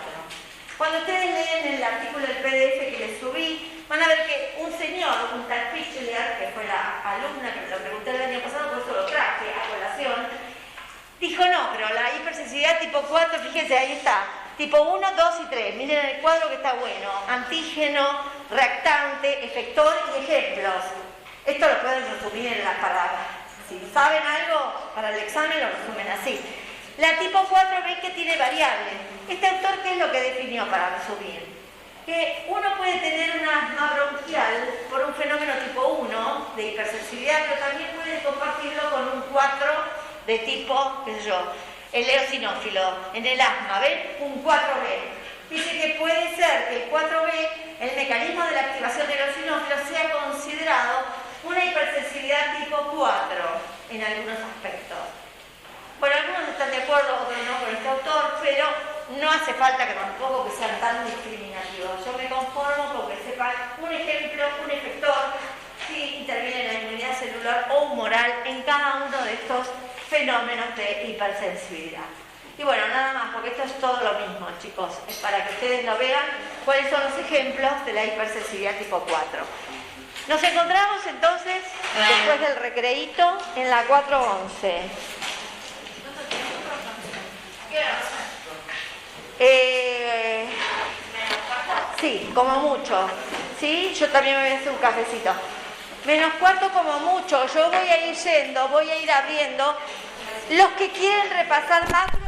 Cuando ustedes leen el artículo del PDF que les subí, van a ver que un señor, un tal Fischler, que fue la alumna que me lo pregunté el año pasado, por eso lo traje a colación, dijo no, pero la hipersensibilidad tipo 4, fíjense, ahí está, tipo 1, 2 y 3, miren el cuadro que está bueno, antígeno, reactante, efector y ejemplos. Esto lo pueden resumir en las palabras. Si saben algo, para el examen lo resumen así. La tipo 4 ven que tiene variables. Este autor, ¿qué es lo que definió para resumir? Que uno puede tener una asma bronquial por un fenómeno tipo 1 de hipersensibilidad, pero también puede compartirlo con un 4 de tipo, qué sé yo, el eosinófilo. En el asma, ¿ven? Un 4B. Dice que puede ser que el 4B, el mecanismo de la activación del eosinófilo, sea considerado una hipersensibilidad tipo 4 en algunos aspectos. Bueno, algunos están de acuerdo, otros no con este autor, pero no hace falta que tampoco que sean tan discriminativos. Yo me conformo con que sepan un ejemplo, un efector, si interviene la inmunidad celular o humoral en cada uno de estos fenómenos de hipersensibilidad. Y bueno, nada más, porque esto es todo lo mismo, chicos. Es para que ustedes lo vean cuáles son los ejemplos de la hipersensibilidad tipo 4. Nos encontramos entonces, después del recreíto, en la 411. Sí, como mucho. Sí, yo también me voy a hacer un cafecito. Menos cuarto como mucho. Yo voy a ir yendo, voy a ir abriendo. Los que quieren repasar macro,